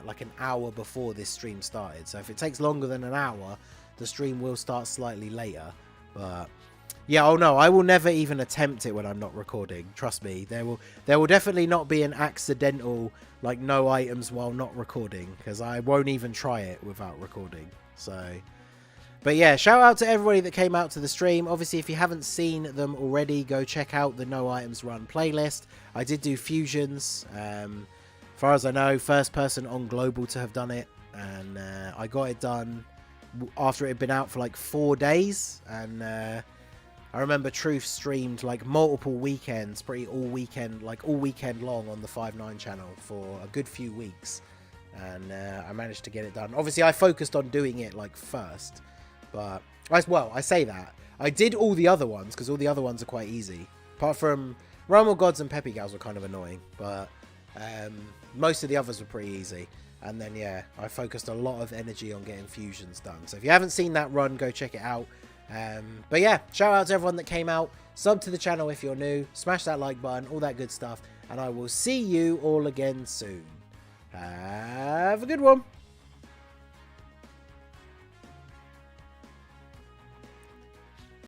like an hour before this stream started. So if it takes longer than an hour, the stream will start slightly later. But yeah, oh no, I will never even attempt it when I'm not recording. Trust me, there will definitely not be an accidental like no items while not recording, because I won't even try it without recording. So, but yeah, shout out to everybody that came out to the stream. Obviously, if you haven't seen them already, go check out the No Items Run playlist. I did do fusions. As far as I know, first person on Global to have done it. And I got it done after it had been out for like 4 days. And I I remember Truth streamed like multiple weekends, all weekend long on the 5-9 channel for a good few weeks. And I managed to get it done. Obviously, I focused on doing it like first. But, well, I say that. I did all the other ones because all the other ones are quite easy. Apart from Realm of Gods and Peppy Gals were kind of annoying. But most of the others were pretty easy. And then, yeah, I focused a lot of energy on getting fusions done. So if you haven't seen that run, go check it out. But yeah, shout out to everyone that came out. Sub to the channel if you're new. Smash that like button, all that good stuff. And I will see you all again soon. Have a good one.